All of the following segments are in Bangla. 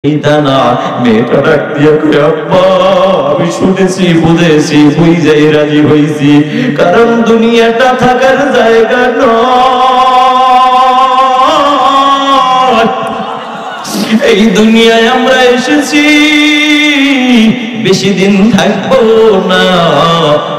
না মেয়েটা ডাক দিয়া কই আব্বা আমি শুনেছি বুঝেছি বুঝাই রাজি হইছি, কারণ দুনিয়াটা থাকার জায়গা নয়। এই দুনিয়ায় আমরা এসেছি বেশি দিন থাকবো না,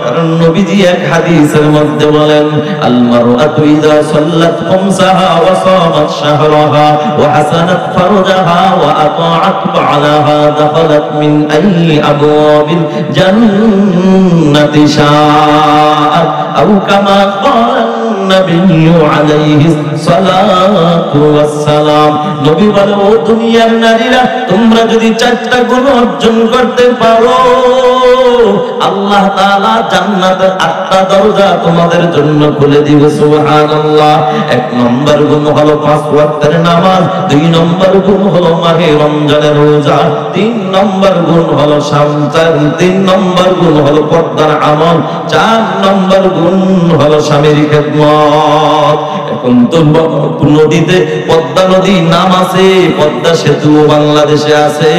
কারণ নবীজি এক হাদিসের মধ্যে বলেন আল মারআতু ইযা সাল্লাত খামসাহা ওয়া সামাত শাহরাহা ওয়া হাসানাত ফারজাহা ওয়া আতাআত বা'লাহা দাখালাত মিন আইয়ি আবওয়াবিল জান্নাতি শাআত আও কামা ক্বালা নবী আলাইহি সালাতু ওয়াস সালাম। নবী বলেন ও দুনিয়ার নারীরা, তোমরা যদি চারটা গুণ অর্জন করতে পারো আল্লাহ তাআলা জান্নাতের 8টা দরজা তোমাদের জন্য খুলে দিবে। সুবহানাল্লাহ। 1 নম্বর গুণ হলো 5 ওয়াক্তের নামাজ, 2 নম্বর গুণ হলো মাহে রমজানের রোজা, 3 নম্বর গুণ হলো সন্তান, 3 নম্বর গুণ হলো পর্দার আমল, 4 নম্বর গুণ হলো স্বামীর খেদমত। এখন তো নদীতে পদ্মা নদী নাম আছে, পদ্মা সেতু বাংলাদেশে আছে,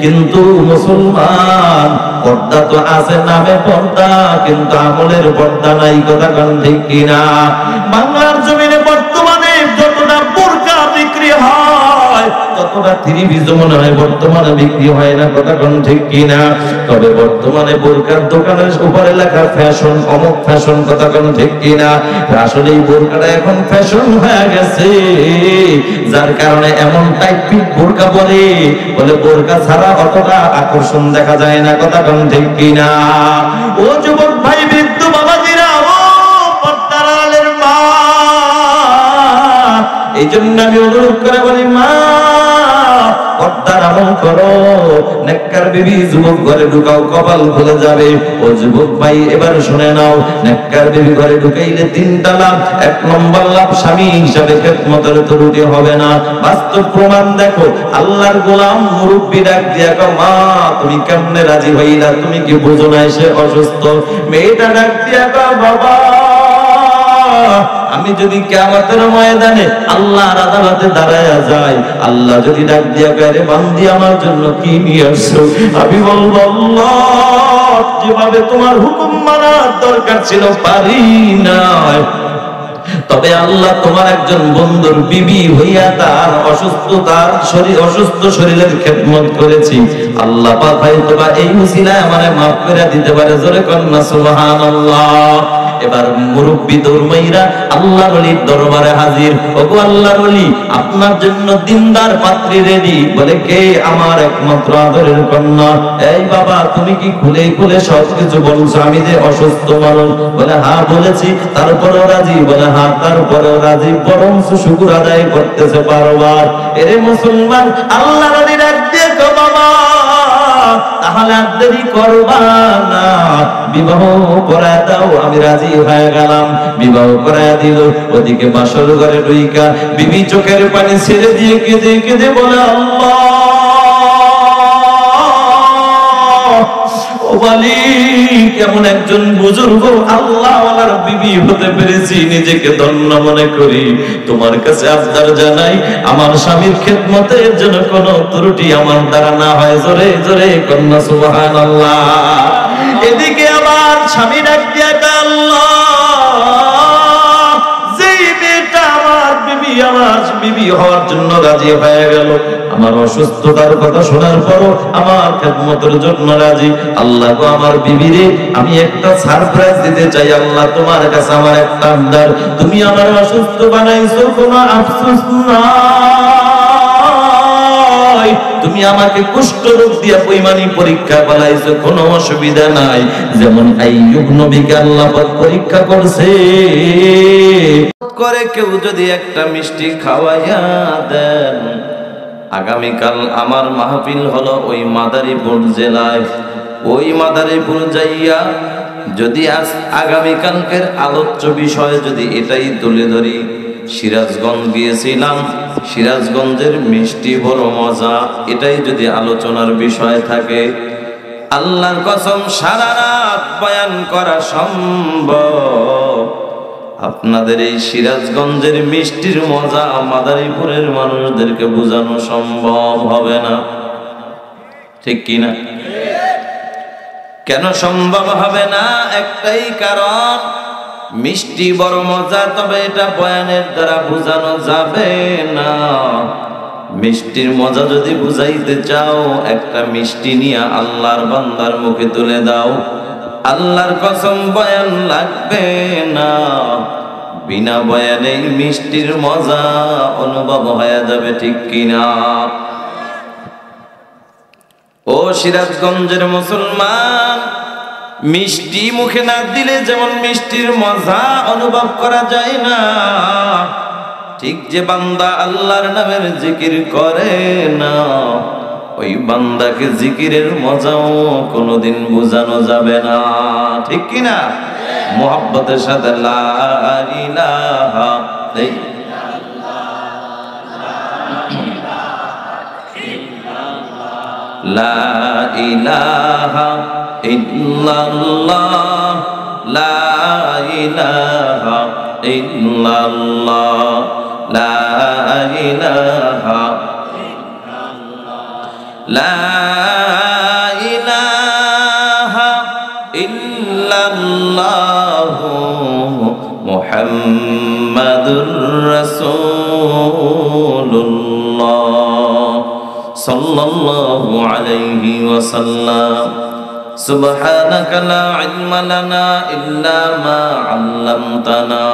কিন্তু মুসলমান পর্দা তো আছে নামে পর্দা, কিন্তু আমলের পর্দা নাই। কথা কোন ঠিক কিনা? বাংলার জমিনে বর্তমানে যতটা বোরকা বিক্রি হয় ততটা থ্রি পিস মনে হয় বর্তমানে বিক্রি হয় না। কথা কোন ঠিক কিনা? তবে বর্তমানে বোরকার দোকানের উপরে লেখা ফ্যাশন, অমুক ফ্যাশন। কথা কোন ঠিক কিনা? আসলে এই বোরকাটা এখন ফ্যাশন হয়ে গেছে, যার কারণে এমন টাইপিক বোরকা বলে বোরকা ছাড়া অতটা আকর্ষণ দেখা যায় না। কথা কোন ঠিক কিনা? ও যুবক ভাই, বৃদ্ধ বাবাজিরা, ও পর্দার আড়ালের মা, এই জন্য আমি অনুরোধ করে বলি মা পর্দার আমল করো। নেককার বিবি যুবক ঘরে ঢুকাও, কপাল খুলে যাবে। ও যুবক ভাই এবার শুনে নাও, নেককার বিবি ঘরে ঢুকাইলে 3টা লাভ। 1 নম্বর লাভ, স্বামী হিসাবে খেদমতের ত্রুটি হবে না। বাস্তব প্রমাণ দেখো। আল্লাহর গোলাম মুরব্বি ডাক দিয়া কও মা তুমি কেমনে রাজি হইলা, তুমি কি বুঝো না সে অসুস্থ? মেয়েটা ডাক দিয়া কও বাবা আমি যদি কিয়ামতের ময়দানে আল্লাহর আদালতে দাঁড়ায়া যাই, আল্লাহ যদি ডাক দিয়া কয় রে বান্দি আমার জন্য কি নিয়ে আসছো, আমি বলবো আল্লাহ যেভাবে তোমার হুকুম মানার দরকার ছিল পারি নাই, তবে আল্লাহ তোমার একজন বন্ধুর বিবি হইয়া তার অসুস্থ শরীরের খেদমত করেছি, আল্লাহ পাক হয়তো বা এই উসিলায় আমারে maaf করে দিতে পারে। জোরে কন্না সুবহানাল্লাহ। এবার মুরব্বি দৌড়মাইরা আল্লাহর ওলির দরবারে হাজির। ওগো আল্লাহর ওলি, আপনার জন্য দিনদার পাত্রী রেডি। বলে কে? আমার একমাত্র আদরের কন্যা। এই বাবা তুমি কি খুলে খুলে সবকিছু বলছো? আমি যে অসুস্থ মানুষ। বলে হ্যাঁ বলেছি। তারপরেও রাজি? বলে হ্যাঁ তারপরেও রাজি, বরং শুকর আদায় করতেছে বারবার। এরে মুসলমান, আল্লাহর ওলি ডাক দিয়ে কও বাবা তাহলে আর দেরি করবা না, বিবাহ করায় দাও। আমি রাজি হয়ে গেলাম, বিবাহ করায় দিল। ওদিকে বাসর ঘরে ঢুইকা বিবি চোখের পানি ছেড়ে দিয়ে কেঁদে কেঁদে বলে আল্লাহ ও মালিক, কেমন একজন বুজুর্গ আল্লাহওয়ালার বিবি হতে পেরেছি, নিজেকে ধন্য মনে করি। তোমার কাছে আবদার জানাই আমার স্বামীর খেদমতের জন্য কোনো ত্রুটি আমার দ্বারা না হয়। জোরে জোরে কন্যা সুবহানাল্লাহ। এদিকে আবার স্বামী ডাক দিয়া আল্লাহ যেই মেয়েটা আমার বিবি হওয়ার জন্য রাজি হয়ে গেল, আমার অসুস্থতার কথা শোনার পরও আমার খেদমতের জন্য রাজি, আল্লাহ গো আমার বিবিরে আমি একটা সারপ্রাইজ দিতে চাই। আল্লাহ তোমার কাছে আমার একটা আবদার, তুমি আমার অসুস্থ বানাইছো, কোনো আফসোস নাই। তুমি আমাকে কুষ্ঠ রোগ দিয়া পৈমানি পরীক্ষা বানাইছো, কোনো অসুবিধা নাই। যেমন আইয়ুব নবীকে আল্লাহ পাক পরীক্ষা করছে। করে কেউ যদি একটা মিষ্টি খাওয়াইয়া দেন, আগামীকাল আমার মাহফিল হলো ওই মাদারীপুর জেলায়। ওই মাদারীপুর যাইয়া যদি আগামীকালকের আলোচ্য বিষয় যদি এটাই তুলে ধরি, সিরাজগঞ্জ গিয়েছিলাম, সিরাজগঞ্জের মিষ্টি বড় মজা, এটাই যদি আলোচনার বিষয় থাকে, আল্লাহর কসম সারা রাত বয়ান করা সম্ভব। আপনাদের এই সিরাজগঞ্জের মিষ্টির মজা মাদারীপুরের মানুষদেরকে বোঝানো সম্ভব হবে না। ঠিক কিনা? কেন সম্ভব হবে না? একটাই কারণ, মিষ্টি বড় মজা, তবে এটা বয়ানের দ্বারা বোঝানো যাবে না। মিষ্টির মজা যদি বুঝাইতে চাও, একটা মিষ্টি নিয়ে আল্লাহর বান্দার মুখে তুলে দাও, আল্লাহর কসম বয়ান লাগবে না। বিনা বয়ানে মিষ্টির মজা অনুভব হয়ে যাবে, ঠিক কিনা? ও সিরাজগঞ্জের মুসলমান, মিষ্টি মুখে না দিলে যেমন মিষ্টির মজা অনুভব করা যায় না, ঠিক যে বান্দা আল্লাহর নামের জিকির করে না, ওই বান্দাকে জিকিরের মজাও কোনোদিন বোঝানো যাবে না, ঠিক কিনা? মুহাব্বতের সাথে লা ইলাহা লা ইলাহা ইল্লাল্লাহ, লা ইলাহা ইল্লাল্লাহ, লা ইলাহা লা ইলাহা ইল্লাল্লাহ মুহাম্মাদুর রাসূলুল্লাহ সাল্লাল্লাহু আলাইহি ওয়াসাল্লাম। সুবহানাকা লা ইলমা লানা ইল্লা মা 'আল্লামতানা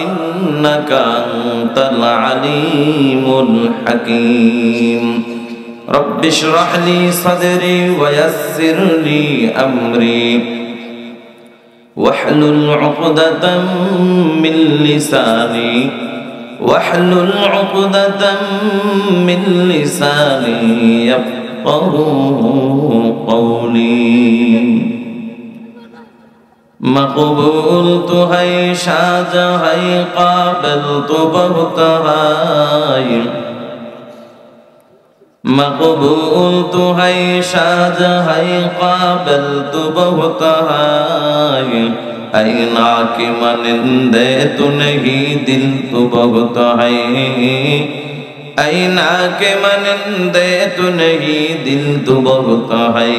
ইন্নাকা আনতাল আলিমুল হাকীম। রব্বি ইশরাহ লি সাদরি ওয়া ইয়াসসির লি আমরি واحلل عقدة من لساني واحلل عقدة من لساني يفقهوا قولي مقبول تو ہے شاہ ہے قابل تو بہت ہے مقبول تو ہے شاد ہے قابل تو بہت ہے اینا کی منندے تو نہیں دل تو بہت ہے اینا کے منندے تو نہیں دل تو بہت ہے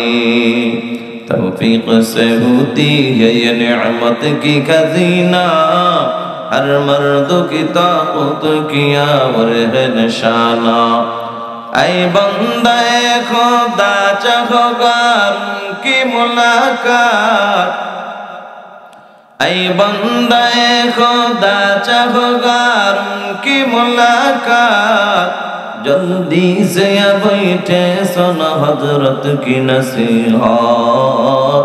توفیق سے ہوتی ہے یہ نعمت کی خزینہ ہر مرد کی طاقت کیا اور ہے نشانہ اے بندے خدا چاہو گا ان کی ملاقات اے بندے خدا چاہو گا ان کی ملاقات جلدی سے بیٹھے سن حضرت کی نصیحت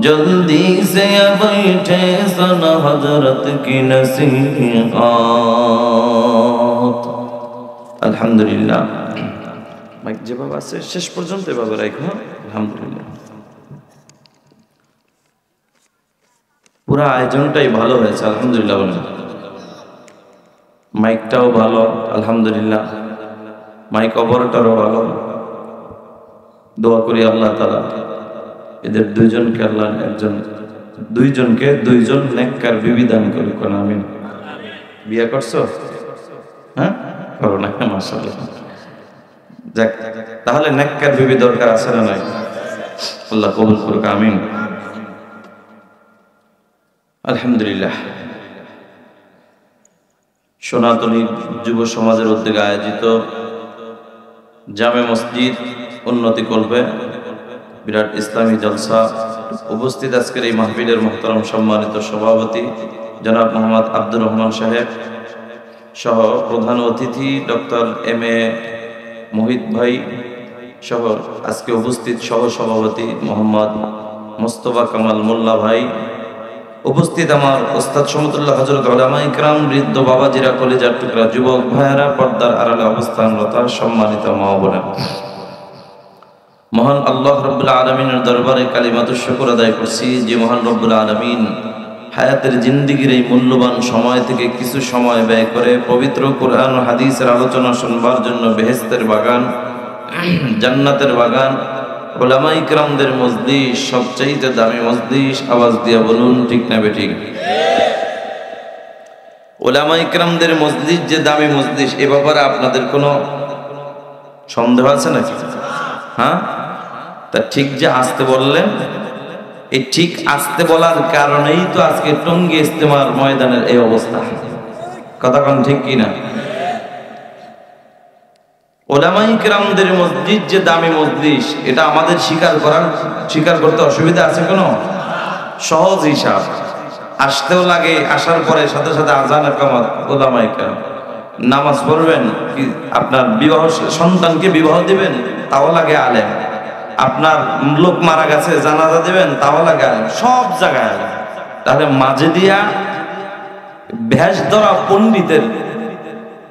جلدی سے بیٹھے سن حضرت کی نصیحت আলহামদুলিল্লাহ মাইক যেভাবে আছে শেষ পর্যন্ত এভাবে রাখো আলহামদুলিল্লাহ পুরো আয়োজনটাই ভালো হয়েছে আলহামদুলিল্লাহ বলেন মাইকটাও ভালো আলহামদুলিল্লাহ মাইক অপারেটরও ভালো দোয়া করি আল্লাহ তাআলা এদের দুইজনকে আল্লাহ দুইজনকে দুইজন নেককার বিবি দান করুক আমিন বিয়ে করছো হ্যাঁ করো না মাশাআল্লাহ যাক তাহলে নেককার বিবি দরকার আছে না নাই আল্লাহ কবুল করুক আমিন আলহামদুলিল্লাহ সনাতনী যুব সমাজের উদ্যোগে আয়োজিত জামে মসজিদ উন্নতি কল্পে বিরাট ইসলামী জলসা উপস্থিত আজকের এই মাহফিলের মুহতারাম সম্মানিত সভাপতি জনাব মোহাম্মদ আব্দুর রহমান সাহেব সহ প্রধান অতিথি ডক্টর এম.এ. মোহিত ভাই সহ আজকে উপস্থিত সহ সভাপতি মোহাম্মদ মোস্তফা কামাল মোল্লা ভাই উপস্থিত আমার ওস্তাদ সমতুল্লাহ হযরত উলামা ইকরাম বৃদ্ধ বাবাজিরা কলেজার টুকরা যুবক ভাইয়েরা পর্দার আড়ালে অবস্থানরত সম্মানিত মা বোনেরা মহান আল্লাহ রাব্বুল আলামিনের দরবারে কালিমাতুশ শুকর আদায় করছি যে মহান রব্বুল আলামিন হায়াতের জিন্দেগীর এই মূল্যবান সময় থেকে কিছু সময় ব্যয় করে পবিত্র কোরআন ও হাদিসের আলোচনা শুনবার জন্য বেহেশতের বাগান জান্নাতের বাগান উলামা ইকরামদের মজলিস সবচেয়ে দামি মজলিস আওয়াজ দিয়া বলুন ঠিক না বেঠিক উলামা ইকরামদের মজলিস যে দামি মজলিস, এ ব্যাপারে আপনাদের কোনো সন্দেহ আছে নাকি? হ্যাঁ, তা ঠিক যে আসতে বললেন, এই ঠিক আসতে বলার কারণেই তো আজকে টঙ্গী ইজতেমার ময়দানের এই অবস্থা। কথা কোন ঠিক কিনা? উলামা ইকরামদের মসজিদ যে দামি মজলিস, এটা আমাদের স্বীকার করতে অসুবিধা আছে কোনো? সহজ হিসাব, আসতেও লাগে, আসার পরে সাথে সাথে আজান একামত, উলামা ইকরাম নামাজ পড়বেন, আপনার বিবাহ সন্তানকে বিবাহ দিবেন, তাও লাগে আলেম, আপনার লোক মারা গেছে জানাজা দিবেন, তাও লাগে আলেম, সব জায়গায় আলেম। তাহলে মাঝে দিয়া ভেষ ধরা পণ্ডিতের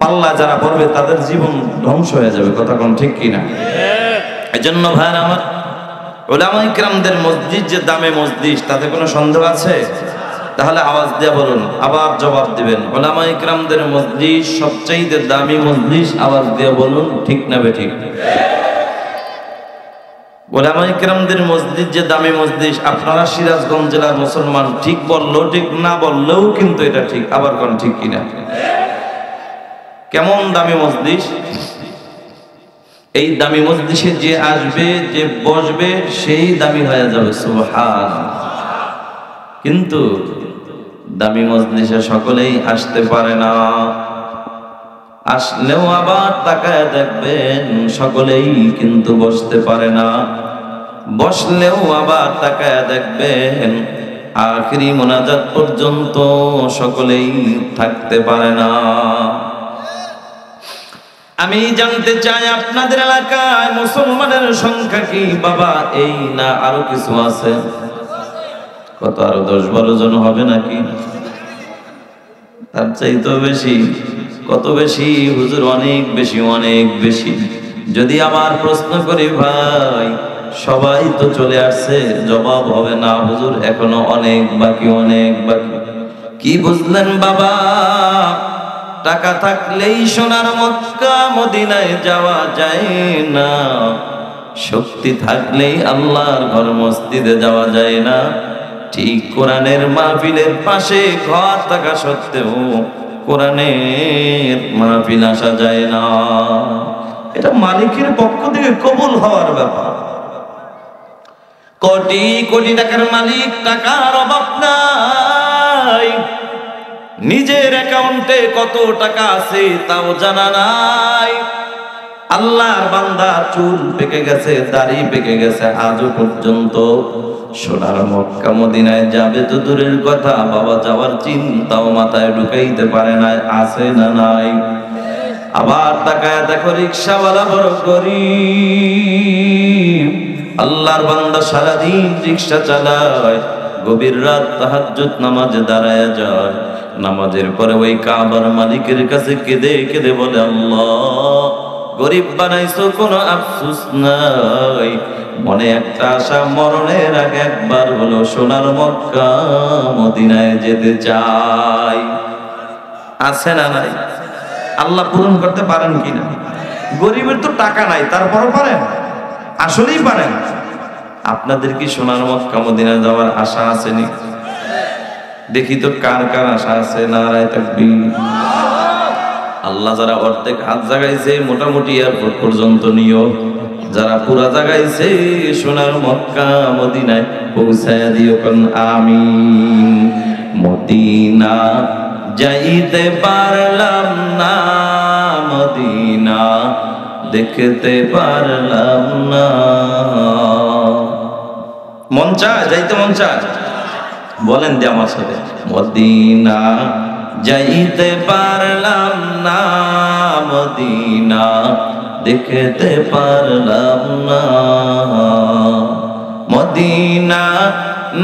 পাল্লা যারা পড়বে তাদের জীবন ধ্বংস হয়ে যাবে। কথা কোন ঠিক কিনা? এই জন্য ভাইরা আমার, উলামা ইকরামদের মসজিদ যে দামে মসজিদ, তাতে কোনো সন্দেহ আছে? তাহলে আওয়াজ দিয়ে বলুন, আবার জবাব দিবেন। উলামা ইকরামদের মসজিদ সবচাইতে দামি মসজিদ, আওয়াজ দিয়ে বলুন, ঠিক না বেঠিক? উলামা ইকরামদের মসজিদ যে দামি মসজিদ, আপনারা সিরাজগঞ্জ জেলার মুসলমান, ঠিক বললেও ঠিক, না বললেও কিন্তু এটা ঠিক। আবার কোন ঠিক কিনা? কেমন দামি মসজিদ? এই দামি মসজিদে যে আসবে, যে বসবে, সেই দামি হয়ে যাবে। সুবহানাল্লাহ। কিন্তু দামি মজলিসে সকলেই আসতে পারে না। আসলেও আবার তাকায় দেখবেন সকলেই কিন্তু বসতে পারে না। বসলেও আবার তাকায় দেখবেন আখিরি মোনাজাত পর্যন্ত সকলেই থাকতে পারে না। আমি জানতে চাই আপনাদের এলাকায় মুসলমানের সংখ্যা কি বাবা? এই না আরো কিছু আছে? কত, আরো 10-12 জন হবে নাকি? তার চাইতে বেশি? কত বেশি হুজুর? অনেক বেশি, অনেক বেশি। যদি আমার প্রশ্ন করি ভাই, সবাই তো চলে আসছে, জবাব হবে না হুজুর এখনো অনেক বাকি, অনেক বাকি। কি বুঝলেন বাবা? টাকা থাকলেই সোনার মক্কা মদিনায় যাওয়া যায় না, শক্তি থাকলেই আল্লাহর ঘর মসজিদে যাওয়া যায় না। ঠিক কোরআনের মাহফিলের পাশে ঘর থাকা সত্ত্বেও কোরআনের মাহফিল আসা যায় না। এটা মালিকের পক্ষ থেকে কবুল হওয়ার ব্যাপার। কোটি কোটি টাকার মালিক, টাকার অভাব নাই, নিজের অ্যাকাউন্টে কত টাকা আছে তাও জানা নাই। আল্লাহর বান্দা চুল পেকে গেছে, দাড়ি পেকে গেছে, আজও পর্যন্ত সোনার মক্কা মদিনায় যাবে তো দূরের কথা, বাবা যাওয়ার চিন্তাও মাথায় ঢুকাইতে পারে না। আছে না নাই? আবার তাকায় দেখো রিকশাওয়ালা বড় গরিব। আল্লাহর বান্দা সারাদিন রিকশা চালায়, গভীর রাত তাহাজ্জুদ নামাজে দাঁড়ায় যায়, নামাজের পরে ওই কাবার মালিকের কাছে কেঁদে কেঁদে বলে, আল্লাহ গরিব বানাইছো, কোনো আফসোস নাই, মনে একটা আশা, মরণের আগে একবার হলো সোনার মক্কা মদিনায় যেতে চাই। আছে না নাই? আল্লাহ পূরণ করতে পারেন কিনা? গরিবের তো টাকা নাই, তারপরও পারেন, আসলেই পারেন। আপনাদের কি সোনার মক্কা মদিনায় যাওয়ার আশা আসেনি? দেখি তো কার কার আশা আছে? নারায়ে তাকবীর। আল্লাহ যারা অর্ধেক হাত জাগাইছে মোটামুটি এয়ারপোর্ট পর্যন্ত নিও, যারা পুরা জাগাইছে সোনার মক্কা মদিনায় পৌঁছায়া দিও, কোন আমিন। মদিনা যাইতে পারলাম না, মদিনা দেখতে পারলাম না। মন চায় যাইতে? মন চায়? বলেন যে আমার সাথে, মদিনা যাইতে পারলাম না, মদিনা দেখতে পারলাম না। মদিনা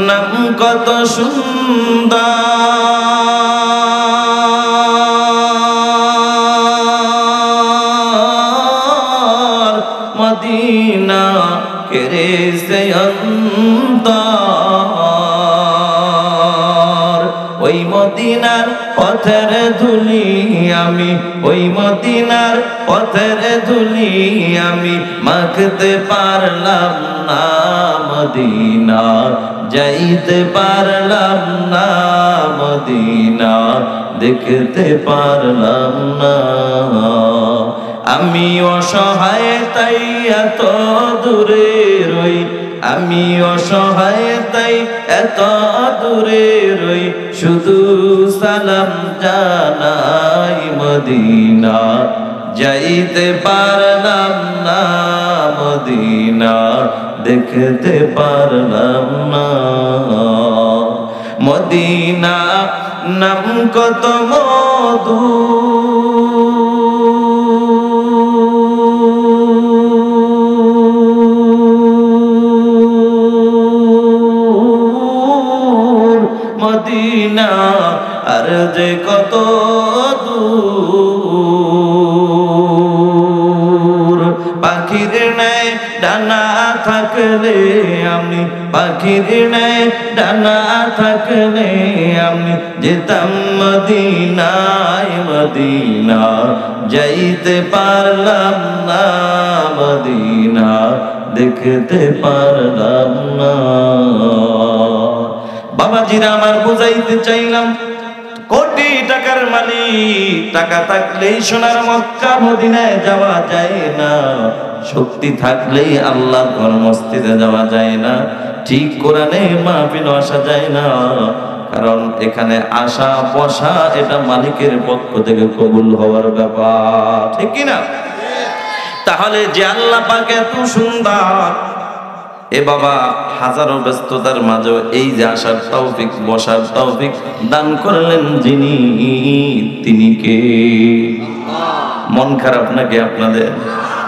নাম কত সুন্দর, মদিনা কেড়ে সে অন্তর। ওই মদিনার পথের ধুলি আমি ওই মদিনার পথের ধুলি আমি মাখতে পারলাম না, মদিনা যাইতে পারলাম না, মদিনা দেখতে পারলাম না। আমি অসহায় তাই এত দূরে রই, আমি অসহায় তাই এত দূরে রই, শুধু সালাম জানাই মদিনা যাইতে পারলাম না, মদিনা দেখতে পারলাম না। মদিনা নাম কত মধু, মদিনা আর যে কত দূর। পাখির ন্যায় ডানা থাকলে আমি, পাখির ন্যায় ডানা থাকলে আমি যেতাম মদিনায়, মদিনা যাইতে পারলাম না, মদিনা দেখতে পারলাম না। বাবাজিরা আমার বুঝাইতে চাইলাম, কোটি টাকার মালিক, টাকা থাকলেই সোনার মক্কা মদিনায় যাওয়া যায় না, শক্তি থাকলেই আল্লাহ ঘর মসজিদে যাওয়া যায় না, ঠিক কোরআনে মাহফিল আসা যায় না, কারণ এখানে আসা বসা এটা মালিকের পক্ষ থেকে কবুল হওয়ার ব্যাপার, ঠিক কিনা? তাহলে যে আল্লাহ পাক এত সুন্দর, এ বাবা হাজারো ব্যস্ততার মাঝে এই যে আসার তৌফিক, বসার তৌফিক দান করলেন যিনি, তিনি কে? মন খারাপ নাকি আপনাদের?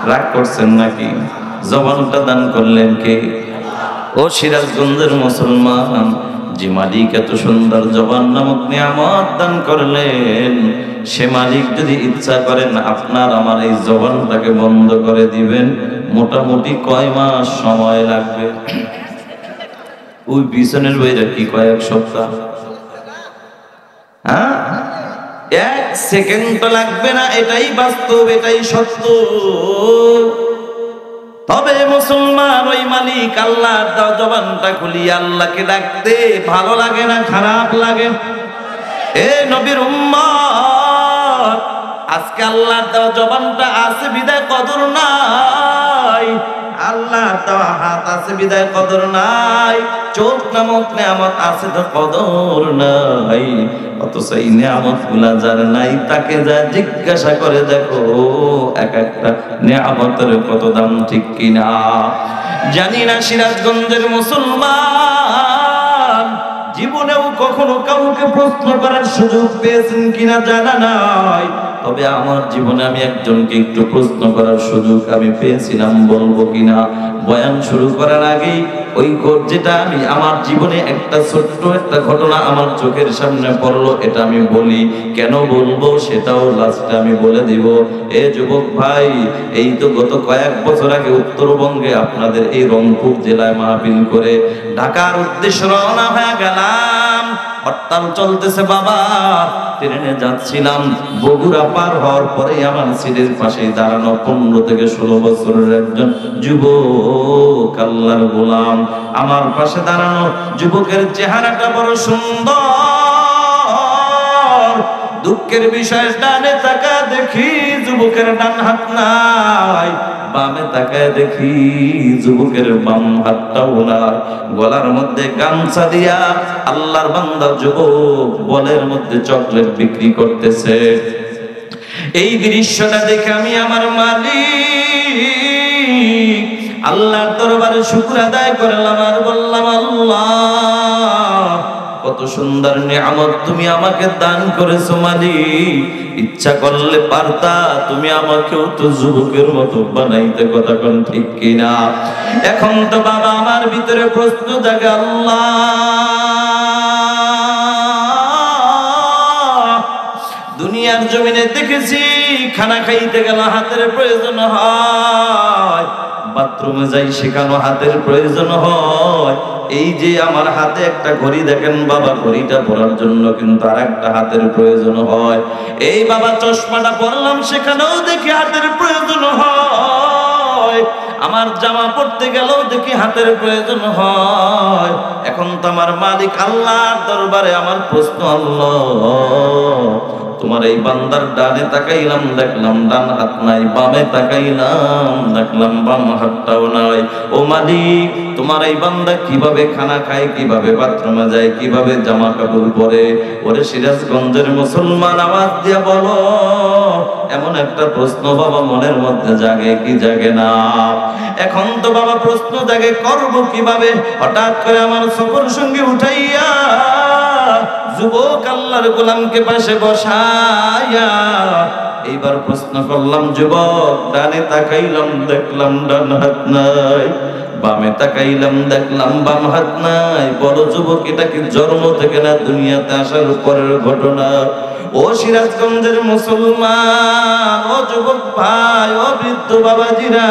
রাগ করছেন নাকি? জবানটা দান করলেন কে? ও সিরাজগঞ্জের মুসলমান, যে মালিক এত সুন্দর জবান নামক নিয়ামত দান করলেন, সে মালিক যদি ইচ্ছা করেন আপনার আমার এই জবানটাকে বন্ধ করে দিবেন, মোটামুটি কয় মাস সময় লাগবে? ওই পিছনের বইটা কি কয়েক সপ্তাহ? হ্যাঁ, এক সেকেন্ড তো লাগবে না, এটাই বাস্তব, এটাই সত্য। তবে মুসলমান, ওই মালিক আল্লাহর দেওয়া জবানটা খুলি আল্লাহকে ডাকতে ভালো লাগে না খারাপ লাগে? এ নবীর উম্মত, আজকে আল্লাহর দেওয়া জবানটা আছে বিদায় কদর নাই, আল্লাহর দেওয়া হাত আছে বিদায় কদর নাই, চোখ নামক নিয়ামত আছে তো কদর নাই। অথচ এই নিয়ামত গুলা যার নাই তাকে যা জিজ্ঞাসা করে দেখো এক একটা নিয়ামতের কত দাম, ঠিক কিনা? জানি না সিরাজগঞ্জের মুসলমান জীবনেও কখনো কাউকে প্রশ্ন করার সুযোগ পেয়েছেন কিনা জানা নাই, তবে আমার জীবনে আমি একজনকে একটু প্রশ্ন করার সুযোগ আমি পেয়েছিলাম, বলবো কিনা? বয়ান শুরু করার আগেই ওই যেটা আমি আমার জীবনে একটা ছোট্ট একটা ঘটনা আমার চোখের সামনে পড়লো, এটা আমি বলি, কেন বলবো সেটাও লাস্টে আমি বলে দিব। এ যুবক ভাই, এই তো গত কয়েক বছর আগে উত্তরবঙ্গে আপনাদের এই রংপুর জেলায় মাহফিল করে ঢাকার উদ্দেশ্যে রওনা হয়ে গেলাম। হরতাল চলতেছে বাবা, ট্রেনে যাচ্ছিলাম, বগুড়া পার হওয়ার পরে আমার সিটের পাশে দাঁড়ানো 15 থেকে 16 বছরের একজন যুবক, আল্লাহর গোলাম, আমার পাশে দাঁড়ানো যুবকের চেহারাটা বড় সুন্দর। দুঃখের বিষয়, ডানে তাকা দেখি যুবকের ডান হাত নাই, বামে তাকায় দেখি যুবকের বাম হাতটাও নাই, গলার মধ্যে গামছা দিয়া আল্লাহর বান্দা যুবক বলের মধ্যে চকলেট বিক্রি করতেছে। এই দৃশ্যটা দেখে আমি আমার মালিক আল্লাহর দরবারে শুকর আদায় করলাম আর বললাম, আল্লাহ কত সুন্দর নিয়ামত তুমি আমাকে দান করেছো মালিক, ইচ্ছা করলে পারতা তুমি আমাকেও তো যুবকের মতো বানাইতে, কথা কোন ঠিক কিনা? এখন তো বাবা আমার ভিতরে প্রশ্ন জাগে, আল্লাহ দুনিয়ার জমিনে দেখেছি খানা খাইতে গেল হাতের প্রয়োজন হয়, বাথরুমে যাই সেখানেও হাতের প্রয়োজন হয়, এই যে আমার হাতে একটা ঘড়ি দেখেন বাবা, ঘড়িটা পরার জন্য কিন্তু আর একটা হাতের প্রয়োজন হয়। এই বাবা চশমাটা পরলাম, সেখানেও দেখি হাতের প্রয়োজন হয়। আমার জামা পরতে গেলেও দেখি হাতের প্রয়োজন হয়। এখন তো আমার মালিক আল্লাহর দরবারে আমার প্রশ্ন, আল্লাহ তোমার এই বান্দার ডানে তাকাইলাম, দেখলাম ডান হাত নাই, বামে তাকাইলাম, দেখলাম বাম হাতটাও নাই। ও মালিক, তোমার এই বান্দা কিভাবে খানা খায়, কিভাবে বাথরুমে যায়, কিভাবে জামা কাপড় পরে? ওরে সিরাজগঞ্জের মুসলমান, আওয়াজ দিয়া বলো, এমন একটা প্রশ্ন বাবা মনের মধ্যে জাগে কি জাগে না? এখন তো বাবা প্রশ্ন জাগে, করব কিভাবে? হঠাৎ করে আমার সফর সঙ্গে উঠাইয়া যুবক আল্লাহর গোলামকে পাশে বসাইয়া এইবার প্রশ্ন করলাম, যুবক ডানে তাকাইলাম, দেখলাম ডান হাত নাই, বামে তাকাইলাম, দেখলাম বাম হাত নাই। বলো যুবক, এটা কি জন্ম থেকে না দুনিয়াতে আসার পরের ঘটনা? ও সিরাজগঞ্জের মুসলমান, ও যুবক ভাই, ও বৃদ্ধ বাবাজিরা,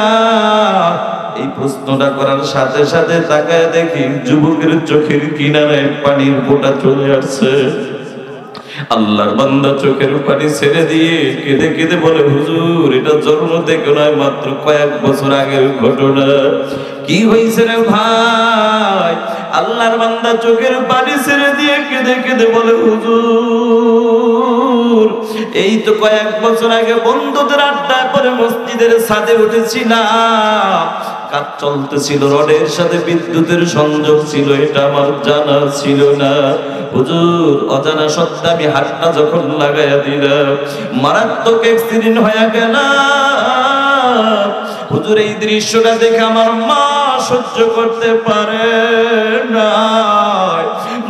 এই প্রশ্নটা করার সাথে সাথে তাকায় দেখি যুবকের চোখের কিনারে পানির ফোঁটা চলে আসছে। আল্লাহর বান্দা চোখের পানি ছেড়ে দিয়ে কেঁদে কেঁদে বলে, হুজুর এটা জন্ম থেকে নয়, মাত্র কয়েক বছর আগের ঘটনা। কি হয়েছে রে ভাই? আল্লাহর বান্দা চোখের পানি ছেড়ে দিয়ে কেঁদে কেঁদে বলে, হুজুর এই তো কয়েক বছর আগে বন্ধুদের আড্ডায় পরে মসজিদের ছাদে উঠেছিলাম, কাজ চলতেছিল, রডের সাথে বিদ্যুতের সংযোগ ছিল, এটা আমার জানা ছিল না। হুজুর অজানা সত্ত্বে আমি হাতটা যখন লাগাইয়া দিলাম, মারাত্মক অ্যাক্সিডেন্ট হয়ে গেল। হুজুর এই দৃশ্যটা দেখে আমার মা সহ্য করতে পারে না।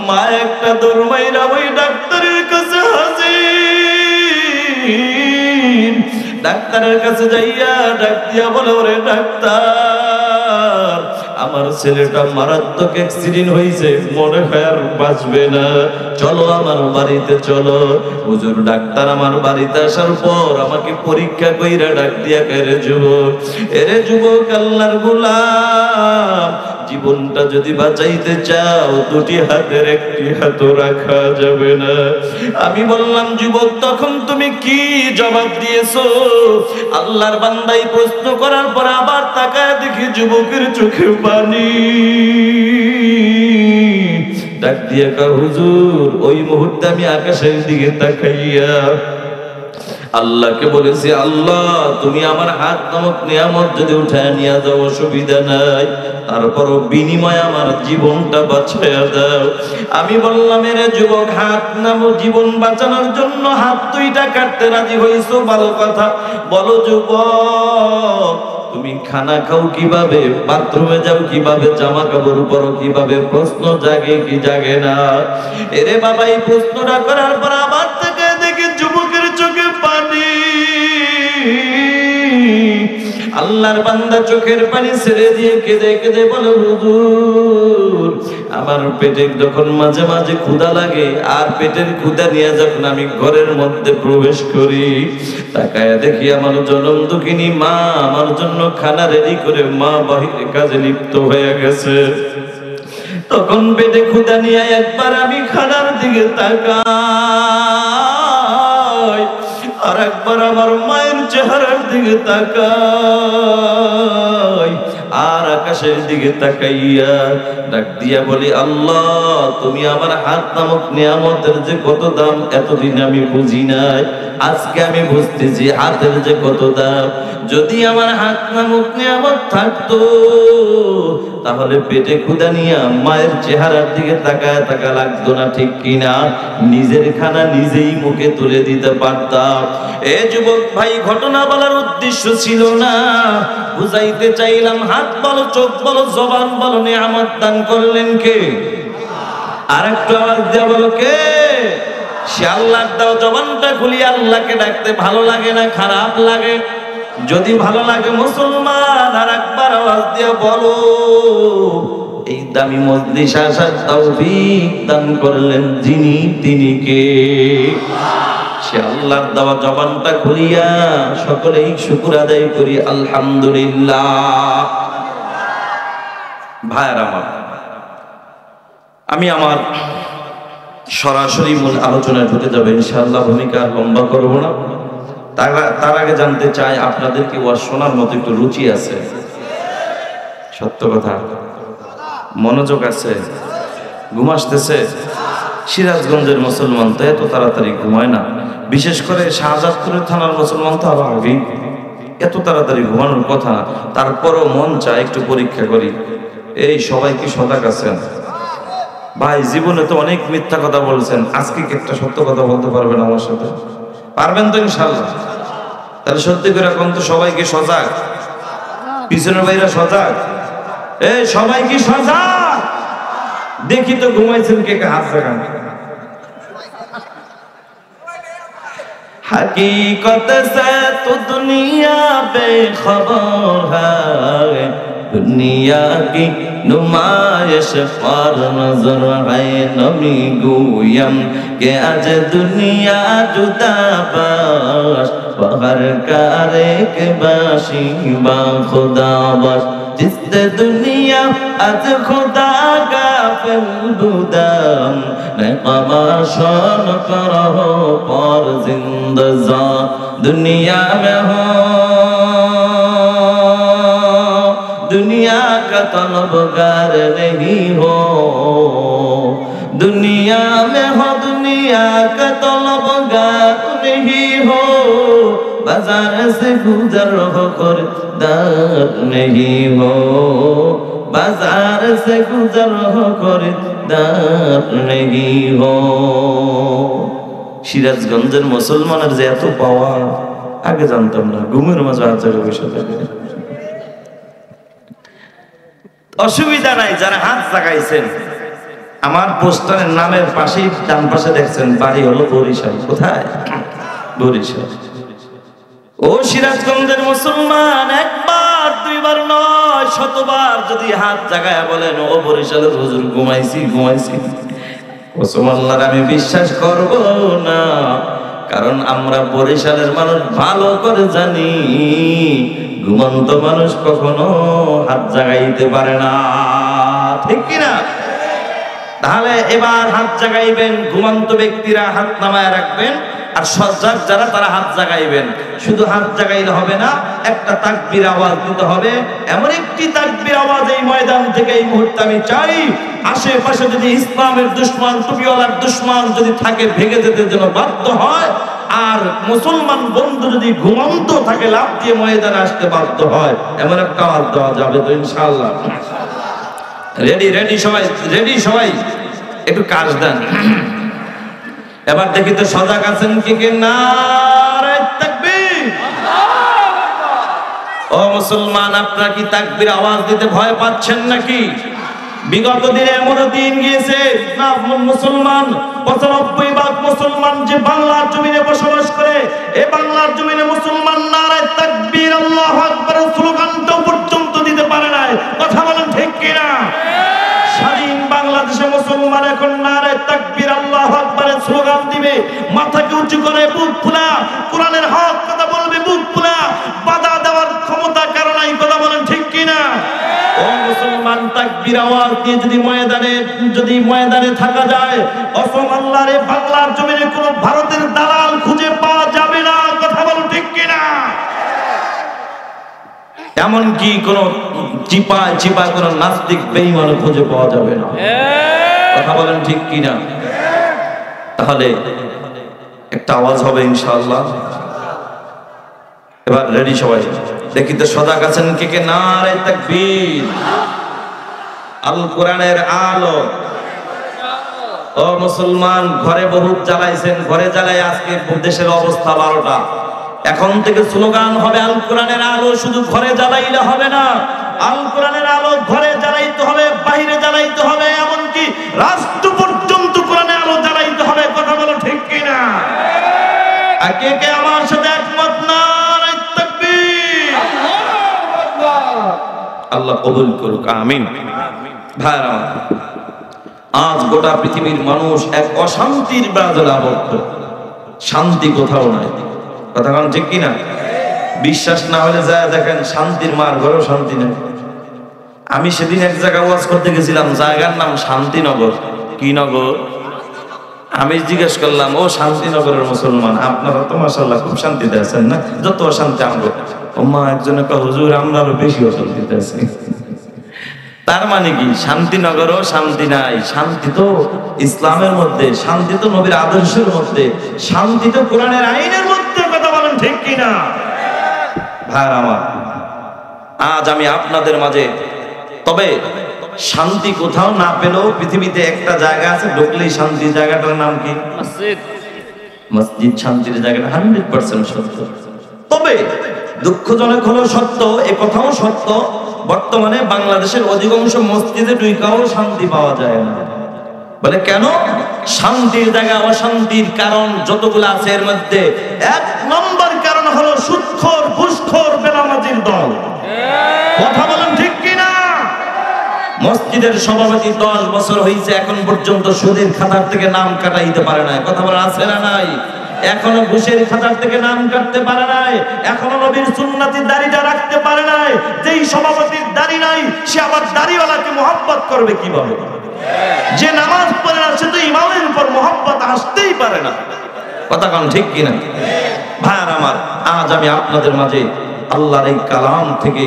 মা একটা দৌড় মাইরা ওই ডাক্তারের কাছে হাজির। ডাক্তারের কাছে যাইয়া ডাক দিয়া বলে, ওরে ডাক্তার, আমার ছেলেটা মারাত্মক অ্যাক্সিডেন্ট হয়েছে, মনে হয় আর বাঁচবে না, চলো আমার বাড়িতে চলো। হুজুর ডাক্তার আমার বাড়িতে আসার পর আমাকে পরীক্ষা কইরা ডাক দিয়া কয়, রে যুবক, এরে যুবক আল্লাহর গোলাম, জীবনটা যদি বাঁচাইতে চাও দুটি হাতের একটি হাতও রাখা যাবে না। আমি বললাম, যুবক তখন তুমি কি জবাব দিয়েছো? আল্লাহর বান্দাই প্রশ্ন করার পর আবার তাকায় দেখি যুবকের চোখে পানি। ডাক দিয়ে কয়, হুজুর ওই মুহূর্তে আমি আকাশের দিকে তাকাইয়া আল্লাহকে বলেছি, আল্লাহ তুমি আমার হাত নামক নিয়ামত যদি উঠায় নিয়ে যাও অসুবিধা নাই, তারপরও বিনিময়ে আমার জীবনটা বাঁচাইয়া দাও। আমি বললাম, এরে যুবক, হাত নামক জীবন বাঁচানোর জন্য হাত দুইটা কাটতে রাজি হইছো, ভালো কথা। বলো যুবক, তুমি খানা খাও কিভাবে, বাথরুমে যাও কিভাবে, জামা কাপড় পরো কিভাবে? প্রশ্ন জাগে কি জাগে না? এরে বাবা, এই প্রশ্নটা করার পর আবার থেকে দেখি যুবকের চোখে পানি। আল্লাহর বান্দা চোখের পানি ছেড়ে দিয়ে কেঁদে কেঁদে বলে, হুজুর আমার পেটে যখন মাঝে মাঝে ক্ষুধা লাগে, আর পেটের ক্ষুধা নিয়ে যখন আমি ঘরের মধ্যে প্রবেশ করি, তাকায় দেখি আমার জনম দুঃখিনী মা আমার জন্য খানা রেডি করে মা বাহিরে কাজে লিপ্ত হয়ে গেছে। তখন পেটে ক্ষুধা নিয়ে একবার আমি খানার দিকে তাকাই, আর একবার আমার মায়ের চেহারার দিকে তাকাই, আর আকাশের দিকে তাকাইয়া ডাক দিয়া বলি, আল্লাহ তুমি আমার হাত নামক নিয়ামতের যে কত দাম এতদিন আমি বুঝি নাই, আজকে আমি বুঝতেছি হাতের যে কত দাম। যদি আমার হাত নামক নিয়ামত থাকতো তাহলে পেটে ক্ষুধা নিয়ে মায়ের চেহারার দিকে তাকায় থাকা লাগতো না, ঠিক কিনা? নিজের খানা নিজেই মুখে তুলে দিতে পারতাম। এ যুবক ভাই, ঘটনা বলার উদ্দেশ্য ছিল না, বুঝাইতে চাইলাম হাত বলো, চোখ বলো, জবান বলো, নিয়ামত দান করলেন কে? আর একটু আওয়াজ দিয়া বলো, কে? সে আল্লাহ দাও। জবানটা খুলি আল্লাহকে ডাকতে ভালো লাগে না খারাপ লাগে? যদি ভালো লাগে মুসলমান আর একবার আওয়াজ দিয়া বলো, এই দামি মজলিসে আসার তৌফিক দান করলেন যিনি, তিনি কে? সে আল্লাহর দেওয়া জবানটা খুলিয়া সকলেই শুকর আদায় করি আলহামদুলিল্লাহ। ভাইরা আমার, আমি আমার সরাসরি মূল আলোচনায় ঢুকে যাবে ইনশাআল্লাহ, ভূমিকা আর লম্বা করবো না। তার আগে জানতে চাই আপনাদের কি ওয়াজ শোনার মতো একটু রুচি আছে? সত্য কথা, মনোযোগ আছে? ঘুম আসতেছে? সিরাজগঞ্জের মুসলমান তো এত তাড়াতাড়ি ঘুমায় না, বিশেষ করে শাহজাদপুরের থানার মুসলমান তো আরো আগেই, এত তাড়াতাড়ি ঘুমানোর কথা না। তারপরও মন চায় একটু পরীক্ষা করি। এই সবাই কি সজাগ আছেন? ভাই জীবনে তো অনেক মিথ্যা কথা বলছেন, আজকে কি একটা সত্য কথা বলতে পারবেন আমার সাথে? পারবেন তো ইনশাআল্লাহ? তাহলে সত্যি করে এখন তো সবাই কি সজাগ? পিছনের ভাইরা সজাগ? এই সবাই কি সজাগ? দেখি তো ঘুমাইছেন কে কে, হাত দেখান। हकीकत से तो दुनिया बेखबर है, दुनिया की नुमाइश पर नजर है। नमी गोयम के आज दुनिया जुदा बाश, बहर करे के बाशी बा खुदा बाश। जिससे दुनिया आज खुदा का बुदाम नकामाशन करो पर जिंदा दुनिया में हो, दुनिया का तलबगार नहीं हो। दुनिया में हो, दुनिया का तलबगार नहीं हो। बाजार से गुजर हो खरीदार नहीं हो, बाजार से गुजर हो खरीदार नहीं हो। সিরাজগঞ্জের মুসলমানের যে এত পাওয়া আগে জানতাম না, ঘুমের মাঝে হাত জায়গা বসে থাকে। অসুবিধা নাই, যারা হাত জাগাইছেন আমার পোস্টারের নামের পাশেই ডান পাশে দেখছেন বাড়ি হলো বরিশাল। কোথায়? বরিশাল। ও সিরাজগঞ্জের মুসলমান, একবার দুইবার নয়, শতবার যদি হাত জাগায় বলেন ও বরিশালের হুজুর ঘুমাইছি ঘুমাইছি, মুসলমানরা আমি বিশ্বাস করব না। কারণ আমরা বরিশালের মানুষ ভালো করে জানি ঘুমন্ত মানুষ কখনো হাত জাগাইতে পারে না, ঠিক কিনা? তাহলে এবার হাত জাগাইবেন, ঘুমন্ত ব্যক্তিরা হাত নামায় রাখবেন, আর সজ্জার যারা তারা হাত জাগাইবেন। শুধু হাত জাগাইলে হবে না, একটা তাকবীর আওয়াজ দিতে হবে। এমন একটি তাকবীর আওয়াজ এই ময়দান থেকে এই মুহূর্তে আমি চাই, আশেপাশে যদি ইসলামের দুশমন, টুপিওয়ালার দুশমন যদি থাকে, ভেঙে যেতে যেন বাধ্য হয়। আর মুসলমান বন্ধু যদি ঘুমন্ত থাকে, লাফ দিয়ে ময়দানে আসতে বাধ্য হয়। এমন একটা আওয়াজ দেওয়া যাবে তো ইনশাআল্লাহ? রেডি রেডি সবাই, রেডি সবাই, একটু কাজ দেন। এবার দেখি তো সজাগ আছেন কি কে? নারে তাকবীর! ও মুসলমান, আপনারা কি তাকবীর আওয়াজ দিতে ভয় পাচ্ছেন নাকি? বিগত দিনে এমন দিন গিয়েছে না মুসলমান ৯৫% মুসলমান যে বাংলার জমিনে বসবাস করে, এই বাংলার জমিনে মুসলমান নারে তাকবীর আল্লাহু আকবার স্লোগানটা পর্যন্ত দিতে পারে না। কথা বলেন ঠিক কিনা? স্বাধীন বাংলাদেশে মুসলমান এখন নারে তাকবীর আল্লাহু আকবারের স্লোগান দিবে, মাথাকে উঁচু করে বুক ফুলা কোরআনের হক কথা বলবে, বুক ফুলা বাধা দেওয়ার ক্ষমতা কারো নাই। কথা বলেন ঠিক কিনা? ও মুসলমান, তাকবীর আওয়াজ দিয়ে যদি ময়দানে থাকা যায়, কসম আল্লাহর, এই বাংলার জমিনে কোনো ভারতের দালাল খুঁজে পাওয়া যাবে না। কথা বলেন ঠিক কিনা? এমনকি কোন চিপা কোন নাস্তিক বেঈমান খুঁজে পাওয়া যাবে না। কথা বলেন ঠিক কিনা? তাহলে একটা আওয়াজ হবে ইনশাআল্লাহ। এবার রেডি সবাই, দেখি তো সজাগ আছেন কে কে? নারে তাকবীর! আল কোরআনের আলো। ও মুসলমান, ঘরে বহুত জ্বালাইছেন, ঘরে জ্বালাই আজকে দেশের অবস্থা ১২টা। এখন থেকে স্লোগান হবে আল কোরআনের আলো। শুধু ঘরে জ্বালাইলে হবে না, আল কোরআনের আলো ঘরে জ্বালাইতে হবে, বাইরে জ্বালাইতে হবে, এমনকি রাষ্ট্র পর্যন্ত কোরআনের আলো জ্বালাইতে হবে। কথা বলো ঠিক কিনা? আর কে কে আমার সাথে একমত? নারে তাকবীর! আল্লাহ কবুল করুক, আমিন। ভাইরা, আজ গোটা পৃথিবীর মানুষ এক অশান্তির বাজারে আবদ্ধ, শান্তি কোথাও নাই। কথা বলেন ঠিক কিনা? বিশ্বাস না হলে যায় দেখেন, শান্তির মার ঘরেও শান্তি নেই। আমি সেদিন এক জায়গায় ওয়াজ করতে গেছিলাম, জায়গার নাম শান্তিনগর। কি নগর? আমি জিজ্ঞেস করলাম, ও শান্তিনগরের মুসলমান, আপনারা তো মাশাআল্লাহ খুব শান্তিতে আছেন না? যত অশান্তি আমগো। ও মা একজনে কয়, হুজুর আমরা আরো বেশি অশান্তিতে আছি। তার মানে কি? শান্তিনগরও শান্তি নাই। শান্তি তো ইসলামের মধ্যে, শান্তি তো নবীর আদর্শের মধ্যে, শান্তি তো কোরআনের আইনের মধ্যে। কথা বলেন ঠিক কিনা? ভাইরা আমার, আজ আমি আপনাদের মাঝে, তবে শান্তি কোথাও না পেলেও পৃথিবীতে একটা জায়গা আছে, ঢুকলেই শান্তি। জায়গাটার নাম কি? মসজিদ। মসজিদ শান্তির জায়গাটা 100% সত্য। তবে দুঃখজনক হলো সত্য, এ কথাও সত্য, বর্তমানে বাংলাদেশের অধিকাংশ মসজিদে ঢুকাও শান্তি পাওয়া যায় না। বলে কেন? শান্তির জায়গা অশান্তির কারণ যতগুলো আছে এর মধ্যে 1 নম্বর কারণ হলো সুদখোর, ঘুষখোর, বেনামাজির দল। কথা বলেন ঠিক কিনা? মসজিদের সভাপতি 10 বছর হয়েছে, এখন পর্যন্ত সুদের খাতার থেকে নাম কাটাইতে পারে না। কথা বলা আছে না নাই? এখনো ঘুষের খাতার থেকে নাম কাটতে পারে নাই, এখনো নবীর সুন্নতি দাড়িটা রাখতে পারে নাই। যেই সভাপতির দাড়ি নাই, সে আবার দাড়িওয়ালাকে মোহাব্বত করবে কিভাবে? যে নামাজ পড়ে না, সে তো ইমামের উপর মোহাব্বত আসতেই পারে না। কথা কোন ঠিক কিনা? ভাইয়ার আমার, আজ আমি আপনাদের মাঝে আল্লাহর এই কালাম থেকে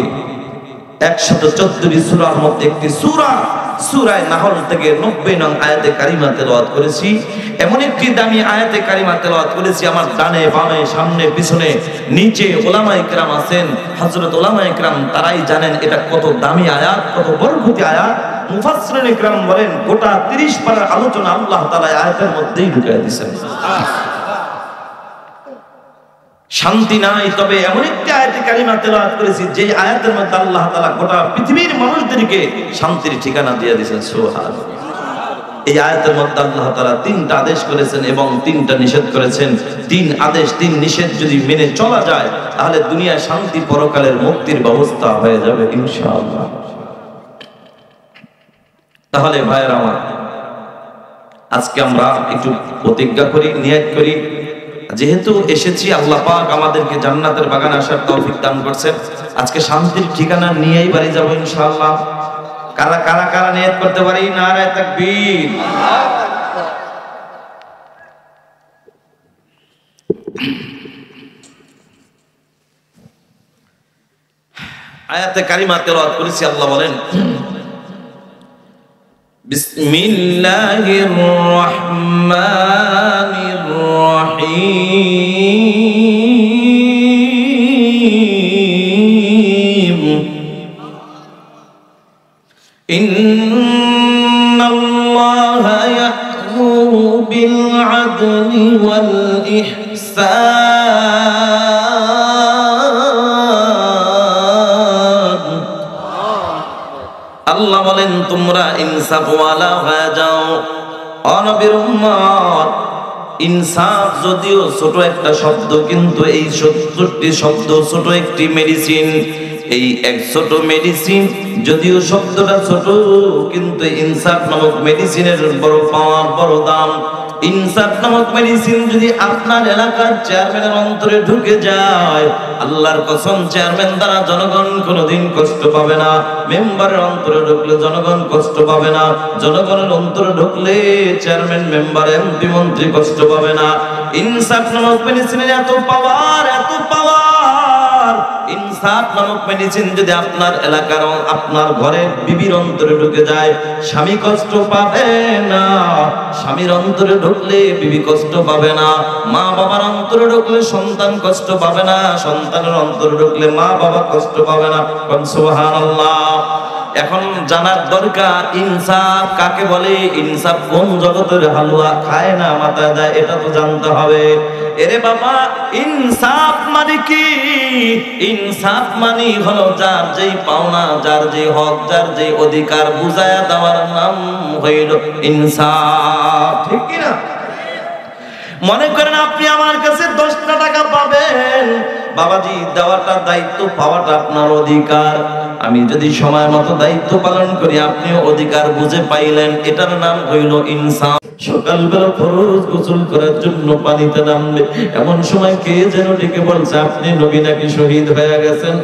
114টি সূরার মধ্যে একটি সূরা, সূরা নাহল থেকে 90 নং আয়াতে কারিমা তেলাওয়াত করেছি। এমন একটি দামি আয়াতে কারিমা তেলাওয়াত করেছি, আমার ডানে বামে সামনে পিছনে নিচে ওলামায়ে কেরাম আছেন, হযরত ওলামায়ে কেরাম তারাই জানেন এটা কত দামি আয়াত, কত বরকতি আয়াত। মুফাসসিরিনে কেরাম বলেন গোটা 30 পারার আলোচনা আল্লাহ তাআলা আয়াতের মধ্যেই ঢুকিয়ে দিয়েছেন। শান্তি নাই, তবে এমন একটি আয়াতে কারিমা তেলাওয়াত করেছি যে আয়াতের মধ্যে আল্লাহ তাআলা গোটা পৃথিবীর মানুষদেরকে শান্তির ঠিকানা দিয়ে দিয়েছেন। সুবহানাল্লাহ। এই আয়াতের মধ্যে আল্লাহ তাআলা 3টা আদেশ করেছেন এবং 3টা নিষেধ করেছেন। 3 আদেশ 3 নিষেধ যদি মেনে চলা যায়, তাহলে দুনিয়ায় শান্তি, পরকালের মুক্তির ব্যবস্থা হয়ে যাবে ইনশাআল্লাহ। তাহলে ভাইয়েরা আমার, আজকে আমরা একটু প্রতিজ্ঞা করি, নিয়ত করি, যেহেতু এসেছি, আল্লাহ পাক আমাদেরকে জান্নাতের বাগানে আসার তৌফিক দান করেছেন, আজকে শান্তির ঠিকানা নিয়েই বাড়ি যাব ইনশাআল্লাহ। কারা কারা কারা নিয়ত করতে পারি? নারায়ে তাকবীর। আয়াতে কারিমা তেলাওয়াত করেছি, আল্লাহ বলেন বিসমিল্লাহির রহমানির রহিম ইন্নাল্লাহা ইয়া'মুরু বিল আদলি ওয়াল ইহসান। আল্লাহ বলেন তোমরা ইনসাফওয়ালা হয়ে যাও। ও নবীর উম্মত, ইনসাফ যদিও ছোট একটা শব্দ, কিন্তু এই 70টি শব্দ ছোট একটি মেডিসিন। এই এক ছোট মেডিসিন, যদিও শব্দটা ছোট, কিন্তু ইনসাফ নামক মেডিসিনের বড় পাওয়ার, বড় দাম। ইনসাফ নামক মেডিসিন যদি আপনার এলাকার চেয়ারম্যানের অন্তরে ঢুকে যায়, আল্লাহর কসম চেয়ারম্যান দ্বারা জনগণ কোনোদিন কষ্ট পাবে না। মেম্বারের অন্তরে ঢুকলে জনগণ কষ্ট পাবে না। জনগণের অন্তরে ঢুকলে চেয়ারম্যান, মেম্বার, এমপি, মন্ত্রী কষ্ট পাবে না। ইনসাফ নামক মেডিসিনের এত পাওয়ার, এত পাওয়ার। ইনসাফ নামক মেডিসিন যদি আপনার এলাকার, আপনার ঘরের বিবির অন্তরে ঢুকে যায়, স্বামী কষ্ট পাবে না। স্বামীর অন্তরে ঢুকলে বিবি কষ্ট পাবে না। মা বাবার অন্তরে ঢুকলে সন্তান কষ্ট পাবে না। সন্তানের অন্তরে ঢুকলে মা বাবা কষ্ট পাবে না। সুবহানাল্লাহ। এখন জানার দরকার ইনসাফ কাকে বলে, ইনসাফ কোন জগতের হালুয়া খায় না মাথা দেয়, এটা তো জানতে হবে। এরে বাবা, ইনসাফ মানে কি? ইনসাফ মানে হলো যার যেই পাওনা, যার যেই হক, যার যেই অধিকার বুঝায়া দেওয়ার নাম হইল ইনসাফ। ঠিক কিনা? মনে করেন আপনি আমার কাছে 10টা টাকা পাবেন, বাবাজি দেওয়াটা দায়িত্ব, পাওয়াটা আপনার অধিকার। আমি যদি সময় মতো দায়িত্ব পালন করি, আপনিও অধিকার বুঝে পাইলেন, এটার নাম হইল ইনসান। সকালবেলা ফরজ গোসল করার জন্য পানিতে নামবে, এমন সময় কে যেন ডেকে বলছে আপনি নবী নাকি শহীদ হয়ে গেছেন।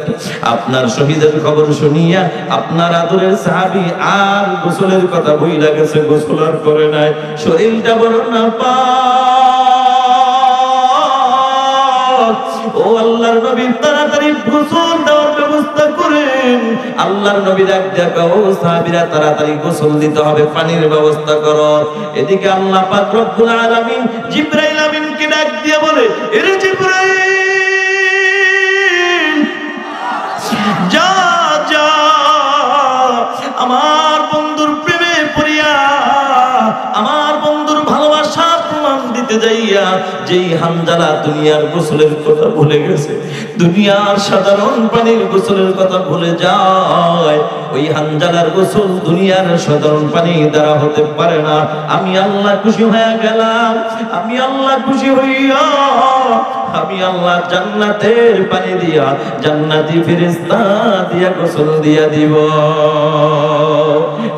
আপনার শহীদের খবর শুনিয়া আপনার আদরের সাহাবী আর গোসলের কথা ভুইলা গেছে, গোসল আর করে নাই, শরীরটা বড় না পা। ও আল্লাহর নবী তাড়াতাড়ি গোসল দেওয়ার ব্যবস্থা করেন। আল্লাহর নবী ডাক দেয়া, ও সাহাবীরা তাড়াতাড়ি গোসল দিতে হবে, পানির ব্যবস্থা করো। এদিকে আল্লাহ পাক রব্বুল আলামিন জিবরাইল আমিনকে ডাক দিয়ে বলে, এরে জিবরাইল যা যা আমার বন্ধুর প্রেমে পড়িয়া, আমার বন্ধুর ভালোবাসা প্রমাণ দিতে যাইয়া যেই হানজালা দুনিয়ার গোসলের কথা ভুলে গেছে, দুনিয়ার সাধারণ পানির গোসলের কথা ভুলে যায়, ওই হানজালার গোসল দুনিয়ার সাধারণ পানি দ্বারা হতে পারে না। আমি আল্লাহ খুশি হয়ে গেলাম, আমি আল্লাহ খুশি হইয়া আমি আল্লাহ জান্নাতের পানি দিয়া, জান্নাতি ফেরেশতা দিয়া গোসল দিয়া দিব।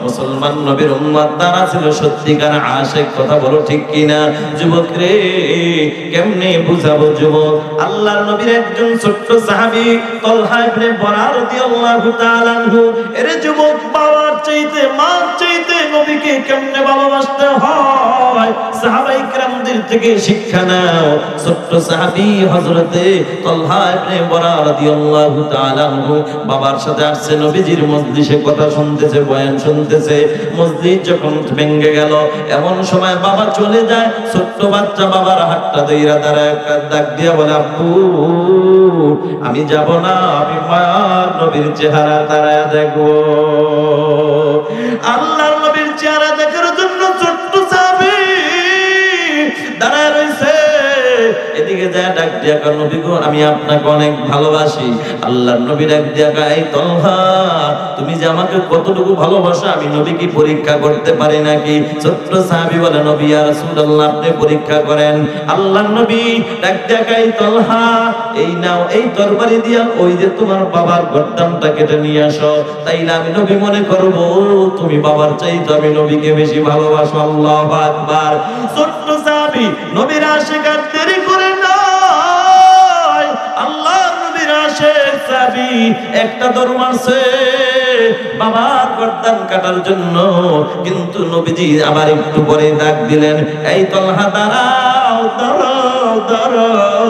মুসলমান নবীর উম্মত তারা ছিল সত্যিকার আশিক, কথা বলো ঠিক কিনা? যুবক রে কেমনে বুঝাবো যুবক? আল্লাহর নবীর একজন ছোট্ট সাহাবী তালহা ইবনে বরা রাদিয়াল্লাহু তাআলা আনহু, এরে যুবক, বাবার চাইতে মার চাইতে নবীকে কেমনে ভালোবাসতে হয় সাহাবায়ে কেরামদের থেকে শিক্ষা নাও। ছোট্ট সাহাবী হযরতে তালহা ইবনে বরা রাদিয়াল্লাহু তাআলা আনহু বাবার সাথে আসছে, নবীজির মজলিসে কথা শুনতেছে, বয়ান শুনতেছে। মসজিদ যখন ভেঙে গেল, এমন সময় বাবা চলে যায়, ছোট্ট বাচ্চা বাবার হাতটা ধইরা দাঁড়ায় ডাক দিয়া বলে, আব্বু আমি যাব না, আমি মায়ার নবীর চেহারা দাঁড়ায় দেখবো। আল্লাহর নবীর চেহারা দেখার জন্য ছোট্ট সাহাবী দাঁড়ায় রইছে। এদিকে যায় ডাক দিয়া কয়, নবী গো আমি আপনাকে অনেক ভালোবাসি। আল্লাহর নবী ডাক দিয়া কয়, এই তালহা তুমি যে আমাকে কতটুকু ভালোবাসো আমি নবী কি পরীক্ষা করতে পারি নাকি? ছোট্ট সাহাবী বলে, নবী ইয়া রাসূলুল্লাহ আপনি পরীক্ষা করেন। আল্লাহর নবী ডাক দিয়া কয়, তালহা এই নাও, এই তরবারি দিয়া ওই যে তোমার বাবার গর্দানটা কেটে নিয়ে আসো, তাইলে আমি নবী মনে করব তুমি বাবার চাইতে আমি নবীকে বেশি ভালোবাসো। আল্লাহু আকবার। ছোট্ট সাহাবী নবীর আশিক আর দেরি করে নাই, আল্লাহর নবীর আশিক সাহাবী একটা দৌড় মারছে বাবার গর্দান কাটার জন্য, কিন্তু নবীজি আবার একটু পরে ডাক দিলেন, এই তালহা দাঁড়াও দাঁড়াও দাঁড়াও।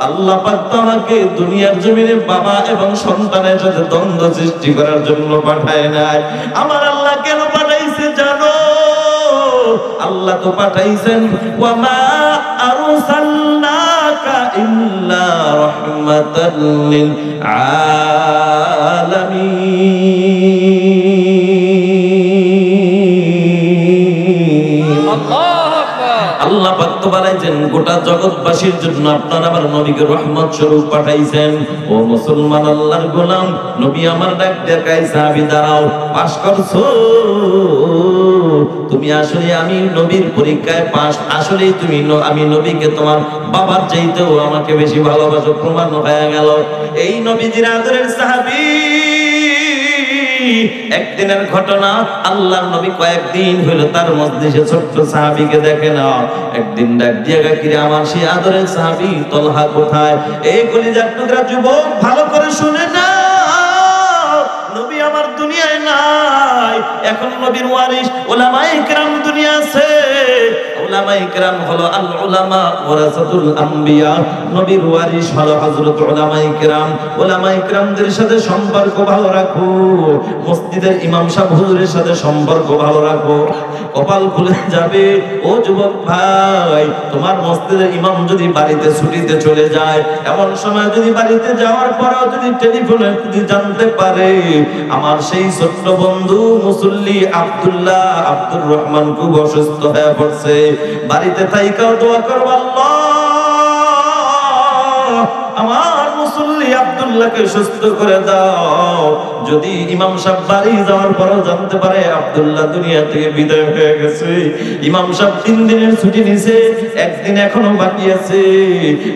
আল্লাহ পাক তোমাকে দুনিয়ার জমিনে বাবা এবং সন্তানের সাথে দ্বন্দ্ব সৃষ্টি করার জন্য পাঠায় নাই। আমার আল্লাহ কেন পাঠাইছে জানো? আল্লাহ তো পাঠাইছেন, ওয়ামা আরসালনাকা ইল্লা রাহমাতাল লিল আলামিন। আল্লাহ পাক তো বানাইছেন গোটা জগৎবাসীর জন্য, আপনার আমার নবীকে রহমত স্বরূপ পাঠাইছেন। ও মুসলমান আল্লাহর গোলাম, নবী আমার ডাক দেখাই, সাহাবী দাঁড়াও, পাস করছো তুমি, আসলে আমি নবীর পরীক্ষায় পাস, আসলে তুমি আমি নবীকে তোমার বাবার চাইতেও আমাকে বেশি ভালোবাসো, প্রমাণ হয়ে গেল। এই নবীজির আদরের সাহাবী একদিনের ঘটনা, আল্লাহর নবী কয়েকদিন হলো তার মজলিসে ছোট্ট সাহাবীকে দেখে না। একদিন ডাক দিয়া কিরে আমার সেই আদরের সাহাবী তালহা কোথায়? এই কলিজার টুকরা যুবক ভালো করে শুনে না, নবী আমার দুনিয়ায় নাই, এখন নবীর ওয়ারিস উলামায়ে কেরাম দুনিয়া আছে। উলামায়ে কেরাম হলো আল উলামা ওয়ারাসাতুল আম্বিয়া, নবীর ওয়ারিস হলো হযরত উলামায়ে কেরাম। উলামায়ে কেরামদের সাথে সম্পর্ক ভালো রাখো, মসজিদের ইমাম সাহেব হুজুরের সাথে সম্পর্ক ভালো রাখো, কপাল খুলে যাবে। ও যুবক ভাই, তোমার মসজিদের ইমাম যদি বাড়িতে ছুটিতে চলে যায়, এমন সময় যদি বাড়িতে যাওয়ার পরেও যদি টেলিফোনে যদি জানতে পারে আমার সেই ছোট্ট বন্ধু মুসল্লি আব্দুর রহমান খুব অসুস্থ হয়ে পড়ছে, বাড়িতে থাইকাও দোয়া করো, আল্লাহ আমার মুসল্লি আব্দুল্লাহ আব্দুল্লাহকে সুস্থ করে দাও। যদি ইমাম সাহেব বাড়ি যাওয়ার পরও জানতে পারে আব্দুল্লাহ দুনিয়া থেকে বিদায় হয়ে গেছে, ইমাম সাহেব 3 দিনের ছুটি নিছে, একদিন এখনো বাকি আছে,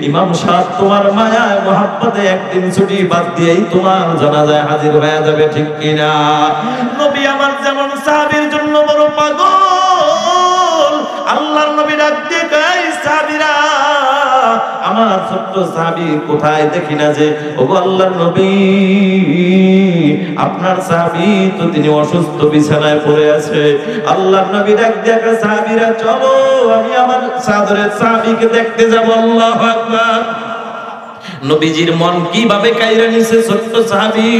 ইমাম সাহেব তোমার মায়ায় মোহাব্বতে একদিন ছুটি বাদ দিয়েই তোমার জানাজায় হাজির হয়ে যাবে, ঠিক কিনা? নবী আমার যেমন সাহাবীর জন্য বড় পাগল, আল্লাহর নবী ডাক দিয়ে কয়, সাহাবীরা আমার ছোট্ট সাহাবী কোথায়? দেখি না যে। ওগো আল্লাহর নবী, আপনার সাহাবী তো তিনি অসুস্থ, বিছানায় পড়ে আছে। আল্লাহর নবী ডাক দিয়ে কয়, সাহাবীরা চলো, আমি আমার সাদরের সাহাবীকে দেখতে যাব। আল্লাহু আকবার। নবীজির মন কিভাবে কাইরা নিছে ছোট্ট সাহাবী।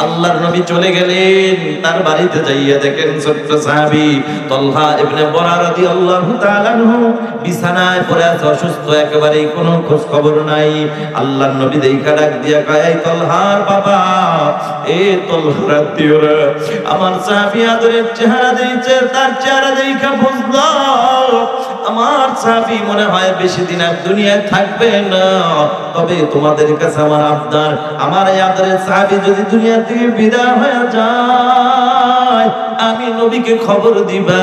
আল্লাহর নবী চলে গেলেন, তার বাড়িতে যাইয়া দেখেন ছোট্ট সাহাবী তালহা ইবনে বরা রাদিয়াল্লাহু তাআলা আনহু বিছানায় পড়ে আছে, অসুস্থ, একেবারেই কোনো খোঁজ খবর নাই। আল্লাহর নবী দেখা ডাক দিয়া কয়, এই তালহার বাবা, এ তালহা দিওরা, আমার সাহাবী আদরের চেহারা দিয়েছে, তার চেহারা দেখা বুঝলো আমার সাহাবী মনে হয় বেশি দিন আর দুনিয়ায় থাকবে না। তবে তোমাদের কাছে আমার আবদার, আমার এই আদরের সাহাবী যদি দুনিয়া থেকে বিদায় হয়ে যায়, আমি নবীকে খবর দিবা।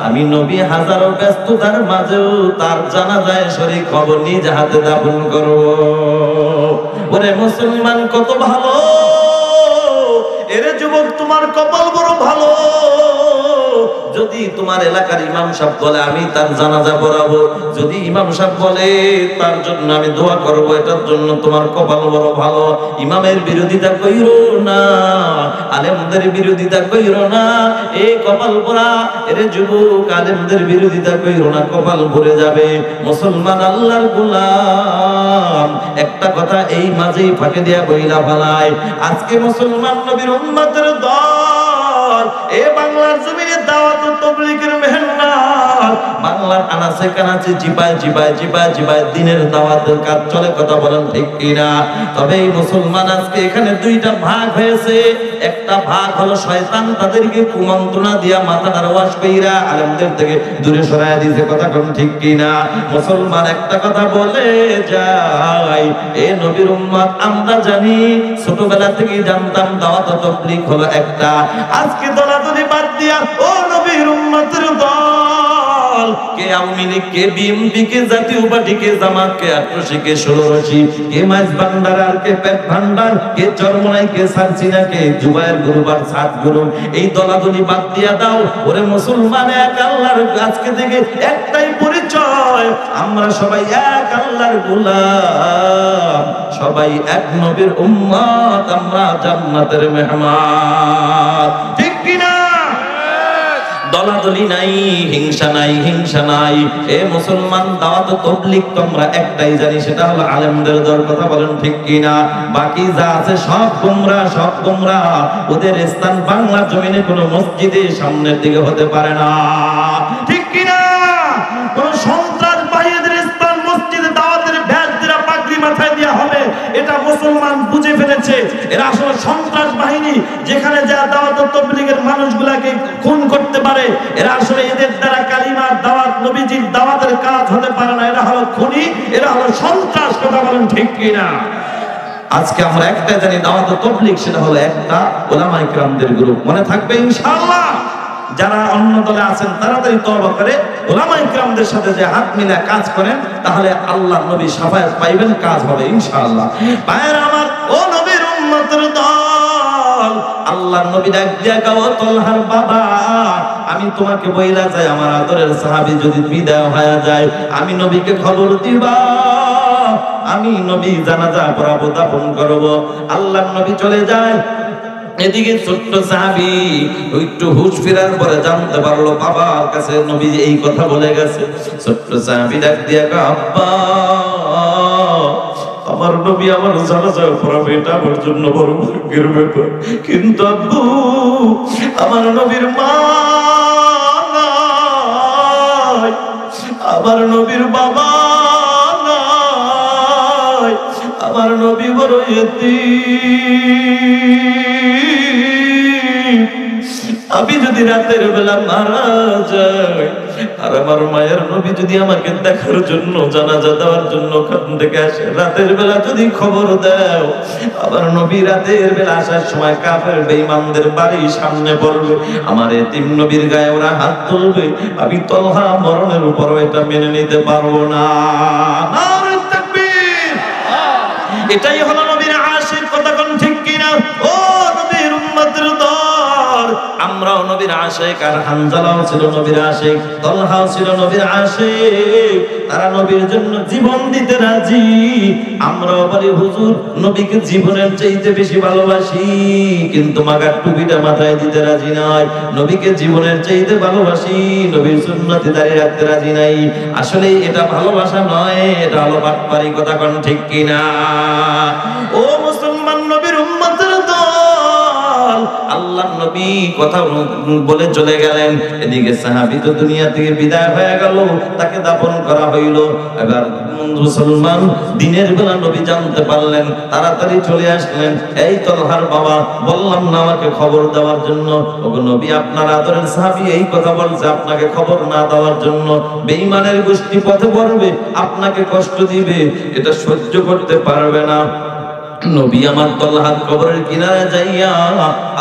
আমি নবী হাজারো ব্যস্ততার মাঝেও তার জানাজায় শরীক খবর নিজ হাতে দাফন করব। ওরে মুসলমান কত ভালো, এরে যুবক তোমার কপাল বড় ভালো। যদি তোমার এলাকার ইমাম সাহেব বলে আমি তার জানাজা পড়াবো, যদি ইমাম সাহেব বলে তার জন্য আমি দোয়া করব, এটার জন্য তোমার কপাল বড় ভালো। ইমামের বিরোধিতা কইরো না, আলেমদের বিরোধিতা কইরো না, এই কপাল পোড়া। এর যুবক আলেমদের বিরোধিতা কইরো না, কপাল ভরে যাবে। মুসলমান আল্লাহর গোলাম, একটা কথা এই মাঝেই ফাঁকে দিয়া বইলা ফালায়, আজকে মুসলমান নবীর উম্মতের দল এ বাংলার জমিনে দাওয়াত ও তাবলীগের মেহনত, বাংলার আনাচে কানাচে জিবায় জিবায় জিবায় জিবায় দিনের দাওয়াতের কাজ চলে, কথা বলেন ঠিক কিনা? তবে এই মুসলমান আজকে এখানে দুইটা ভাগ হয়েছে। একটা ভাগ হলো শয়তান তাদেরকে কুমন্ত্রণা দিয়া মাথাটার ওয়াশ কইরা আলেমদের থেকে দূরে সরায় দিয়েছে, কথা কোন ঠিক কিনা? মুসলমান একটা কথা বলে যাই, এ নবীর উম্মত আমরা জানি, ছোটবেলা থেকেই জানতাম দাওয়াত ও তাবলীগ হলো একটা। আজকে দলাদলি বাদ দিয়া ও নবীর উম্মতের দল, কে আওয়ামী লীগ, কে বিএনপি, কে জাতীয় পার্টি, কে জামাত, কে আটরশি, কে ষোলরশি, কে মাইজ ভান্ডার আর কে পেট ভান্ডার, কে চরমনাই, কে সারসিনা, কে জুবায়ের গ্রুপ আর সাত গ্রুপ, এই দলাদলি বাদ দিয়া দাও। ওরে মুসলমান, এক আল্লাহর আজকে থেকে একটাই পরিচয়, আমরা সবাই এক আল্লাহর গোলাম, সবাই এক নবীর উম্মত, আমরা জান্নাতের মেহমান, ঠিক কিনা? দলাদলি নাই, হিংসা নাই, হিংসা নাই। এ মুসলমান দাওয়াত ও তাবলীগ তোমরা একটাই জানি, সেটা হলো আলেমদের দল, কথা বলেন ঠিক কিনা? বাকি যা আছে সব গোমরা, সব গোমরা। ওদের স্থান বাংলা জমিনে কোনো মসজিদে সামনের দিকে হতে পারে না, ঠিক কিনা? কোন সন্ত্রাসবাদীদের স্থান মসজিদে দাওয়াতের ব্যাজ দিয়া পাগড়ি মাথায় দেওয়া হবে, এটা মুসলমান বুঝে ফেলেছে। এরা আসলে সন্ত্রাস বাহিনী, যেখানে যা দাওয়াত ও তাবলীগের মানুষগুলাকে খুন করতে পারে, এরা আসলে এদের দ্বারা কালিমার দাওয়াত, নবীজির দাওয়াতের কাজ হতে পারে না। এরা হলো খুনি, এরা হলো সন্ত্রাস, কথা বলেন ঠিক কিনা? আজকে আমরা একটা জানি দাওয়াত ও তাবলীগ, সেটা হলো একটা উলামায়ে কিরামদের গ্রুপ। মনে থাকবে ইনশাআল্লাহ। যারা অন্য দলে আছেন তাড়াতাড়ি তওবা করে উলামায়ে কিরামদের সাথে যে হাত মিলা কাজ করেন, তাহলে আল্লাহর নবী শাফায়াত পাইবেন, কাজ হবে ইনশাআল্লাহ। ভাইরা আমার, ও নবীর উম্মতের দল, আল্লাহর নবী ডাক দিয়া কও, তালহার বাবা, আমি তোমাকে বইলা যাই, আমার আদরের সাহাবী যদি বিদায় হয়ে যায়, আমি নবীকে খবর দিবা, আমি নবী জানাজা পড়াবো, দাফন করব। আল্লাহর নবী চলে যায়, এদিকে ছোট্ট সাহাবী একটু হুঁশ ফেরার পরে জানতে পারলো বাবার কাছে নবী এই কথা বলে গেছে। ছোট্ট সাহাবী ডাক দিয়া কয়, আব্বা, আমার নবী আমার জানাজা পড়াবে, এটা আমার জন্য বড় ভাগ্যের ব্যাপার, কিন্তু আব্বু আমার নবীর মা নাই, আমার নবীর বাবা নাই, আমার নবী বড় ইতিম, আমি যদি রাতের বেলা মারা যাই আর আমার মায়ের নবী যদি আমাকে দেখার জন্য জানাজা দেওয়ার জন্য ওখান থেকে আসে, রাতের বেলা যদি খবর দাও আমার নবী রাতের বেলা আসার সময় কাফের বেঈমানদের বাড়ির সামনে পড়বে, আমার এতিম নবীর গায়ে ওরা হাত তুলবে, আমি তলহা মরণের উপর এটা মেনে নিতে পারবো না। নারে তাকবীর! এটাই হলো নবীর আশিক, কথা কোন ঠিক কিনা? ও নবীর উম্মতের দল, আমরাও নবীর আশিক, আর হানজালাও ছিল নবীর আশিক, তলহাও ছিল নবীর আশিক, তারা নবীর জন্য জীবন দিতে রাজি। আমরাও বলি হুজুর নবীকে জীবনের চাইতে বেশি ভালোবাসি, কিন্তু মাগার টুপিটা মাথায় দিতে রাজি নাই। নবীকে জীবনের চাইতে ভালোবাসি, নবীর সুন্নতে দাঁড়িয়ে রাখতে রাজি নাই। আসলে এটা ভালোবাসা নয়, এটা হলো বাটপারি, কথা কোন ঠিক কিনা? ও মুসলমান নবীর উম্মতের দল, আল্লাহর নবী কথা বলে চলে গেলেন, এদিকে সাহাবী তো দুনিয়া থেকে বিদায় হয়ে গেল, তাকে দাফন করা হইল। এবার মুসলমান দিনের বেলা নবী জানতে পারলেন, তাড়াতাড়ি চলে আসলেন। এই তলহার বাবা, বললাম না আমাকে খবর দেওয়ার জন্য? ওগো নবী, আপনার আদরের সাহাবী এই কথা বলছে আপনাকে খবর না দেওয়ার জন্য। বেঈমানের গোষ্ঠী পথে পড়বে, আপনাকে কষ্ট দিবে, এটা সহ্য করতে পারবে না। নবী আমার তলহার কবরের কিনারে যাইয়া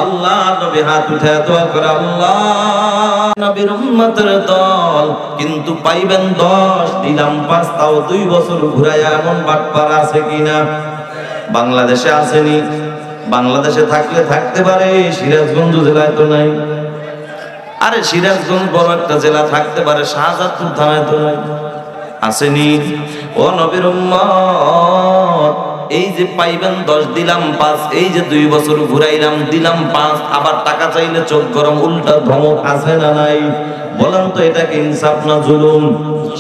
আল্লাহ নবী হাত উঠায় দোয়া করে, আল্লাহ নবীর উম্মতের দল কিন্তু পাইবেন 10, দিলাম 5, তাও 2 বছর ঘুরাইয়া এমন বাটপার আছে কিনা? বাংলাদেশে আসেনি, বাংলাদেশে থাকলে থাকতে পারে, সিরাজগঞ্জ জেলায় তো নাই। আরে সিরাজগঞ্জ বড় একটা জেলা, থাকতে পারে, শাহজাদপুর থানায় তো নাই, আসেনি। ও নবীর উম্মত, এই যে পাইবেন 10, দিলাম 5, এই যে 2 বছর ঘুরাইলাম, দিলাম 5, আবার টাকা চাইলে চোখ গরম, উল্টা ধমক, আছে না নাই? বলেন তো এটা কি ইনসাফ না জুলুম?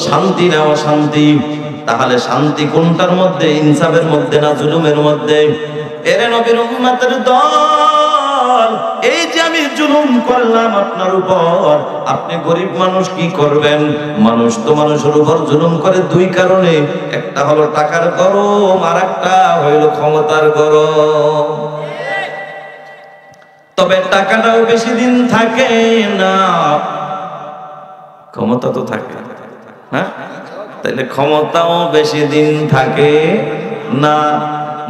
শান্তি না অশান্তি? তাহলে শান্তি কোনটার মধ্যে? ইনসাফের মধ্যে না জুলুমের মধ্যে? এরে নবীর উম্মতের দল, এই যে আমি জুলুম করলাম আপনার উপর, আপনি গরিব মানুষ কি করবেন? মানুষ তো মানুষের উপর জুলুম করে 2 কারণে, একটা হলো টাকার গরম, আর একটা হইলো ক্ষমতার গরম। তবে টাকাটাও বেশি দিন থাকে না, ক্ষমতা তো থাকে, হ্যাঁ? তাইলে ক্ষমতাও বেশি দিন থাকে না।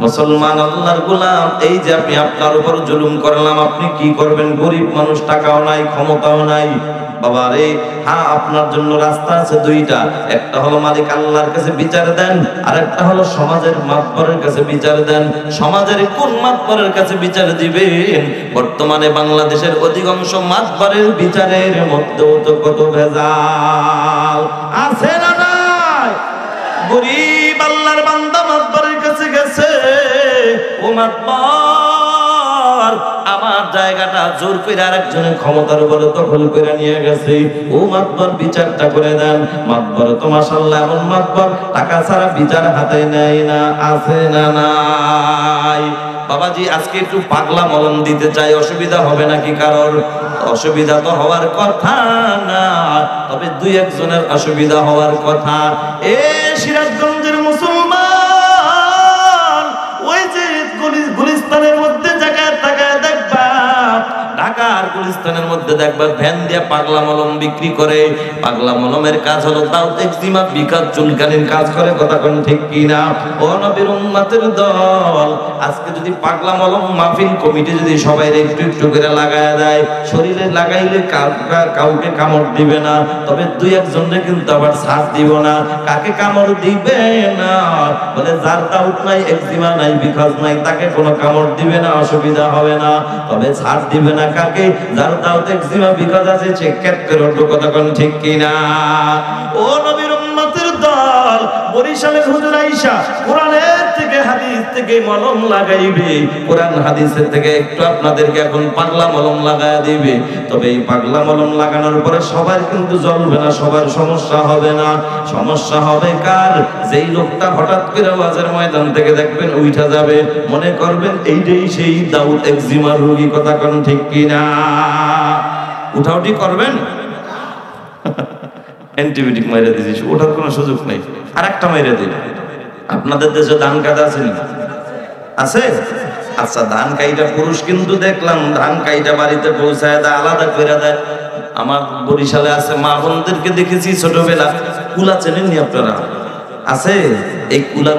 মুসলমান আল্লাহর গোলাম, এই যে আমি আপনার উপর জুলুম করলাম, আপনি কি করবেন? গরিব মানুষ, টাকাও নাই, ক্ষমতাও নাই। বাবা রে, হ্যাঁ আপনার জন্য রাস্তা আছে 2টা, একটা হলো মালিক আল্লাহর কাছে বিচার দেন, আর একটা হলো সমাজের মাতবরের কাছে বিচার দেন। সমাজের কোন মাতবরের কাছে বিচার দিবেন? বর্তমানে বাংলাদেশের অধিকাংশ মাতবরের বিচারের মধ্যেও তো কত ভেজাল আছে না নাই? গরিব আল্লাহর বান্দা মাতবরের কাছে গেছে, ও মাতবর আমার জায়গাটা জোর করে আরেকজনের ক্ষমতার উপরে দখল করে নিয়ে গেছে, ও মাতবর বিচারটা করে দেন। মাতবর তো মাশাআল্লাহ এমন মাতবর, টাকা ছাড়া বিচার হাতে নেয় না, আছে না নাই? বাবাজি আজকে একটু পাগলা মলম দিতে চাই, অসুবিধা হবে নাকি কারোর? অসুবিধা তো হওয়ার কথা না, তবে 2-1 জনের অসুবিধা হওয়ার কথা। এ সিরাজগঞ্জের মুসলমান, ওই যে গুলিস্তানের মধ্যে জায়গায় তাকায় দেখবা, ঢাকার গুলিস্তানের মধ্যে দেখবা ভ্যান দিয়ে পাগলা মলম বিক্রি করে। পাগলা মলমের কাজ হলো দাউদ এক্সিমা বিকাশ চুলকানির কাজ করে, কথা কোন ঠিক কিনা? ও নবীর উম্মতের দল, আজকে যদি পাগলা মলম মাহফিল কমিটি যদি সবাই একটু একটু করে লাগায় দেয়, শরীরে লাগাইলে কাউকে কামড় দিবে না, তবে 2-1 জনকে কিন্তু আবার ছাড় দিব না। কাকে কামড় দিবে না? বলে যার দাউদ নাই, এক্সিমা নাই, বিকাশ নাই, তাকে কোনো কামড় দিবে না, অসুবিধা হবে না। তবে ছাড় দিবে না কাকে? যার দাউদ এক্সিমা বিকাশ আছে, সে কেট করে উঠবে, কথা কোন ঠিক কিনা? ও নবীর উম্মতের দল, বরিশালের হুজুর আয়েশা কোরআনের থেকে হাদিস থেকে মলম লাগাইবে, কোরআন হাদিসের থেকে একটু আপনাদেরকে এখন পাগলা মলম লাগায় দিবে। তবে এই পাগলা মলম লাগানোর পরে সবার কিন্তু জ্বলবে না, সবার সমস্যা হবে না। সমস্যা হবে কার? যেই লোকটা হঠাৎ করে ওয়াজের ময়দান থেকে দেখবেন উঠা যাবে, মনে করবেন এইটাই সেই দাউদ এক্সিমার রোগী, কথা কোন ঠিক কিনা? উঠাউঠি করবেন, অ্যান্টিবায়োটিক মাইরে দিয়েছিস, ওঠার কোনো সুযোগ নেই, আর একটা মাইরে দিন, আপনাদের দেশে ধান কাটা আছে নি? আছে? আচ্ছা, ধান কাইটা পুরুষ কিন্তু দেখলাম ধান কাইটা বাড়িতে পৌঁছায় দেয়, আলাদা করে দেয়। আমার বরিশালে আছে, মা বোনদেরকে দেখেছি ছোটবেলা, কুলা চেনেননি আপনারা? আছে এই কুলা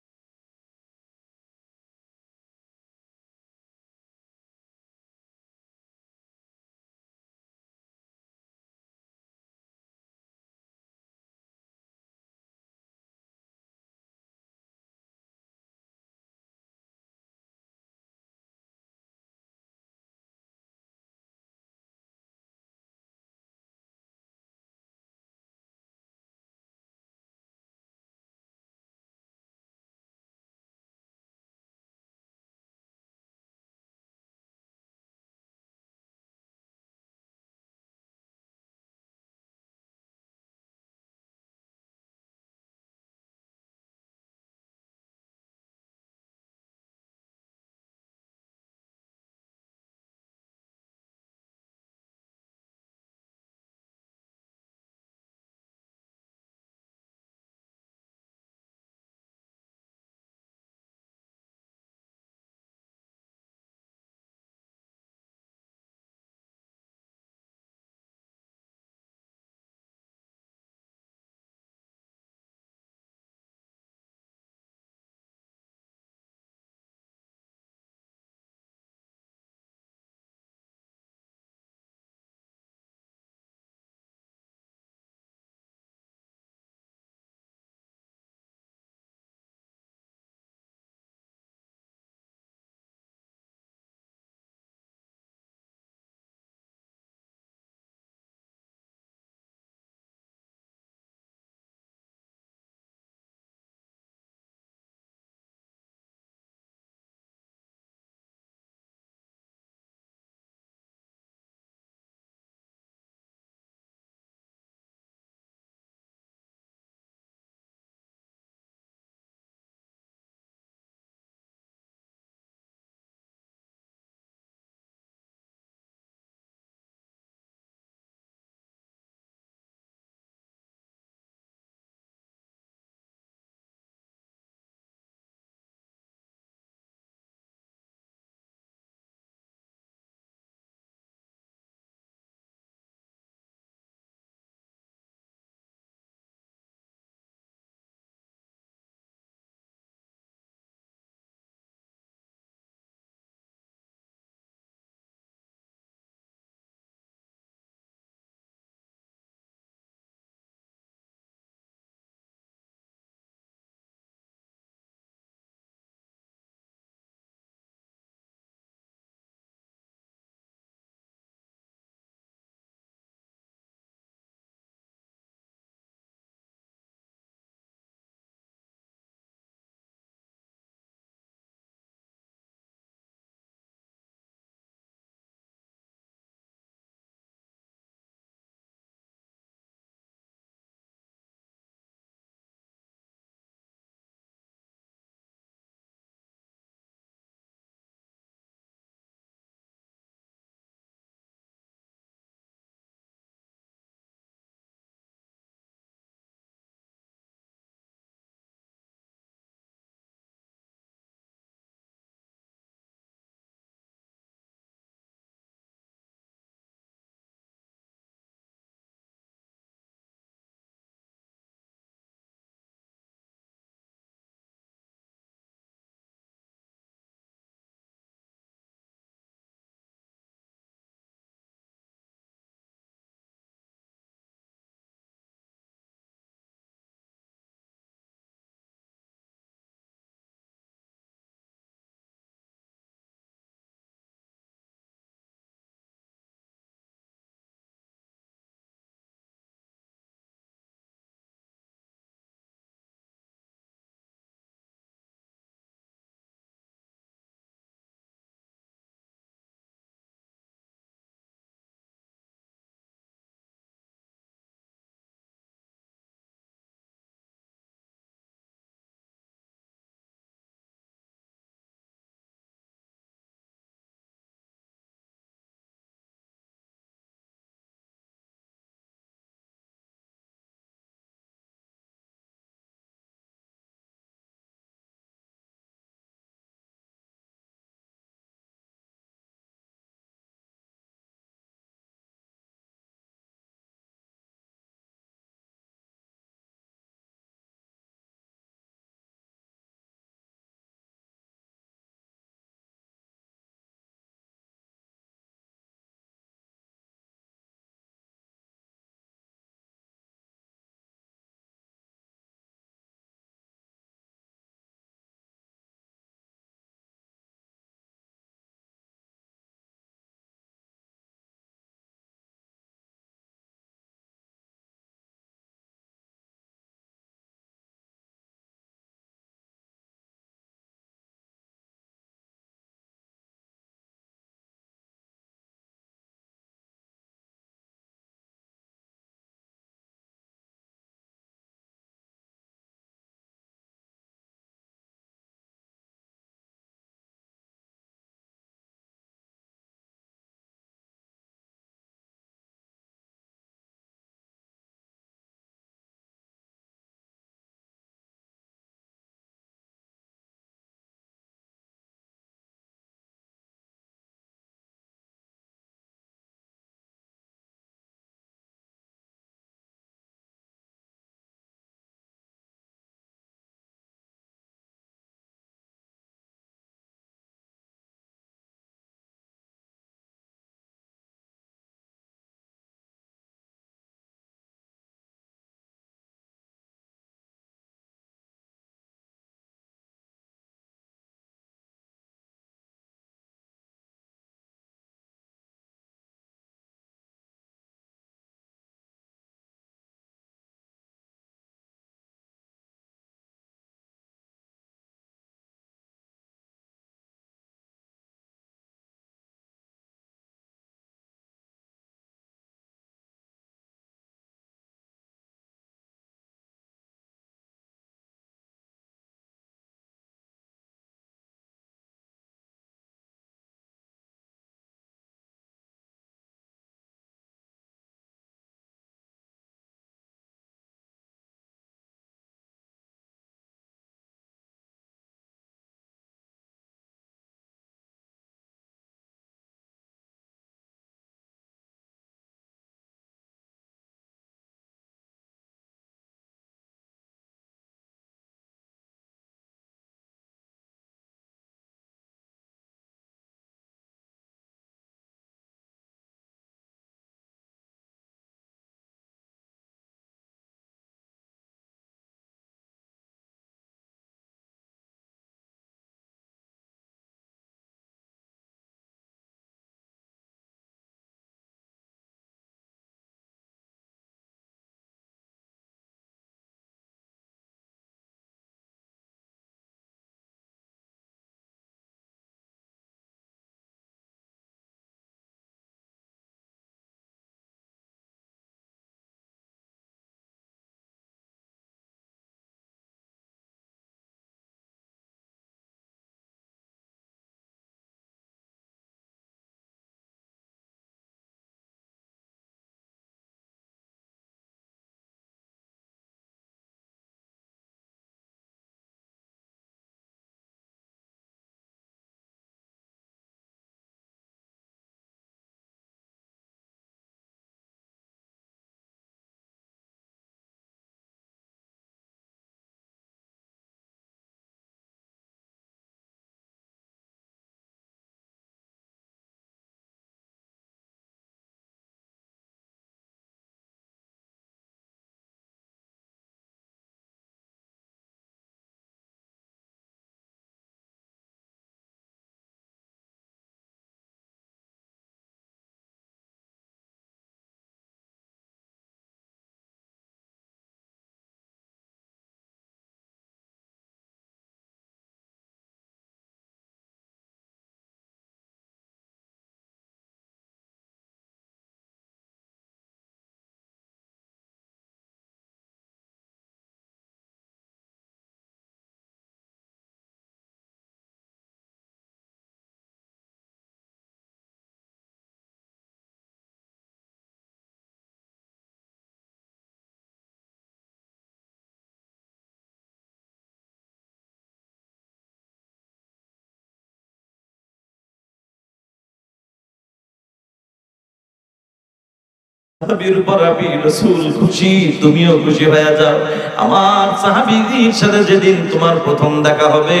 সাহাবীর উপর আমি রাসূল খুশি, তুমিও খুশি হয়ে যাও। আমার সাহাবীর সাথে যেদিন তোমার প্রথম দেখা হবে,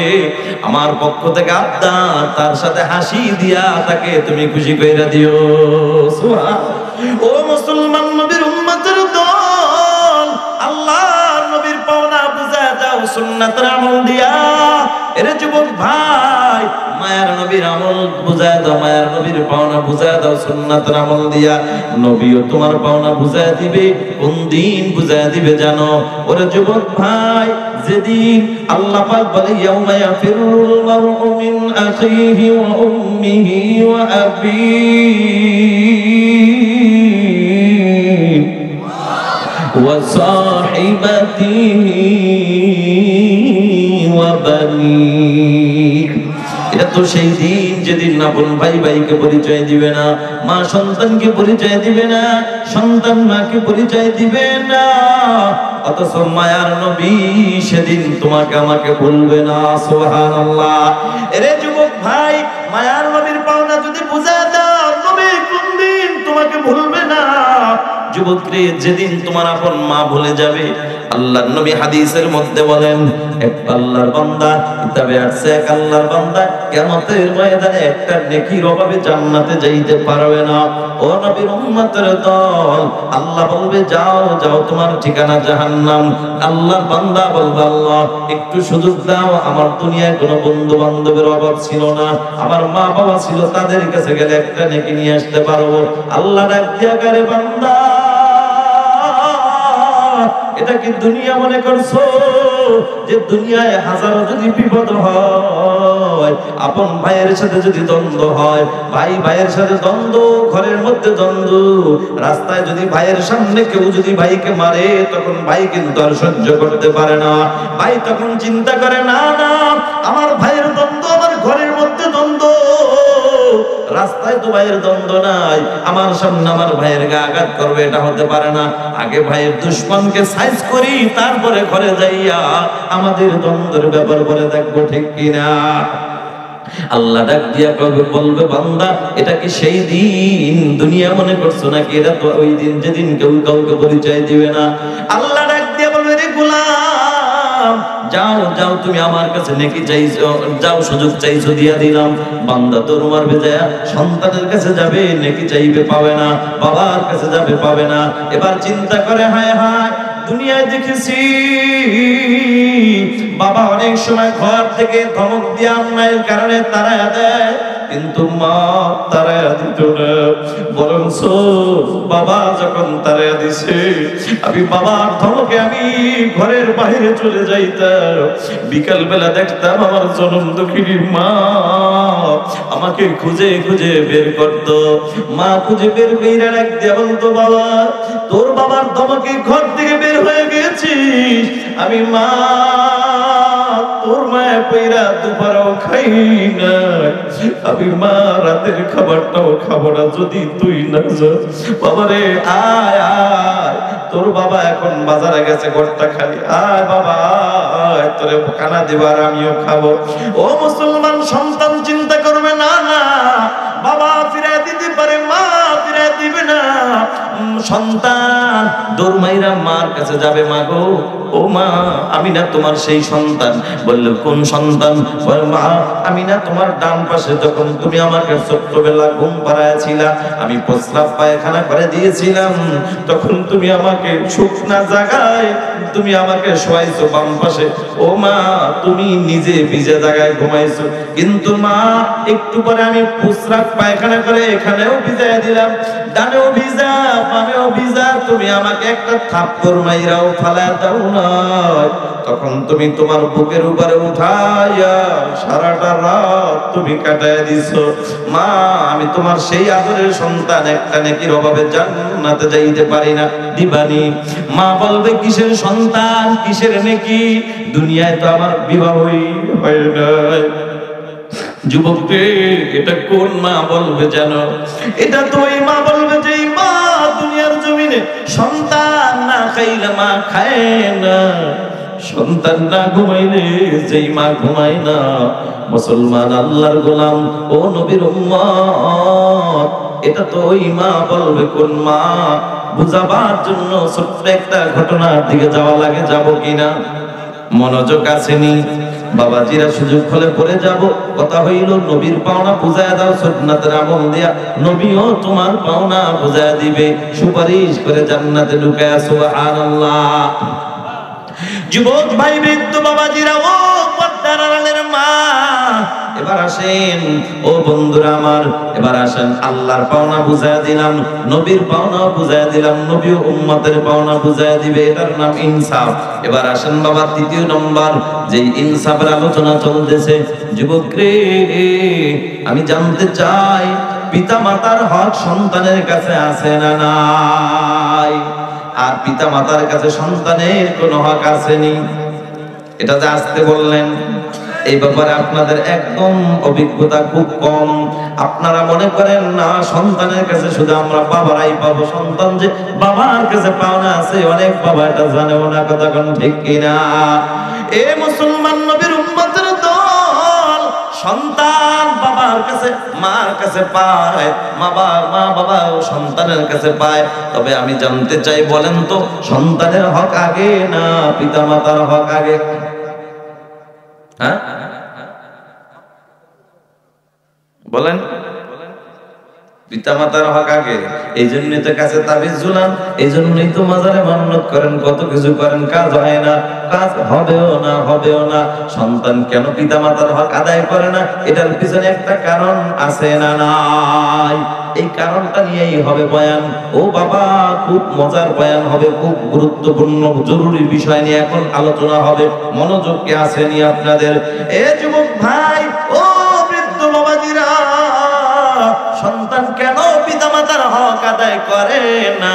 আমার পক্ষ থেকে আবদার, তার সাথে হাসি দিয়া তাকে তুমি খুশি কইরা দিও। সুবহানাল্লাহ। ও মুসলমান নবীর উম্মতের দল, আল্লাহর নবীর পাওনা বুঝা দাও সুন্নাতের আমল দিয়া। এরে যুবক ভাই, মায়ার নবীর আমল বুঝায় দাও, মায়ার নবীর পাওনা বুঝায় দাও সুন্নাতের আমল দিয়া। নবীও তোমার পাওনা বুঝায় দিবে। কোন দিন বুঝায় দিবে জানো? ওরে যুবক ভাই, যেদিন আল্লাহ পাক বলে ইয়াউমা ইয়াফিরুল মারউ মিন আখিহি ওয়া উম্মিহি ওয়া আবিহি ওয়া সাহিবাতিহি ওয়া বানিহি। এটা তো সেই দিন যেদিন আপন ভাই ভাইকে পরিচয় দিবে না, মা সন্তানকে পরিচয় দিবে না, সন্তান মাকে পরিচয় দিবে না। অথচ মায়ার নবী সেদিন তোমাকে আমাকে ভুলবে না। সুবহানাল্লাহ। এরে যুবক ভাই, মায়ার নবীর পাওনা যদি বুঝা দাও, নবী কোন দিন তোমাকে ভুলবে না। যুবক রে, যেদিন তোমার আপন মা ভুলে যাবে, আল্লাহর নবী হাদিসের মধ্যে বলেন, এক আল্লাহর বান্দা, কিতাবে আছে, এক আল্লাহর বান্দা কিয়ামতের ময়দানে একটা নেকির অভাবে জান্নাতে যাইতে পারবে না। ও নবীর উম্মতের দল, আল্লাহ বলবে যাও যাও, তোমার ঠিকানা জাহান্নাম। আল্লাহর বান্দা বলবে আল্লাহ একটু সুযোগ দাও, আমার দুনিয়ায় কোনো বন্ধু বান্ধবের অভাব ছিল না, আমার মা বাবা ছিল, তাদের কাছে গেলে একটা নেকি নিয়ে আসতে পারবো। আল্লাহ ডাক দিয়া করে, বান্দা এটা কি দুনিয়া মনে করছো যে দুনিয়ায় হাজারো যদি বিপদ হয়, আপন ভাইয়ের সাথে যদি দ্বন্দ্ব হয়, ভাই ভাইয়ের সাথে দ্বন্দ্ব, ঘরের মধ্যে দ্বন্দ্ব, রাস্তায় যদি ভাইয়ের সামনে কেউ যদি ভাইকে মারে, তখন ভাই কিন্তু আর সহ্য করতে পারে না। ভাই তখন চিন্তা করে, না না, আমার ভাইয়ের দ্বন্দ্ব, আমার ঘরের মধ্যে দ্বন্দ্ব, রাস্তায় তো ভাইয়ের দ্বন্দ্ব নাই, আমার সামনে আমার ভাইয়ের গা আঘাত করবে, এটা হতে পারে না। আগে ভাইয়ের দুশমনকে সাইজ করি, তারপরে ঘরে যাইয়া আমাদের দ্বন্দ্বের ব্যাপার করে দেখবো, ঠিক কিনা? আল্লাহ ডাক দিয়া বলবে, বান্দা এটা কি সেই দিন দুনিয়া মনে করছো নাকি? এটা তো ওই দিন যেদিন কেউ কাউকে পরিচয় দিবে না। আল্লাহ ডাক দিয়া বলবে, রে গোলাম, যাও যাও, তুমি আমার কাছে নেকি চাইছো, যাও, সুযোগ চাইছো, দিয়া দিলাম। বান্দা তোর মারবে, যায় সন্তানের কাছে যাবে, নেকি চাইবে, পাবে না, বাবার কাছে যাবে, পাবে না। এবার চিন্তা করে, হায় হায়, দুনিয়ায় দেখেছি বাবা অনেক সময় ঘর থেকে ধমক দিয়ে অন্যায়ের কারণে তাড়ায়া দেয়, কিন্তু মা তাড়ায়া দিত না। বরঞ্চ বাবা যখন তাড়ায়া দিছে, আমি বাবার ধমকে আমি ঘরের বাইরে চলে যাইতাম। বিকাল বেলা দেখতাম আমার জনম দুঃখিনী মা আমাকে খুঁজে খুঁজে বের করতো। মা খুঁজে বের কইরা রাখ দিয়া বলতো, বাবা তোর বাবার ধমকে ঘর থেকে বের হয়ে গেছিস, আমি মা তোর মায়া পইরা দুবারও খাই না, আমি মা রাতের খাবারটাও খাবো না যদি তুই না যাস। বাবারে আয় আয়, তোর বাবা এখন বাজারে গেছে, ঘরটা খালি, আয় বাবা আয়, তোরে খানা দিবার আমিও খাবো। ও মুসলমান সন্তান চিন্তা করবে, না না, বাবা ফিরায় দিতে পারে, মা ফিরায় দিবে না। সন্তান দৌড় মাইরা মার কাছে যাবে, মা গো, ও মা আমি না তোমার সেই সন্তান। বললো, কোন সন্তান? মা আমি না তোমার ডান পাশে যখন তুমি আমাকে ছোট্টবেলা ঘুম পাড়াইছিলা, আমি প্রস্রাব পায়খানা করে দিয়েছিলাম, তখন তুমি আমাকে শুকনা জায়গায় তুমি আমাকে শোয়াইছো বাম পাশে। ও মা তুমি নিজে ভিজে জায়গায় ঘুমাইছো, কিন্তু মা একটু পরে আমি প্রস্রাব পায়খানা করে এখানেও ভিজাই দিলাম, ডানেও ভিজা বামেও ভিজা, তুমি আমাকে একটা থাপ্পড় মাইরাও ফালা দাও না। তখন তুমি তোমার বুকের উপরে উঠাইয়া সারাটা রাত তুমি কাটায় দিছো। মা আমি তোমার সেই আদরের সন্তান, একটা নেকির অভাবে জান্নাতে যাইতে পারি না, দিবানি। মা বলবে, কিসের সন্তান, কিসের নেকি? দুনিয়ায় তো আমার বিবাহই হয় নাই। যুবককে এটা কোন মা বলবে জানো? এটা তো ওই মা বলবে যেই মা দুনিয়ার জমিনে সন্তান না খাইলে মা খায় না, সন্তান না ঘুমাইলে যেই মা ঘুমায় না। মুসলমান আল্লাহর গোলাম ও নবীর উম্মত, এটা তো ওই মা বলবে কোন মা, বুঝাবার জন্য ছোট্ট একটা ঘটনার দিকে যাওয়া লাগে, যাব কিনা? মনোযোগ আসেনি। বাবাজিরা সুযোগ হলে পড়ে যাব। কথা হইল নবীর পাওনা বুঝায় দাও, সুন্নাতের আমল দিয়া নবীও তোমার পাওনা বুঝায় দিবে, সুপারিশ করে জান্নাতে ঢুকায়। সুবহানাল্লাহ। যুবক ভাই, বৃদ্ধ বাবাজিরা, ও পর্দার আড়ালের মা, এবার আসেন ও বন্ধুরা আমার, এবার আসেন আল্লাহর পাওনা বুঝায় দিলাম, নবীর পাওনা বুঝায় দিলাম, নবী ও উম্মতের পাওনা বুঝায় দিবে, এটার নাম ইনসাফ। এবার আসেন বাবা, তৃতীয় নম্বর যে ইনসাফের আলোচনা চলতেছে। যুবক রে, আমি জানতে চাই পিতা মাতার হক সন্তানের কাছে আছে না নাই? আর পিতা মাতার কাছে সন্তানের কোনো হক আসেনি? এটা যে আসতে বললেন, এই ব্যাপারে আপনাদের একদম অভিজ্ঞতা খুব কম। আপনারা মনে করেন না সন্তানের কাছে শুধু আমরা বাবারাই পাবো, সন্তান যে বাবার কাছে পাওনা আছে অনেক বাবা এটা জানেও না। কথা কোন ঠিক কিনা? এ মুসলমান নবীর উম্মতের দল, সন্তান বাবার কাছে মার কাছে পায়, মা বাবা সন্তানের কাছে পায়। তবে আমি জানতে চাই, বলেন তো সন্তানের হক আগে না পিতা মাতার হক আগে? হ্যাঁ বলেন, পিতা মাতার হক আগে। এই জন্যই তো কাছে তাবিজ ঝুলান, এই জন্যই তো মাজারে মান্নত করেন, কত কিছু করেন, কাজ হয় না, কাজ হবেও না। সন্তান কেন পিতা মাতার হক আদায় করে না? এটার পিছনে একটা কারণ আছে না নাই? এই কারণটা নিয়েই হবে বয়ান। ও বাবা, খুব মজার বয়ান হবে, খুব গুরুত্বপূর্ণ জরুরি বিষয় নিয়ে এখন আলোচনা হবে। মনোযোগ কে আসেনি আপনাদের? এ যুবক ভাই, ও বৃদ্ধ বাবাজিরা, সন্তান কেন পিতা মাতার হক আদায় করে না?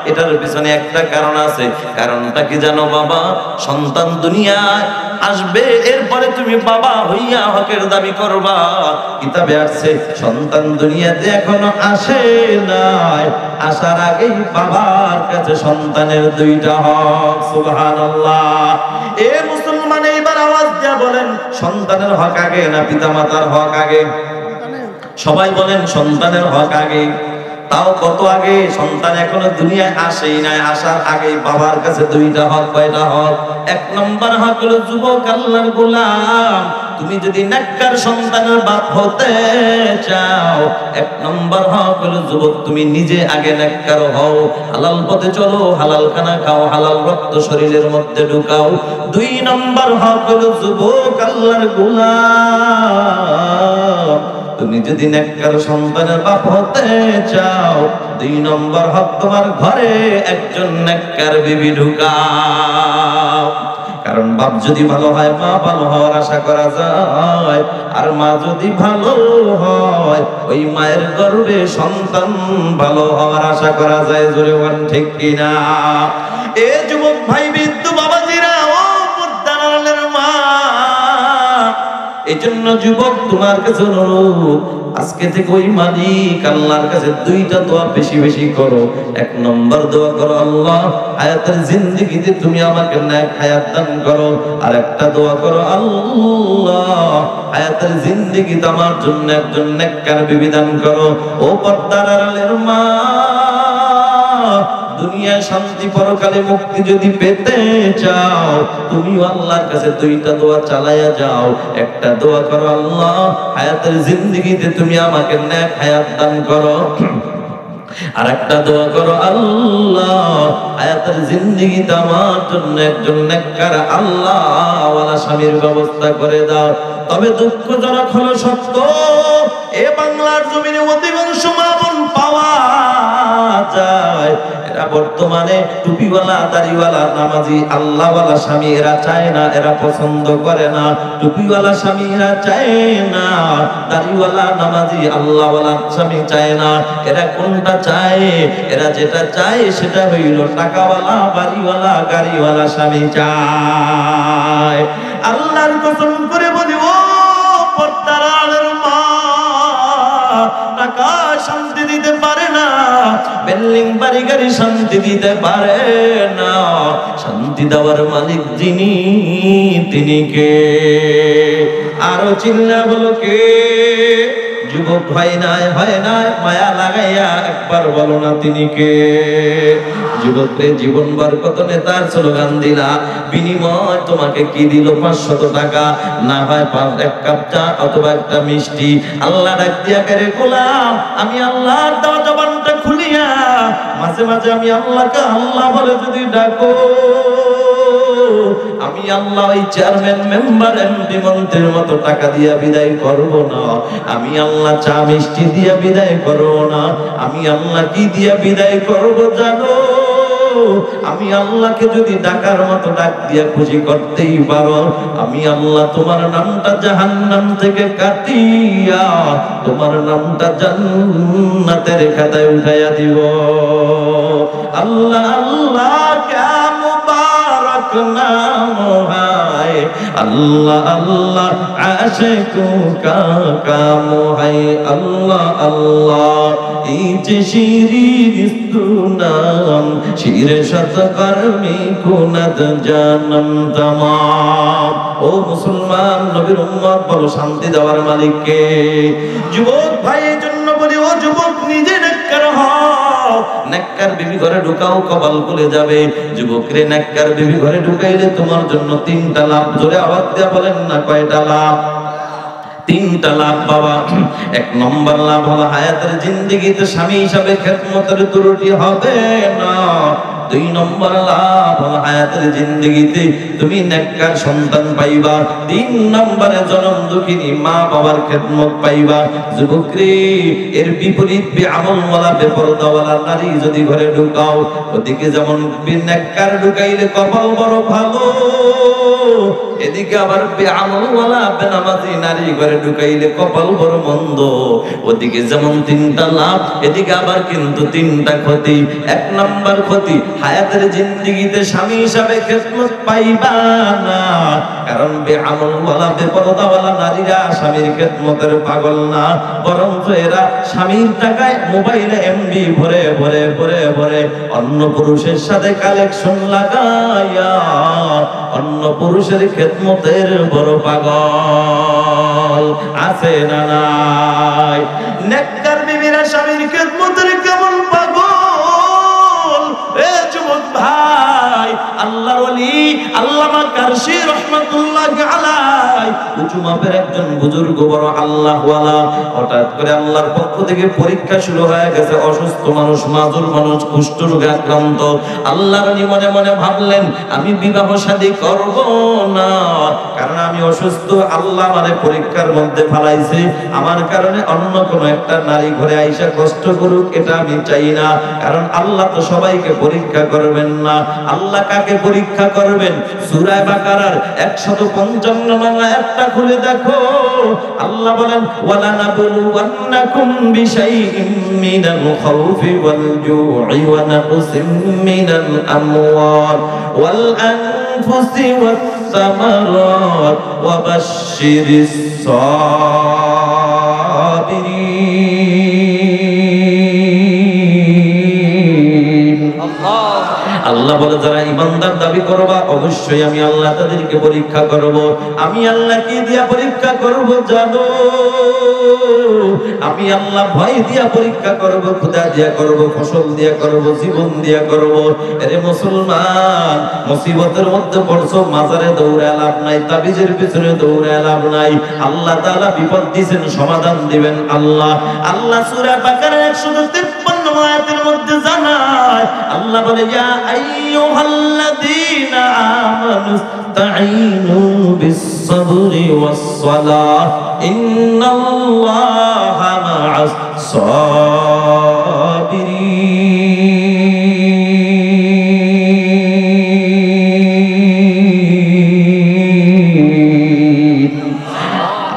এটার পিছনে একটা কারণ আছে। কারণটা কি জানো বাবা? সন্তান দুনিয়ায় আসবে, এরপরে তুমি বাবা হইয়া হকের দাবি করবা। কিতাবে আসছে সন্তান দুনিয়াতে এখনো আসে নাই, আসার আগেই বাবার কাছে সন্তানের দুইটা হক। সুবহানাল্লাহ। এ মুসলমান, এইবার আওয়াজ দিয়া বলেন, সন্তানের হক আগে না পিতা মাতার হক আগে? সবাই বলেন সন্তানের হক আগে। তাও কত আগে? সন্তান এখনো দুনিয়ায় আসেই নাই, আসার আগে বাবার কাছে দুইটা হক। কয়টা হক? এক নম্বর হক হলো যুবক আল্লাহর গোলাম, তুমি যদি নেককার সন্তানের বাপ হতে চাও, এক নম্বর হক হলো যুবক তুমি নিজে আগে নেককার হও, হালাল পথে চলো, হালাল খানা খাও, হালাল রক্ত শরীরের মধ্যে ঢুকাও। দুই নম্বর হক হলো যুবক আল্লাহর গোলাম, তুমি যদি নেককার সন্তানের বাপ হতে চাও, দুই নম্বর হক তোমার ঘরে একজন নেককার বিবি ঢুকাও। কারণ বাপ যদি ভালো হয়, মা ভালো হওয়ার আশা করা যায়। আর মা যদি ভালো হয়, ওই মায়ের গর্ভে সন্তান ভালো হওয়ার আশা করা যায়। জোরে বলেন ঠিক কিনা? এ যুবক ভাই, বৃদ্ধ বাবাজিরা, ও পর্দার আড়ালের মা, এই জন্য যুবক তোমার কাছে অনুরোধ, আজকে থেকে ওই মালিক আল্লাহর কাছে দুইটা দোয়া বেশি বেশি করো। এক নম্বর দোয়া করো, আল্লাহ হায়াতের জিন্দেগিতে তুমি আমাকে নেক হায়াত দান করো। আর একটা দোয়া করো, আল্লাহ হায়াতের জিন্দেগিতে আমার জন্য একজন নেককার বিবি দান করো। ও পর্দার আড়ালের মা, দুনিয়ায় শান্তি, পরকালে মুক্তি যদি পেতে চাও, তুমি আল্লাহর কাছে দুইটা দোয়া চালায়া যাও। একটা দোয়া করো, আল্লাহ হায়াতের জিন্দেগিতে তুমি আমাকে নেক হায়াত দান করো। আর একটা দোয়া করো, আল্লাহ হায়াতের জিন্দেগিতে আমার জন্য একজন নেককার আল্লাহ ওয়ালা স্বামীর ব্যবস্থা করে দাও। তবে দুঃখজনক হলো সত্য, এ বাংলার জমিনে অধিকাংশ মা বোন পাওয়া যায়, এরা বর্তমানে টুপিওয়ালা, দাড়িওয়ালা, নামাজি, আল্লাহওয়ালা স্বামী এরা চায় না, এরা পছন্দ করে না। টুপিওয়ালা স্বামী এরা চায় না, দাড়িওয়ালা, নামাজি, আল্লাহওয়ালা স্বামী চায় না। এরা কোনটা চায়? এরা যেটা চায় সেটা হইল টাকাওয়ালা, বাড়িওয়ালা, গাড়িওয়ালা স্বামী চায়। আল্লাহর কসম করে বলি, ও পর্দার আড়ালের মা, টাকা শান্তি দিতে পারে না, বিল্ডিং বাড়ি গাড়ি শান্তি দিতে পারে না। শান্তি দেওয়ার মালিক যিনি, তিনি কে? আরো চিল্লা বলো কে? যুবক হয় নাই মায়া লাগাইয়া একবার বলো না তিনি কে? যুবককে জীবনভর কত নেতার স্লোগান দিলা, বিনিময় তোমাকে কি দিল? 500 টাকা, না হয় এক কাপ চা অথবা একটা মিষ্টি। আল্লাহ ডাক দিয়া করে, গোলাম আমি আল্লাহর দেওয়া জবানটা খুলিয়া মাঝে মাঝে আমি আল্লাহকে আল্লাহ বলে যদি ডাকো, আমি আল্লাহ ওই চেয়ারম্যান মেম্বার এমপি মন্ত্রীর মতো টাকা দিয়া বিদায় করব না। আমি আল্লাহ চা মিষ্টি দিয়া বিদায় করব না। আমি আল্লাহ কি দিয়া বিদায় করব জানো? আমি আল্লাহকে যদি ডাকার মতো ডাক দিয়া খুশি করতেই পারো, আমি আল্লাহ তোমার নামটা জাহান্নাম থেকে কাটিয়া তোমার নামটা জান্নাতের খাতায় উঠাইয়া দিব। আল্লাহ আল্লাহ কে মুবারক নাম হায়, আল্লাহ আল্লাহ আশিকু কা কাম হায়। আল্লাহ আল্লাহ এই যে শিরিন নাম, শিরে শত কর্মী কুনাত জানম তামাম। ও মুসলমান নবীর উম্মত, বলো শান্তি দেওয়ার মালিক কে? যুবক ভাইয়ের জন্য বলি, ও যুবক নিজে নেককার হও। নেককার বিবি ঘরে ঢুকাও, কপাল খুলে যাবে। যুবক রে, নেককার বিবি ঘরে ঢুকাইলে তোমার জন্য 3টা লাভ। জোরে আওয়াজ দিয়া বলেন না কয়টা লাভ? 3টা লাভ বাবা। 1 নম্বর লাভ হলো হায়াতের জিন্দেগিতে স্বামী হিসাবে খেদমতের ত্রুটি হবে না। 2 নম্বর লাভ হলো হায়াতের জিন্দেগিতে তুমি নেককার সন্তান পাইবা। 3 নম্বরে জনম দুঃখিনী মা বাবার খেদমত পাইবা। যুবক রে, এর বিপরীত বেআমলওয়ালা বেপরদাওয়ালা নারী যদি ঘরে ঢুকাও, ওদিকে যেমন নেককার ঢুকাইলে কপাল বড় ভালো, এদিকে আবার বেআমলওয়ালা বেনামাজি নারী ঘরে ঢুকাইলে কপাল বড় মন্দ। ওদিকে যেমন 3টা লাভ, এদিকে আবার কিন্তু 3টা ক্ষতি। 1 নম্বর ক্ষতি, হায়াতের জিন্দেগিতে স্বামী হিসাবে খেদমত পাইবা না। কারণ বেআমলওয়ালা বেপরদাওয়ালা নারীরা স্বামীর খেদমতের পাগল না, বরং এরা স্বামীর টাকায় মোবাইলে এমবি ভরে ভরে ভরে ভরে অন্য পুরুষের সাথে কালেকশন লাগাইয়া অন্য পুরুষের খেদমতের বড় পাগল। আছে না নাই? নেককার বিবিরা স্বামীর খেদমতের কেমন পাগল? এ যুবক ভাই, আল্লাহর ওলি আল্লামা কারশী রাহমাতুল্লাহি আলাইহি উঁচু মাপের একজন বুজুর্গ বড় আল্লাহওয়ালা, হঠাৎ করে আল্লাহর পক্ষ থেকে পরীক্ষা শুরু হয়ে গেছে। অসুস্থ মানুষ, মাজুর মানুষ, কুষ্ঠ রোগে আক্রান্ত। আল্লাহর ওলি মনে মনে ভাবলেন, আমি বিবাহ শাদী করব না, কারণ আমি অসুস্থ। আল্লাহ মানে পরীক্ষার মধ্যে ফেলাইছে, আমার কারণে অন্য কোনো একটা নারী ঘরে আইসা কষ্ট করুক, এটা আমি চাই না। কারণ আল্লাহ তো সবাইকে পরীক্ষা করবেন না। আল্লাহ কাকে পরীক্ষা করবেন? সূরা বাকারার 155 আয়াতটা খুলে দেখো। আল্লাহ বলেন, ওয়ালা নাবলুওয়ান্নাকুম বিশাইইম মিনাল খাউফি ওয়াল জু'i ওয়া নাকসিম মিনাল আমওয়াল ওয়াল আনফুসি ওয়াস সামারাত ওয়া বাশশিরিস সাবিরিন। আল্লাহ বলে, যারা ইমানদার দাবি করবা, অবশ্যই আমি আল্লাহ তাদেরকে পরীক্ষা করব। আমি আল্লাহ কি দিয়া পরীক্ষা করব জানো? আমি আল্লাহ ভয় দিয়া পরীক্ষা করব, ক্ষুধা দিয়া করব, ফসল দিয়া করব, জীবন দিয়া করব। আরে মুসলমান, মুসিবতের মধ্যে পড়ছো, মাজারে দৌড়ায় লাভ নাই, তাবিজের পিছনে দৌড়ায় লাভ নাই। আল্লাহ তাআলা বিপদ দিবেন, সমাধান দিবেন আল্লাহ। আল্লাহ সূরা বাকারার 153 আয়াতের মধ্যে জানায়, আল্লাহ বলে, ইয়া আইয়ুহাল্লাযীনা আমানু ইসতাঈনু বিস-সাবরি ওয়াস-সালাহ ইন্নাল্লাহা মা'আস-সাবিরিন।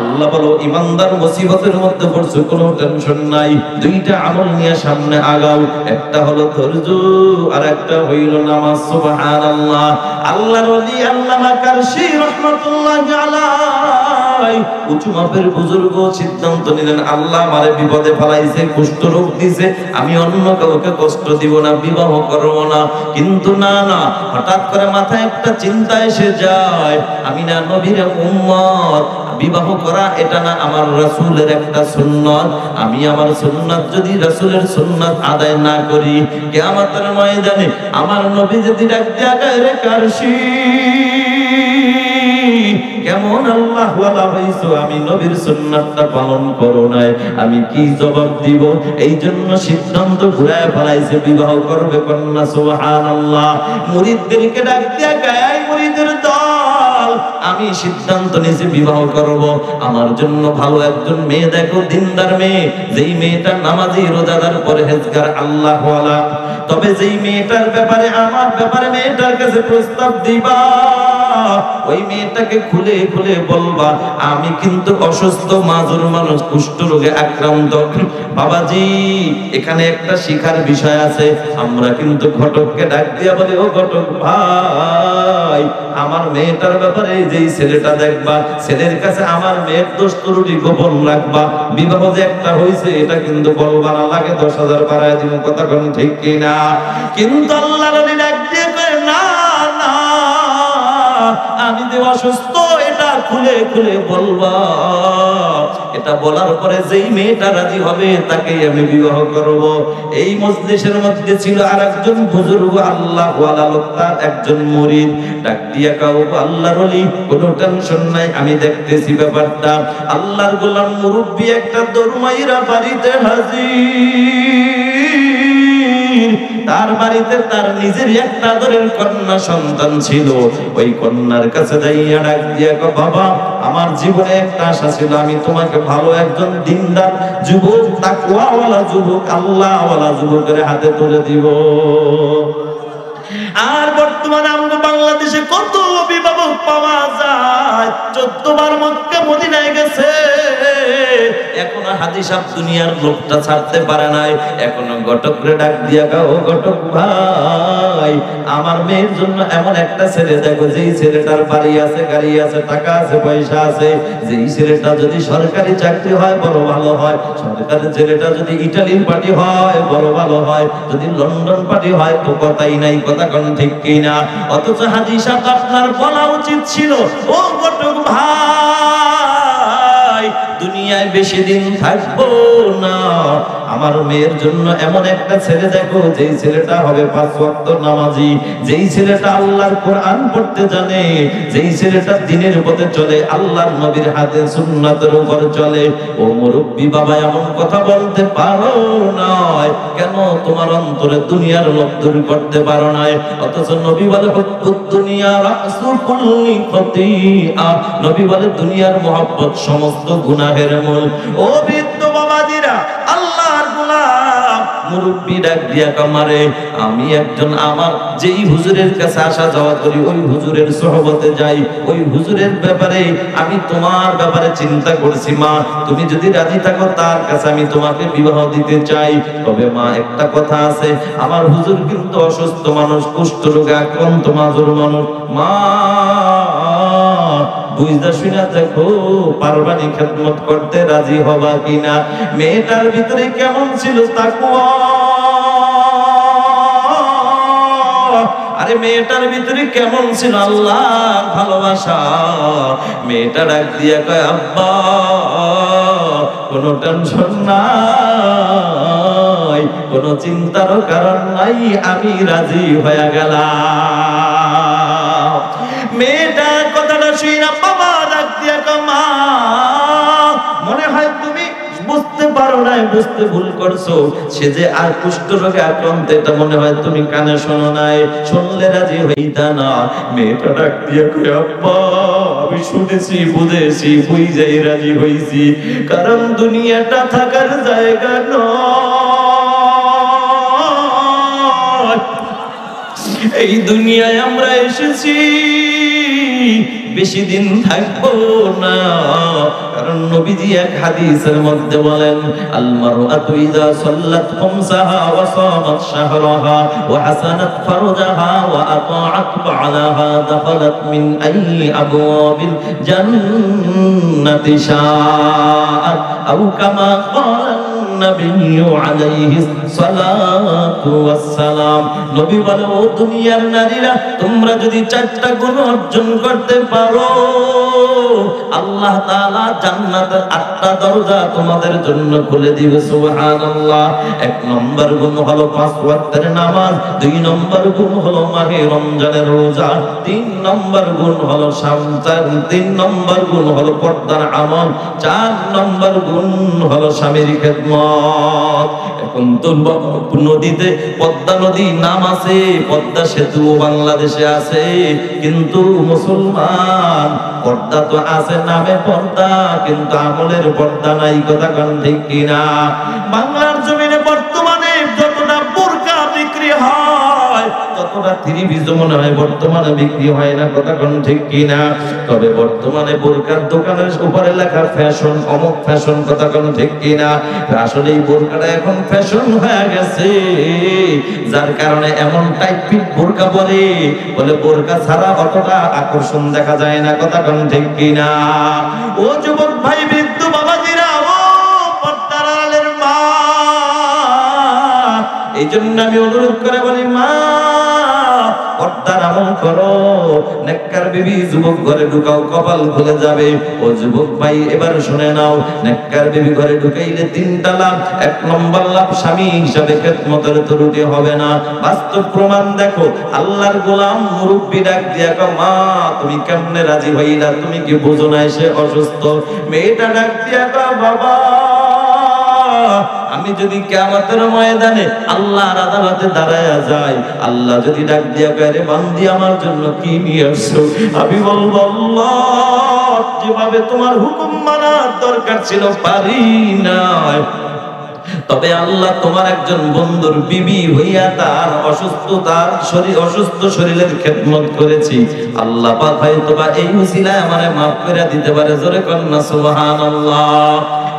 আল্লাহ বলো, ইমানদার মুসিবতের মধ্যে পড়ছো, কোনো টেনশন নাই। 2টা আমল নিয়ে সামনে আগাও। একটা হলো ধৈর্য, আর একটা হইল নামাজ। সুবহানাল্লাহ। আল্লাহর ওলি আল্লামা কারশী রাহমাতুল্লাহি আলাইহি উঁচু মাপের বুজুর্গ সিদ্ধান্ত নিলেন, আল্লাহ আমারে বিপদে ফেলাইছে, কুষ্ঠ রোগ দিছে, আমি অন্য কাউকে কষ্ট দিব না, বিবাহ করব না। কিন্তু না না, হঠাৎ করে মাথায় একটা চিন্তা এসে যায়, আমি না নবীর উম্মত, বিবাহ করা এটা না আমার রাসূলের একটা সুন্নাত, আমি আমার সুন্নাত যদি রাসূলের সুন্নাত আদায় না করি, কিয়ামতের ময়দানে আমার নবী যদি ডাক দিয়া কয় রে কারশি কেমন আল্লাহ ওয়ালা হইছো, আমি নবীর সুন্নাতটা পালন করো নাই, আমি কি জবাব দিব? এই জন্য সিদ্ধান্ত ঘুরায় ফেলাইছে বিবাহ করবে কন্যা। সুবহানাল্লাহ। মুরিদদেরকে ডাক দিয়া কয় মুরিদের দল, আমি সিদ্ধান্ত নিয়েছি বিবাহ করব, আমার জন্য ভালো একজন মেয়ে দেখো, দিনদার মেয়ে, যেই মেয়েটা নামাজি রোজাদার পরহেজগার আল্লাহ ওয়ালা। তবে যেই মেয়েটার ব্যাপারে আমার ব্যাপারে মেয়েটার কাছে প্রস্তাব দিবা, ওই মেয়েটাকে খুলে খুলে বলবা আমি কিন্তু অসুস্থ মাজুর মানুষ, কুষ্ঠ রোগে আক্রান্ত। বাবাজি এখানে একটা শিখার বিষয় আছে, আমরা কিন্তু ঘটককে ডাক দিয়া বলি ও ঘটক ভাই, আমার মেয়েটার ব্যাপারে যেই ছেলেটা দেখবা, ছেলের কাছে আমার মেয়ের দোষ ত্রুটি গোপন রাখবা, বিবাহ যে একটা হইছে এটা কিন্তু বলবা না, লাগে 10,000 বাড়ায় দিব, কথা কোন ঠিক কিনা? কিন্তু আল্লাহর ওলি ডাক দিয়ে কয় না না, আমি যে অসুস্থ এটা খুলে খুলে বলবা। এটা বলার পরে যেই মেয়েটা রাজি হবে তাকেই আমি বিবাহ করব। এই মজলিসের মধ্যে ছিল আরেকজন বুজুর্গ আল্লাহ ওয়ালা লোক, তার একজন মুরিদ ডাক দিয়া কাও আল্লাহর ওলি, কোনো টেনশন নাই, আমি দেখতেছি ব্যাপারটা। আল্লাহর গোলাম মুরব্বি একটা দরমাইরা বাড়িতে হাজির, তার বাড়িতে তার নিজের একটা আদরের কন্যা সন্তান ছিল। ওই কন্যার কাছে যাইয়া ডাক দিয়া কয় বাবা, আমার জীবনে একটা আশা ছিল, আমি তোমাকে ভালো একজন দিনদার যুবক, তাকওয়াওয়ালা যুবক, আল্লাহওয়ালা যুবকের হাতে তুলে দিব। আর বর্তমানে আমাদের বাংলাদেশে কত অভিভাবক পাওয়া যায়, 14 বার মক্কা মদিনায় গেছে, এখনো হাদিস সাহেব দুনিয়ার লোকটা ছাড়তে পারে নাই। এখনো ঘটকরে ডাক দিয়া গাও ঘটক ভাই, আমার মেয়ের জন্য এমন একটা ছেলে দেখো, যেই ছেলেটার বাড়ি আছে, গাড়ি আছে, টাকা আছে, পয়সা আছে, যেই ছেলেটা যদি সরকারি চাকরি হয় বড় ভালো হয়, সরকারি ছেলেটা যদি ইটালির পার্টি হয় বড় ভালো হয়, যদি লন্ডন পার্টি হয় তো কথাই নাই, কথা কোন ঠিক কিনা? অথচ হাজী সাহেব আপনার বলা উচিত ছিল ও ঘটক ভাই, দুনিয়ায় বেশি দিন থাকবো না, আমার মেয়ের জন্য এমন একটা ছেলে দেখো, যেই ছেলেটা হবে 5 ওয়াক্ত নামাজি, যেই ছেলেটা আল্লাহর কোরআন পড়তে জানে, যেই ছেলেটা দ্বীনের পথে চলে, আল্লাহর নবীর হাতে সুন্নাতের উপর চলে। ও মুরব্বি বাবা, এমন কথা বলতে পারো না কেন? তোমার অন্তরে দুনিয়ার লোভ দূর করতে পারো না। অথচ নবী বলে হুব্বুদ দুনিয়া রাসু কুল্লি খতিআ, নবী বলে দুনিয়ার মহব্বত সমস্ত গুনাহের মূল। ও বৃদ্ধ বাবাজিরা, আল্লাহর গোলাম মুরব্বি ডাক দিয়া কামারে, আমি একজন আমার যেই হুজুরের কাছে আসা যাওয়া করি, ওই হুজুরের সোহবতে যাই, ওই হুজুরের ব্যাপারে আমি তোমার ব্যাপারে চিন্তা করছি। মা তুমি যদি রাজি থাকো তার কাছে আমি তোমাকে বিবাহ দিতে চাই। তবে মা একটা কথা আছে, আমার হুজুর কিন্তু অসুস্থ মানুষ, কুষ্ঠ রোগে আক্রান্ত মাজুর মানুষ। মা বুঝদা শুনা দেখো, পারবানি খেদমত করতে রাজি হবা কিনা? মেয়েটার ভিতরে কেমন ছিল তাকওয়া, আরে মেয়েটার ভিতরে কেমন ছিল আল্লাহর ভালোবাসা। মেয়েটা ডাক দিয়া কয় আব্বা, কোনো টেনশন নাই, কোনো চিন্তারও কারণ নাই, আমি রাজি হয়ে গেলাম। মেয়েটা কথাটা শুই না বাবা ডাক দিয়া কয় মা, মনে হয় তুমি বুঝতে পারো না, বুঝতে ভুল করছো, সে যে আর কুষ্ঠ রোগে আক্রান্ত, এটা মনে হয় তুমি কানে শোনো নাই, শুনলে রাজি হইতা না। মেয়েটা ডাক দিয়ে কই আব্বা, আমি শুনেছি, বুঝেছি, বুঝাই রাজি হইছি, কারণ দুনিয়াটা থাকার জায়গা নয়, এই দুনিয়ায় আমরা এসেছি বেশি দিন থাকবো না। কারণ নবীজি এক হাদিসের মধ্যে বলেন আল মারআতু ইযা সাল্লাত খামসাহা ওয়া সামাত শাহরাহা ওয়া হাসানাত ফারজাহা ওয়া আতাআত বা'লাহা দাখালাত মিন আইয়ি আবওয়াবিল জান্নাতি শাআত আও কামা ক্বালা নবী আলাইহিস সালাতু ওয়াস সালাম। নবী বলে, ও দুনিয়ার নারীরা, তোমরা যদি 4টা গুণ অর্জন করতে পারো, আল্লাহ তাআলা জান্নাতের 8টা দরজা তোমাদের জন্য খুলে দিবে। সুবহানাল্লাহ। 1 নম্বর গুণ হলো 5 ওয়াক্তের নামাজ, 2 নম্বর গুণ হলো মাহে রমজানের রোজা, 3 নম্বর গুণ হলো সন্তান, 3 নম্বর গুণ হলো পর্দার আমল, 4 নম্বর গুণ হলো স্বামীর খেদমত। এখন তো নদীতে পদ্মা নদী নাম আছে, পদ্মা সেতু বাংলাদেশে আছে, কিন্তু মুসলমান পর্দা তো আছে, নামে পর্দা, কিন্তু আমলের পর্দা নাই। কথা কোন ঠিক কিনা? বাংলার জমিনে বর্তমানে যতটা বোরকা বিক্রি হয়, ততটা থ্রি-পিস মনে হয় বর্তমানে বিক্রি হয় না। কথা কোন ঠিক কিনা? তবে বর্তমানে বোরকার দোকানের উপরে লেখা ফ্যাশন, অমুক ফ্যাশন। কথা কোন ঠিক কিনা? আসলে এই বোরকাটা এখন ফ্যাশন হয়ে গেছে, যার কারণে এমন টাইপিক বোরকা বলে বোরকা ছাড়া অতটা আকর্ষণ দেখা যায় না। কথা কোন ঠিক কিনা? ও যুবক ভাই, বৃদ্ধ বাবাজিরা, ও পর্দার আড়ালের মা, এই জন্য আমি অনুরোধ করে বলি, মা পর্দার আমল করো। নেককার বিবি যুবক ঘরে ঢুকাও, কপাল খুলে যাবে। ও যুবক ভাই, এবার শুনে নাও, নেককার বিবি ঘরে ঢুকাইলে 3টা লাভ। 1 নম্বর লাভ, স্বামী হিসাবে খেদমতের ত্রুটি হবে না। বাস্তব প্রমাণ দেখো। আল্লাহর গোলাম মুরব্বি ডাক দিয়া কও, মা তুমি কেমনে রাজি হইলা? তুমি কি বুঝো না সে অসুস্থ? মেয়েটা ডাক দিয়া কও, বাবা আমি যদি কিয়ামতের ময়দানে আল্লাহর আদালতে দাঁড়ায়া যাই, আল্লাহ যদি ডাক দিয়া কয়, রে বান্দি আমার জন্য কি নিয়ে আসছো? আমি বলবো, আল্লাহ যেভাবে তোমার হুকুম মানার দরকার ছিল পারি না, তবে আল্লাহ তোমার একজন বন্ধুর বিবি হইয়া তার অসুস্থ শরীরের খেদমত করেছি। আল্লাহ পাক হয়তো বা এই উসিলায় আমারে মাফ করে দিতে পারে। জোরে কন্না সুবহানাল্লাহ।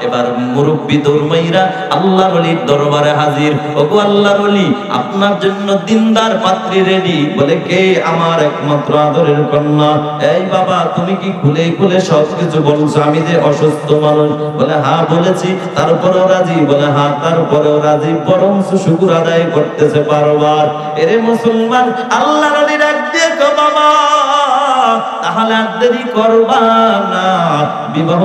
এবার মুরব্বি দৌড়মাইরা আল্লাহর ওলির দরবারে হাজির। ওগো আল্লাহর ওলি, আপনার জন্য দিনদার পাত্রী রেডি। বলে, কে? আমার একমাত্র আদরের কন্যা। এই বাবা, তুমি কি খুলে খুলে সবকিছু বলছো? আমি যে অসুস্থ মানুষ। বলে, হ্যাঁ বলেছি। তারপরেও রাজি? বলে, হ্যাঁ তারপরেও রাজি, বরং শুকর আদায় করতেছে বারবার। এরে মুসলমান, আল্লাহর ওলি ডাক দিয়ে কও, বাবা তাহলে আর দেরি করবা না, বিবাহ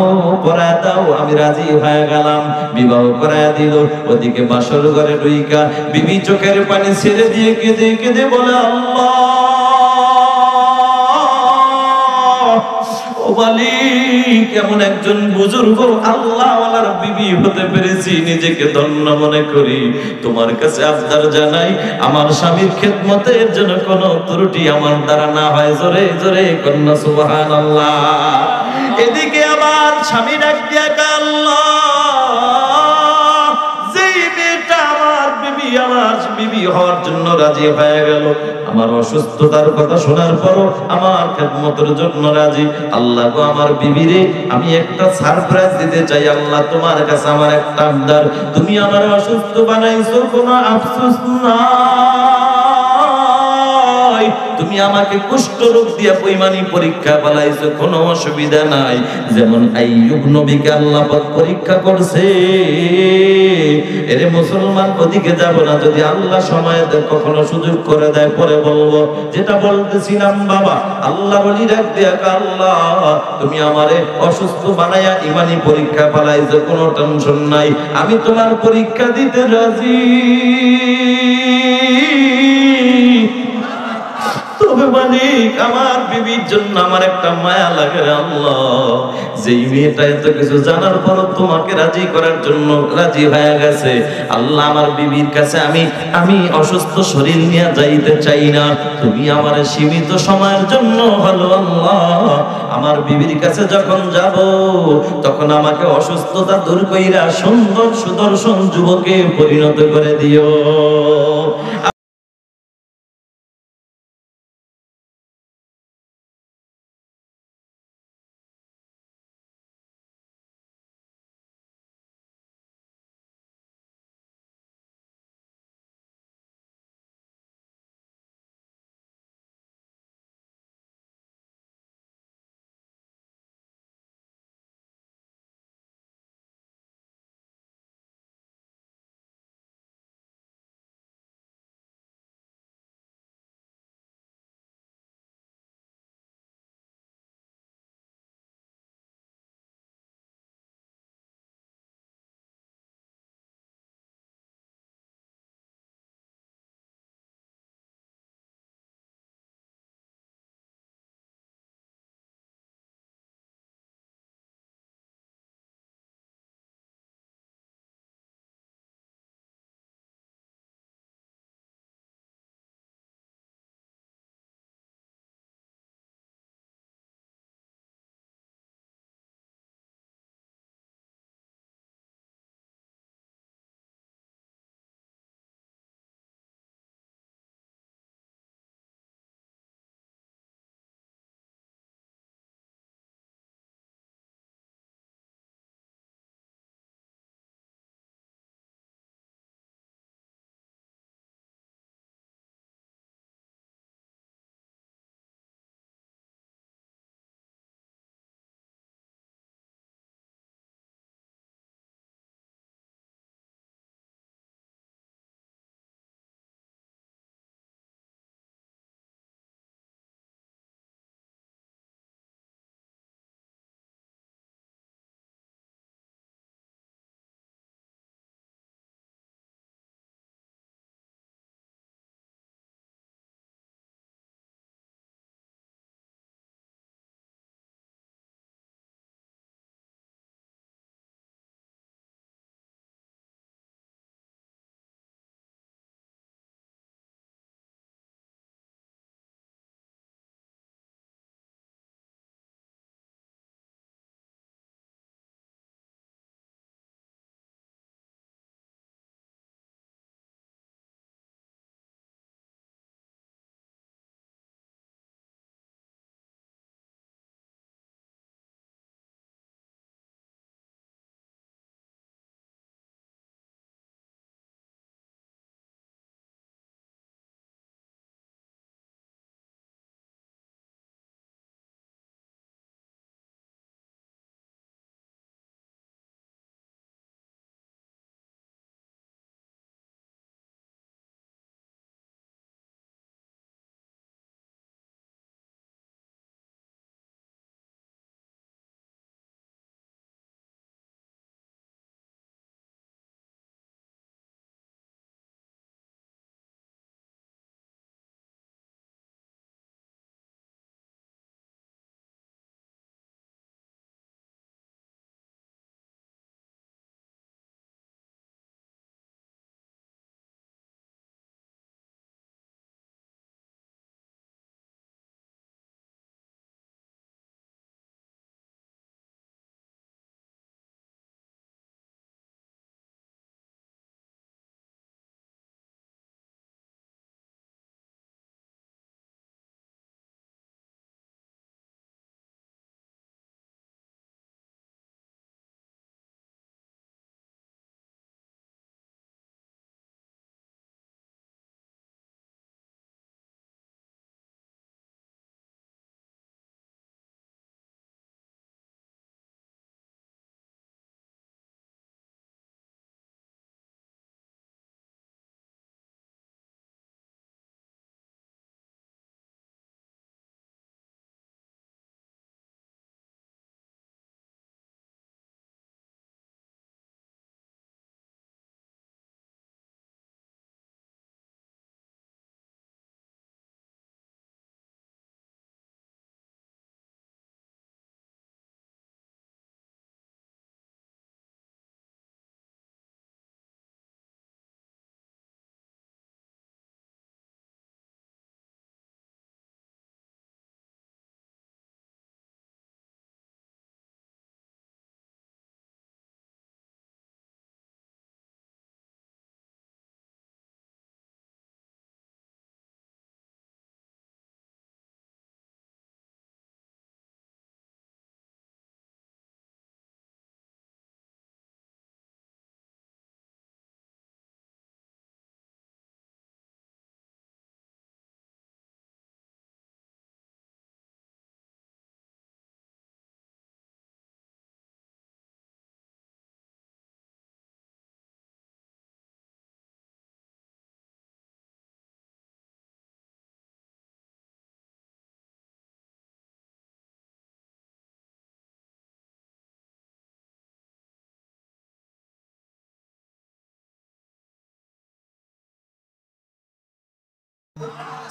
করায় দাও। আমি রাজি হয়ে গেলাম, বিবাহ করায় দিল। ওদিকে বাসর ঘরে ঢুইকা বিবি চোখের পানি ছেড়ে দিয়ে কেঁদে কেঁদে বলে, আল্লাহ ও মালিক, কেমন একজন বুজুর্গ আল্লাহওয়ালার বিবি হতে পেরেছি, নিজেকে ধন্য মনে করি। তোমার কাছে আবদার জানাই, আমার স্বামীর খেদমতের জন্য কোনো ত্রুটি আমার দ্বারা না হয়। জোরে জোরে কন্যা সুবহানাল্লাহ। এদিকে আবার স্বামী ডাক দিয়া কয়, আল্লাহ যেই মেয়েটা আমার বিবি হওয়ার জন্য রাজি হয়ে গেল, আমার অসুস্থতার কথা শোনার পরও আমার খেদমতের জন্য রাজি। আল্লাহ গো, আমার বিবিরে আমি একটা সারপ্রাইজ দিতে চাই। আল্লাহ তোমার কাছে আমার একটা আবদার, তুমি আমার অসুস্থ বানাইছো, কোনো আফসোস নাই। তুমি আমাকে কুষ্ঠ রোগ দিয়া পৈমানি পরীক্ষা ফলাইছো, কোনো অসুবিধা নাই। যেমন আইয়ুব নবীকে আল্লাহ পাক পরীক্ষা করছে। এরে মুসলমান, ওদিকে যাব না, যদি আল্লাহ সময় দেয়, কখনো সুযোগ করে দেয় পরে বলবো। যেটা বলতেছিলাম, বাবা আল্লাহ বলি ডাক দিয়া, আল্লাহ তুমি আমারে অসুস্থ বানাইয়া ইমানি পরীক্ষা ফলাইছো, কোনো টেনশন নাই, আমি তোমার পরীক্ষা দিতে রাজি। তবে মালিক, আমার বিবির জন্য আমার একটা মায়া লাগে। আল্লাহ, যেই মেয়েটা এত কিছু জানার পরও তোমাকে রাজি করার জন্য রাজি হয়ে গেছে, আল্লাহ আমার বিবির কাছে আমি অসুস্থ শরীর নিয়ে যাইতে চাই না। তুমি আমার সীমিত সময়ের জন্য হলো আল্লাহ আমার বিবির কাছে যখন যাব, তখন আমাকে অসুস্থতা দূর কইরা সুন্দর সুদর্শন যুবকে পরিণত করে দিও।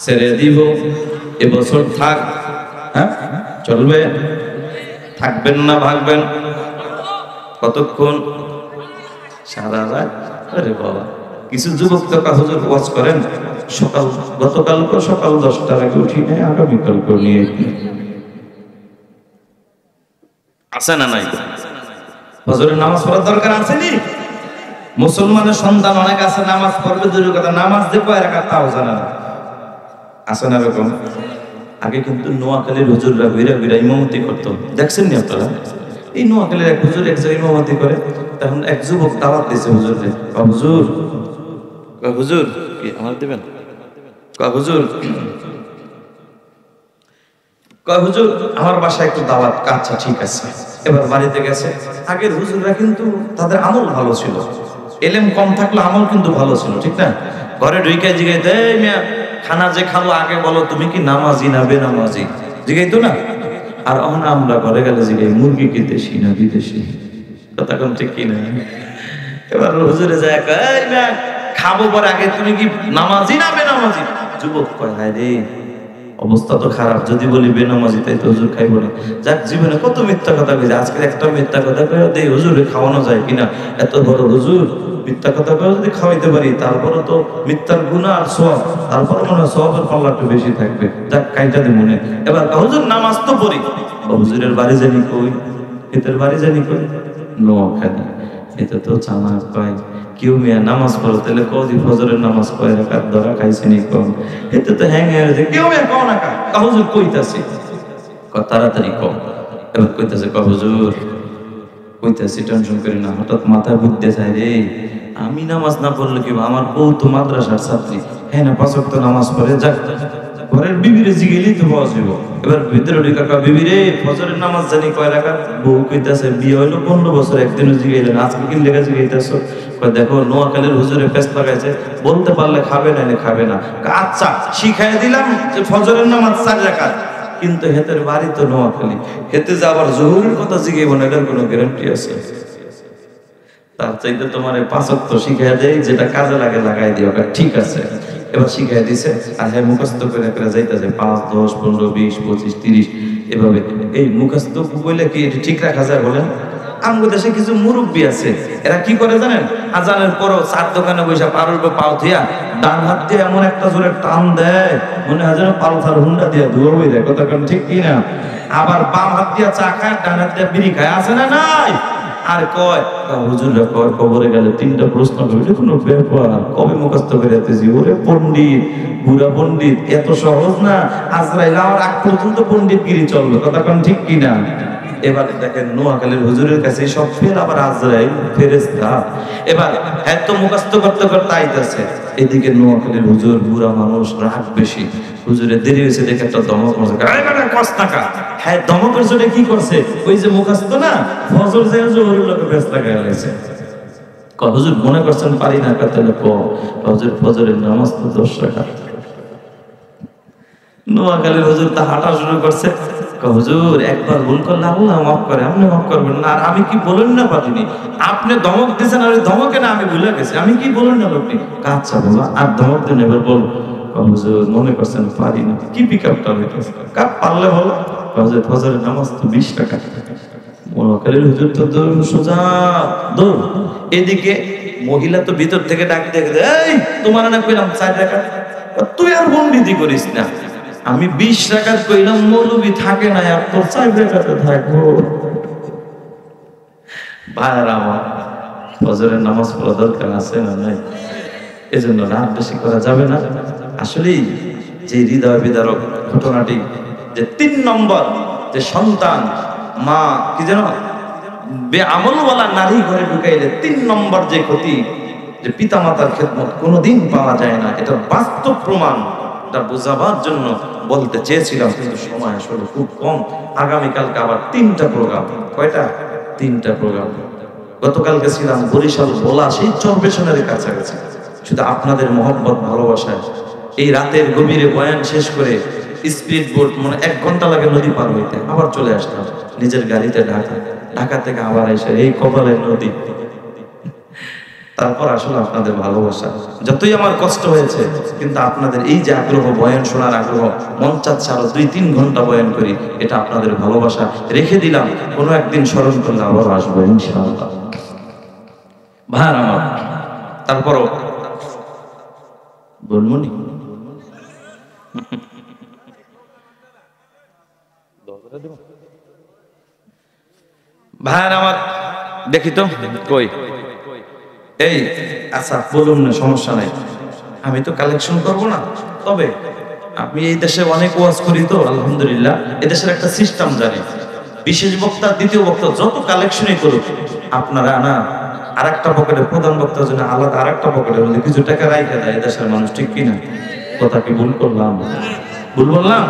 ছেড়ে দিব, এবছর থাক, হ্যাঁ চলবে, থাকবেন না ভাগবেন? কতক্ষণ? সারা রাত? আরে বাবা, কিছু যুবক তো হুজুর ওয়াজ করেন সকাল, গতকালকে সকাল 10টার আগে উঠি নাই, আগামীকালকে নিয়ে আছে না নাই? ফজরের নামাজ পড়ার দরকার আছে নি? মুসলমানের সন্তান অনেক আছে, নামাজ পড়বে দূরের কথা, নামাজ যে কয় রাকাত তাও জানে না, আছে না এরকম? আগে কিন্তু নোয়াখালীর হুজুররা ঘুরে ঘুরে ইমামতি করতো, দেখছেন নি আপনারা? এই নোয়াখালীর এক হুজুর এক জায়গায় ইমামতি করে, তখন এক যুবক দাওয়াত দিয়েছে হুজুরকে, হুজুর, হুজুর কি আমার দিবেন? হুজুর, হুজুর আমার বাসায় একটু দাওয়াত। আচ্ছা ঠিক আছে। এবার বাড়িতে গেছে। আগের হুজুররা কিন্তু তাদের আমল ভালো ছিল, এলেম কম থাকলে আমল কিন্তু ভালো ছিল, ঠিক না? ঘরে ঢুকে জিগাইতে, এই মিয়া খানা যে খাবো আগে বলো তুমি কি নামাজি না বেনামাজি, জিগাইতো না? আর অহনা আমরা ঘরে গেলে জিগাই মুরগি কি দেশি না বিদেশি, কথা কোন ঠিক কিনা? এবার হুজুরে যায়, এই মিয়া খাবো পরে আগে তুমি কি নামাজি না বেনামাজি? যুবক কয়, হায় রে অবস্থা তো খারাপ, যদি বলি বেনামাজি তাই তো হুজুর খাইবো না। যাক, জীবনে কত মিথ্যা কথা কইছে, আজকে একটা মিথ্যা কথা কয়ে দেই হুজুরে খাওয়ানো যায় কিনা, এত বড় হুজুর মিথ্যা কথা কয়ে যদি খাওয়াইতে পারি, তারপরে তো মিথ্যার গুনাহ আর সওয়াব, তারপরে মনে হয় সওয়াবের পাল্লা একটু বেশি থাকবে, যাক কাইটা দে মনে। এবার হুজুর নামাজ তো পড়ি, হুজুরের বাড়ি জানি কই, এদের বাড়ি জানি কই, নোয়াখালী। এটা তো জানা পাই কেউ মিয়া নামাজ পড়ো তাহলে কদি ফজরের নামাজ পড়ে রাখার ধরা খাইছে নি কম, এতে তো হ্যাং হয়ে কেউ মিয়া কও না কা হুজুর কইতাছি, তাড়াতাড়ি কম। এবার কইতাছে, হুজুর কইতাছি টেনশন করি না, হঠাৎ মাথায় বুদ্ধি যায় রে, আমি নামাজ না পড়লে কি আমার বউ তো মাদ্রাসার ছাত্রী, হ্যাঁ না 5 ওয়াক্ত নামাজ পড়ে, যাক ঘরের বিবিরে জিগেলেই তো পাওয়া যাবো। এবার ভিতরে ঢুকা কা বিবিরে ফজরের নামাজ জানি কয় রাকাত? বউ কইতাছে বিয়ে হইলো 15 বছর, একদিনও জিগাইলেন, আজকে কি লেগে জিগাইতেছো? কয় দেখো নোয়াখালীর হুজুরে পেস লাগাইছে, বলতে পারলে খাবে না, খাবে না। আচ্ছা শিখাই দিলাম যে ফজরের নামাজ 4 রাকাত, কিন্তু হেতের বাড়ি তো নোয়াখালী, হেতে যে আবার জহুরের কথা জিগাইব না এটার কোনো গ্যারান্টি আছে? তার চাইতে তোমার 5 ওয়াক্ত শিখাই দেয়, যেটা কাজে লাগে লাগাই দিও, ঠিক আছে। এবার শিখাই দিছে, আর হ্যাঁ মুখস্থ করে করে যাইতেছে 5, 10, 15, 20, 25, 30 এভাবে। এই মুখস্থ বলে কি এটা ঠিক রাখা যায় বলেন? আমগো দেশে কিছু মুরব্বী আছে, এরা কি করে জানেন? আজানের পরও চার দোকানে বসে পারুর পাও থিয়া ডান হাত দিয়ে এমন একটা জোরে টান দেয়, মনে হয় যেন পালসার হুন্ডা দিয়ে ধুয়া হয়ে যায়, কথা কারণ ঠিক কিনা? আবার বাম হাত দিয়া চা খায়, ডান হাত দিয়া বিড়ি খায়, আছে না নাই? আর কয় হুজুররা কয় কবরে গেলে 3টা প্রশ্ন করবে, এটা কোনো ব্যাপার, কবে মুখস্থ করে যেতেছি? ওরে পণ্ডিত, বুড়া পণ্ডিত, এত সহজ না, আজরাইল আমার আগ পর্যন্ত পণ্ডিত গিরি চলবে, কথা কোন ঠিক কিনা? এবার দেখেন নোয়াখালীর হুজুরের কাছে সব ফের, আবার আজরাইল ফেরেশতা। এবার এত মুখস্থ করতে করতে আইতাছে, এদিকে নোয়াখালীর হুজুর বুড়া মানুষ, রাগ বেশি, হুজুরের দেরি হয়েছে দেখে একটা দমক মারছে, হ্যাঁ দমকের জন্য কি করছে? ওই যে মুখস্থ না ফজর যে জোহরের লোকে ব্যস্ত লাগাই গেছে। হুজুর মনে করছেন পারি না, তাহলে হুজুর ফজরের নামাজ তো 10 রাকাত। নোয়াখালীর হুজুর তা হাঁটা শুরু করছে, হুজুর একবার ভুল করলে আল্লাহ মাফ করে, আপনি মাফ করবেন না। আর আমি কি বলেন না পারিনি, আপনি ধমক দিয়েছেন, আর ধমকে না আমি ভুলে গেছি, আমি কি বলেন না লোকটি? আচ্ছা বাবা আর ধমক দিন, এবার বল। হুজুর মনে করছেন পারি না, কি পিক আপটা হইতেছে, কাপ পারলে বলো। হুজুর ফজরের নামাজ তো 20 টাকা। নোয়াখালীর হুজুর তো দৌড় সোজা দৌড়। এদিকে মহিলা তো ভিতর থেকে ডাক দেখে, এই তোমার না কইলাম 4 টাকা, তুই আর বন্দিতি করিস না, আমি 20 রাকাত কইলাম, মৌলবি থাকে না আর তোর 4 রাকাতে থাকবো। ভাইয়ার আমার ফজরের নামাজ পড়া দরকার আছে না নাই? এজন্য রাত বেশি করা যাবে না। আসলে যে হৃদয় বিদারক ঘটনাটি, যে 3 নম্বর যে সন্তান মা কি যেন বেআমলওয়ালা নারী ঘরে ঢুকাইলে 3 নম্বর যে ক্ষতি, যে পিতামাতার খেদমত কোনোদিন পাওয়া যায় না, এটা বাস্তব প্রমাণ। এটা বোঝাবার জন্য বলতে চেয়েছিলাম, কিন্তু সময় আসলে খুব কম। আগামীকালকে আবার 3টা প্রোগ্রাম। কয়টা? 3টা প্রোগ্রাম। গতকালকে ছিলাম বরিশাল ভোলা, সেই চরবেশনের কাছাকাছি। শুধু আপনাদের মহব্বত ভালোবাসায় এই রাতের গভীরে বয়ান শেষ করে স্পিড বোট, মানে 1 ঘন্টা লাগে নদী পার হইতে, আবার চলে আসলাম নিজের গাড়িতে ঢাকা। ঢাকা থেকে আবার এসে এই কপালের নদী। তারপর আসলে আপনাদের ভালোবাসা, যতই আমার কষ্ট হয়েছে কিন্তু আপনাদের এই যে আগ্রহ, বয়ান শোনার আগ্রহ, মন চাচ্ছে আরো 2-3 ঘন্টা বয়ান করি, এটা আপনাদের ভালোবাসা। রেখে দিলাম, কোনো একদিন স্মরণ করলে আবার আসবো ইনশাআল্লাহ। ভাই আমার, তারপরও বলমনি ভাই আমার, দেখি তো কই এই, আচ্ছা বলুন না, সমস্যা নাই, আমি তো কালেকশন করব না। তবে আমি এই দেশে অনেক ওয়াজ করি তো আলহামদুলিল্লাহ, এদেশের একটা সিস্টেম জানি, বিশেষ বক্তা দ্বিতীয় বক্তা যত কালেকশনই করুক, আপনারা না আরেকটা পকেটে, প্রধান বক্তার জন্য আলাদা আরেকটা পকেটে বলে কিছু টাকা রাইখে দেয় এদেশের মানুষ, ঠিক কিনা? কথা কি ভুল করলাম? ভুল বললাম?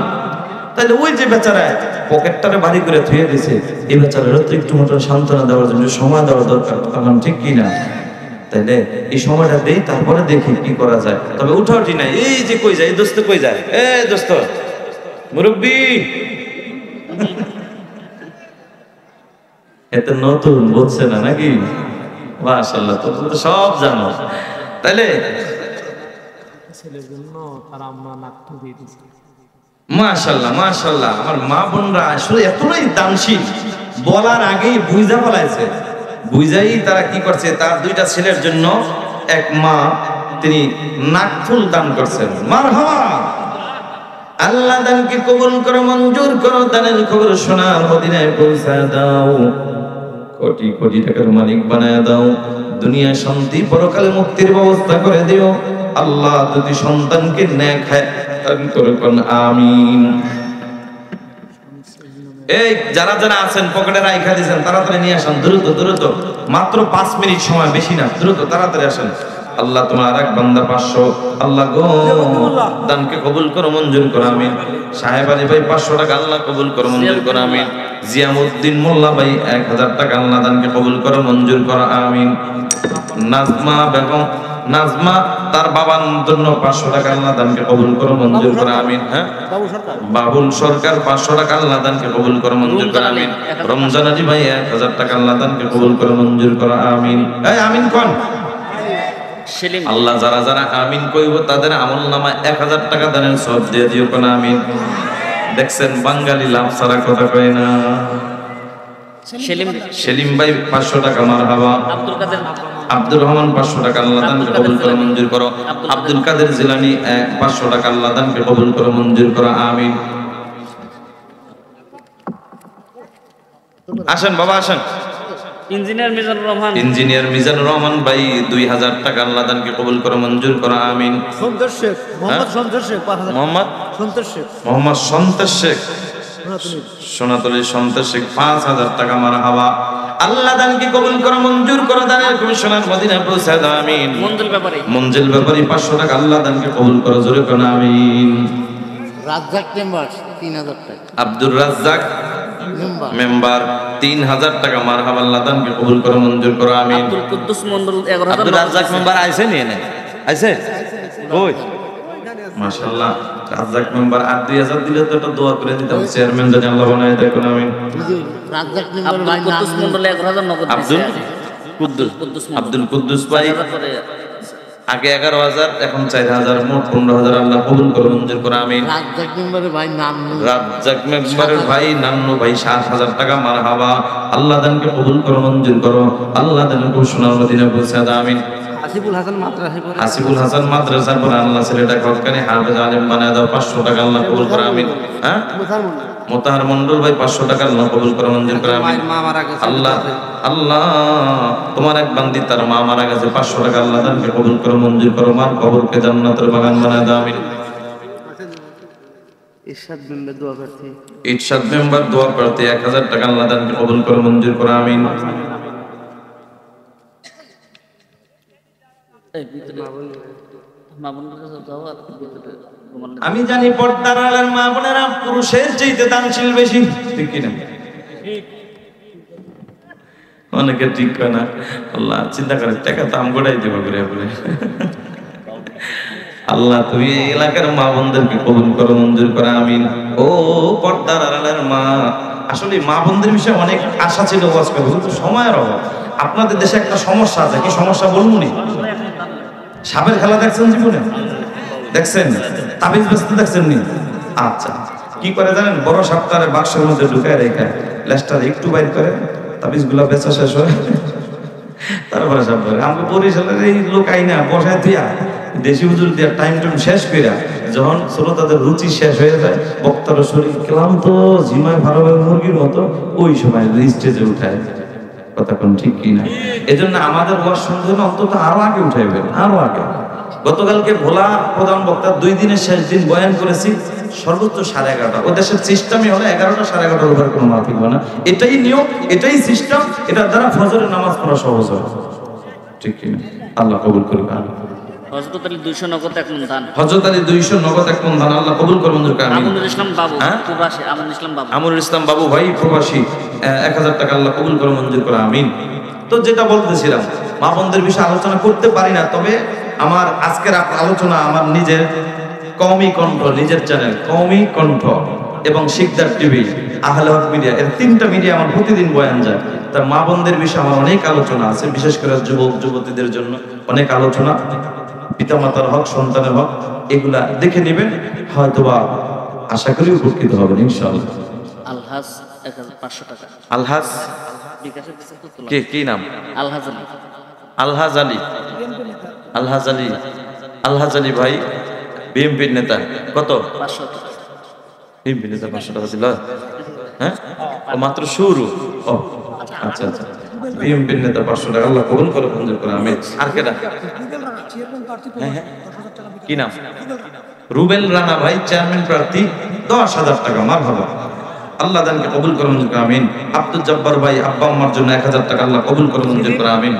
তাহলে ওই যে বেচারা পকেটটারে ভারী করে থুয়ে দিছে, এই বেচারারও তো একটু মতো সান্ত্বনা দেওয়ার জন্য সময় দেওয়া দরকার, তখন ঠিক কিনা? তাইলে এই সময়টা দেই, তারপরে দেখি কি করা যায়। তবে উঠাউঠি নাই, এই যে কই যায়, এই দোস্ত কই যায়, এ দোস্ত মুরব্বি, এত নতুন বলছে না নাকি? মাশাআল্লাহ, তো সব জানো। তাইলে ছেলের জন্য তার আম্মা নাকটা দিয়ে দিয়েছে। মাশাআল্লাহ মাশাআল্লাহ, আমার মা বোনরা আসলে এতটাই দানশীল, বলার আগেই বুঝা ফেলাইছে। বুঝাই তারা কি করছে, তার 2টা ছেলের জন্য এক মা তিনি নাকফুল দান করছেন। মারহাবা, আল্লাহ দানকে কবুল করো, মঞ্জুর করো, দানের খবর শোনার মদিনায় পৌঁছায় দাও, কোটি কোটি টাকার মালিক বানায় দাও, দুনিয়া শান্তি পরকালে মুক্তির ব্যবস্থা করে দিও। আল্লাহ যদি সন্তানকে নেক দান করো, কোন আমিন। এই যারা যারা আছেন পকেটে রাইখা দিয়েছেন, তাড়াতাড়ি নিয়ে আসেন, দ্রুত দ্রুত, মাত্র 5 মিনিট সময়, বেশি না, দ্রুত তাড়াতাড়ি আসেন। আল্লাহ তোমার আরেক বান্দা 500, আল্লাহ গো দানকে কবুল করো, মঞ্জুর করো, আমিন। সাহেব আলী ভাই 500 টাকা, আল্লাহ কবুল করো, মঞ্জুর করো, আমিন। জিয়ামউদ্দিন মোল্লা ভাই 1000 টাকা, আল্লাহ দানকে কবুল করো, মঞ্জুর করো, আমিন। নাজমা বেগম, নাজমা তার বাবার জন্য 500 টাকা, আল্লাহ দানকে কবুল করো, মঞ্জুর করো, আমিন। হ্যাঁ, বাবুল সরকার 500 টাকা, আল্লাহ দানকে কবুল করো, মঞ্জুর করো, আমিন। রমজান আলী ভাই 1000 টাকা, আল্লাহ দানকে কবুল করো, মঞ্জুর করো, আমিন। এই আমিন কোন? আল্লাহ যারা যারা আমিন কইব তাদের আমল নামায় 1000 টাকা দানের সওয়াব দিয়ে দিও, কোন আমিন। দেখছেন বাঙালি লাভ ছাড়া কথা কয় না। সেলিম ভাই 500 টাকা, মারহাবা। আব্দুর রহমান 500 টাকা, আল্লাহ দানকে কবুল করো, মঞ্জুর করো। আব্দুল কাদের জিলানী 500 টাকা, আল্লাহ দানকে কবুল করো, মঞ্জুর করো, আমিন। আসেন বাবা আসেন। ইঞ্জিনিয়ার মিজানুর রহমান ভাই 2000 টাকা, আল্লাহ দানকে কবুল করো, মঞ্জুর করো, আমিন। সন্তোষ শেখ, মোহাম্মদ সন্তোষ শেখ, মোহাম্মদ সন্তোষ শেখ, সোনাতলী সন্তোষ শেখ 5000 টাকা, মারহাবা। আল্লাহ দানকে কবুল করো, মঞ্জুর করো, দানের কমিশনার মদিনায় পৌঁছে দাও, আমিন। মঞ্জিল ব্যাপারী 500 টাকা, আল্লাহ দানকে কবুল করো, জোরে করো, আমিন। রাজ্জাক মেম্বার 3000 টাকা, আব্দুর রাজ্জাক মেম্বার 3000 টাকা, মারহাবা, আল্লাহ দানকে কবুল করো, মঞ্জুর করো, আমিন। আব্দুল কুদ্দুস মন্ডল 11000 আব্দুর রাজ্জাক মেম্বার আইছে নিয়ে নে, আইছে কই? মাশাআল্লাহ, রাজ্জাক মেম্বার 2000 দিলে তো একটা দোয়া করে দিতাম, চেয়ারম্যান জানি আল্লাহ বানায় দেয়, কোন আমিন। রাজ্জাক মেম্বার ভাই কুদ্দুস মন্ডল 11000 নগদ দিয়েছে। আব্দুল কুদ্দুস ভাই আগে 11000, এখন 4000, মোট 15000, আল্লাহ কবুল করো, মঞ্জুর করো, আমিন। রাজ্জাক মেম্বারের ভাই নান্নু, রাজ্জাক মেম্বারের ভাই নান্নু ভাই 7000 টাকা, মারহাবা। আল্লাহ দানকে কবুল করো, মঞ্জুর করো, আল্লাহ দানকে সোনার মদিনায় পৌঁছে দাও, আমিন। হাসিবুল হাসান মাদ্রাসার পর আল্লাহ ছেলেটাকে হক্কানি হাফেজ আলেম বানায় দাও, 500 টাকা, আল্লাহ কবুল করো, আমিন। হ্যাঁ, মোতাহার মন্ডল ভাই 500 টাকা, আল্লাহ কবুল করো, মঞ্জুর করো, আমিন। আল্লাহ আল্লাহ তোমার এক বান্দি তার মা মারা গেছে, 500 টাকা, আল্লাহ দানকে কবুল করো, মঞ্জুর করো, মার কবরকে জান্নাতের বাগান বানায় দাও, আমিন। ইরশাদ মেম্বার দোয়া করতে 1000 টাকা, আল্লাহ দানকে কবুল করো, মঞ্জুর করো, আমিন। আমি জানি পর্দার আড়ালের মা বোনেরা পুরুষের চাইতে দানশীল বেশি, ঠিক কিনা? অনেকে ঠিক কয় না, আল্লাহ চিন্তা করে টাকা তো আম গোড়াই দেবো ঘুরে ঘুরে। আল্লাহ তুমি এই এলাকার মা বোনদেরকে কবুল করো, মঞ্জুর করো, আমিন। ও পর্দার আড়ালের মা, আসলে মা বোনদের বিষয়ে অনেক আশা ছিল ওয়াজ করবো, কিন্তু সময়ের অভাব। আপনাদের দেশে একটা সমস্যা আছে, কি সমস্যা বলবো নি? সাপের খেলা দেখছেন জীবনে? দেখছেন? তাবিজ বেচতে দেখছেন নি? আচ্ছা, কি করে জানেন? বড় সাপটারে বাক্সের মধ্যে ঢুকায় রেখে লেজটার একটু বাইর করে তাবিজ গুলা বেচা শেষ হয়, তারপরে সাপ ধরে। আমাকে বরিশালের এই লোক আইনা বসায় দিয়া দেশি হুজুর দিয়া টাইম শেষ কইরা যখন শ্রোতাদের রুচি শেষ হয়ে যায়, বক্তার শরীর ক্লান্ত, ঝিমায় ভালোভাবে মুরগির মতো, ওই সময় স্টেজে উঠায়। কথা কোন ঠিক কিনা? এজন্য আমাদের ওয়াজ শুনতে হলে অন্তত আরো আগে উঠাইবেন, আরো আগে। গতকালকে ভোলা প্রধান বক্তা 2 দিনের শেষ দিন বয়ান করেছি, সর্বোচ্চ 11:30। ও দেশের সিস্টেমই হলো 11টা 11:30 উপরে কোনো মাফিক হয় না। এটাই নিয়ম, এটাই সিস্টেম, এটার দ্বারা ফজরের নামাজ পড়া সহজ হয়। ঠিক কিনা? আল্লাহ কবুল করুক। হযরত আলী 200 নগদ 1 মণ ধান। হযরত আলী 200 নগদ 1 মণ ধান, আল্লাহ কবুল করুন। আমনুল ইসলাম বাবু প্রবাসী, আমনুল ইসলাম বাবু, আমনুল ইসলাম বাবু ভাই প্রবাসী, 1000 টাকা আল্লাহ কবুল করে মঞ্জুর করে, আমিন। তো যেটা বলতেছিলাম, মা বোনদের বিষয়ে আলোচনা করতে পারি না, তবে আমার আজকের আলোচনা আমার নিজের কওমি কণ্ঠ, নিজের চ্যানেল কওমি কণ্ঠ এবং শিকদার টিভি, আহলে হক মিডিয়া, এর 3টা মিডিয়া আমার প্রতিদিন বয়ান যায়। তার মা বোনদের বিষয়ে আমার অনেক আলোচনা আছে, বিশেষ করে যুবক যুবতীদের জন্য অনেক আলোচনা, পিতামাতার হক, সন্তানের হক, এগুলা দেখে নেবেন, হয়তোবা আশা করি উপকৃত হবেন ইনশাআল্লাহ। আলহাজ 1500 টাকা। আলহাজ বিকাশে দিছে তো তোলা। কি নাম? আলহাজ আলী। আলহাজ আলী, আলহাজ আলী, আলহাজ আলী ভাই বিএমপির নেতা। কত? 500 টাকা। বিএমপি নেতা 500 টাকা দিল? হ্যাঁ, ও মাত্র শুরু। ও আচ্ছা আচ্ছা, বিএমপির নেতা 500 টাকা, আল্লাহ কবুল করে মঞ্জুর করে, আমিন। আর কেডা? হ্যাঁ, কি নাম? রুবেল রানা ভাই চেয়ারম্যান প্রার্থী, 10,000 টাকা, মারহাবা, আল্লাহ দানকে কবুল করে মঞ্জুর করে, আমিন। আব্দুল জব্বার ভাই আব্বা আম্মার জন্য 1000 টাকা, আল্লাহ কবুল করে মঞ্জুর করে, আমিন।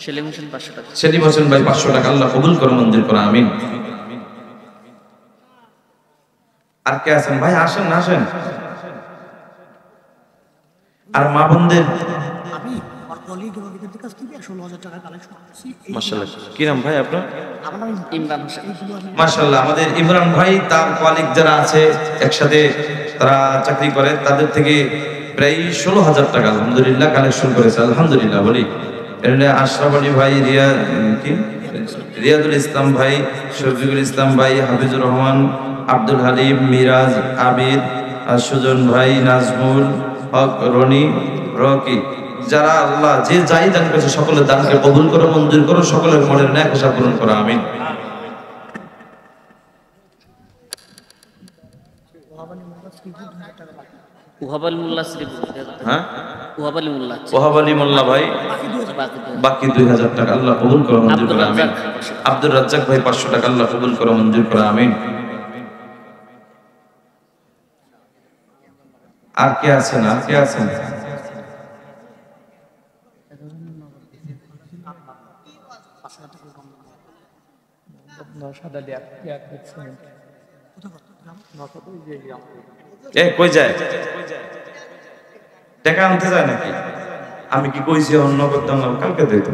সেলিম হোসেন 500 টাকা। সেলিম হোসেন ভাই 500 টাকা, আল্লাহ কবুল করে মঞ্জুর করে, আমিন। আর কে আছেন ভাই? আসেন না, আসেন। আর মা বোনদের মাশাআল্লাহ, কি নাম ভাই আপনার? ইমরান হোসেন। মাশাআল্লাহ, আমাদের ইমরান ভাই, তার কলিগ যারা আছে একসাথে তারা চাকরি করে, তাদের থেকে প্রায় 16,000 টাকা আলহামদুলিল্লাহ কালেকশন করেছে, আলহামদুলিল্লাহ বলি। এর আশরাফ আলী ভাই, রিয়াদুল ইসলাম ভাই, শফিকুল ইসলাম ভাই, হাফিজুর রহমান, আব্দুল হালিম, মিরাজ, আবিদ, সুজন ভাই, নাজমুল হক, রনি, রকি, যারা আল্লাহ যে যাই দান করেছে সকলের দানকে কবুল করো, মঞ্জুর করো, সকলের মনের ন্যায় আশা পূরণ করো, আমিন। ওহাব আলী মোল্লা শ্রীপুর। হ্যাঁ, ওহাব আলী মোল্লা। ওহাব আলী মোল্লা ভাই বাকি 2000 টাকা, আল্লাহ কবুল করো, মঞ্জুর করো, আমিন। আব্দুর রাজ্জাক ভাই 500 টাকা, আল্লাহ কবুল করো, মঞ্জুর করো, আমিন। আর কে আছেন? আর কে আছেন? কই যায়? টাকা আনতে যায় নাকি? আমি কি কইছি অন্য করতাম না, কালকে দেখতে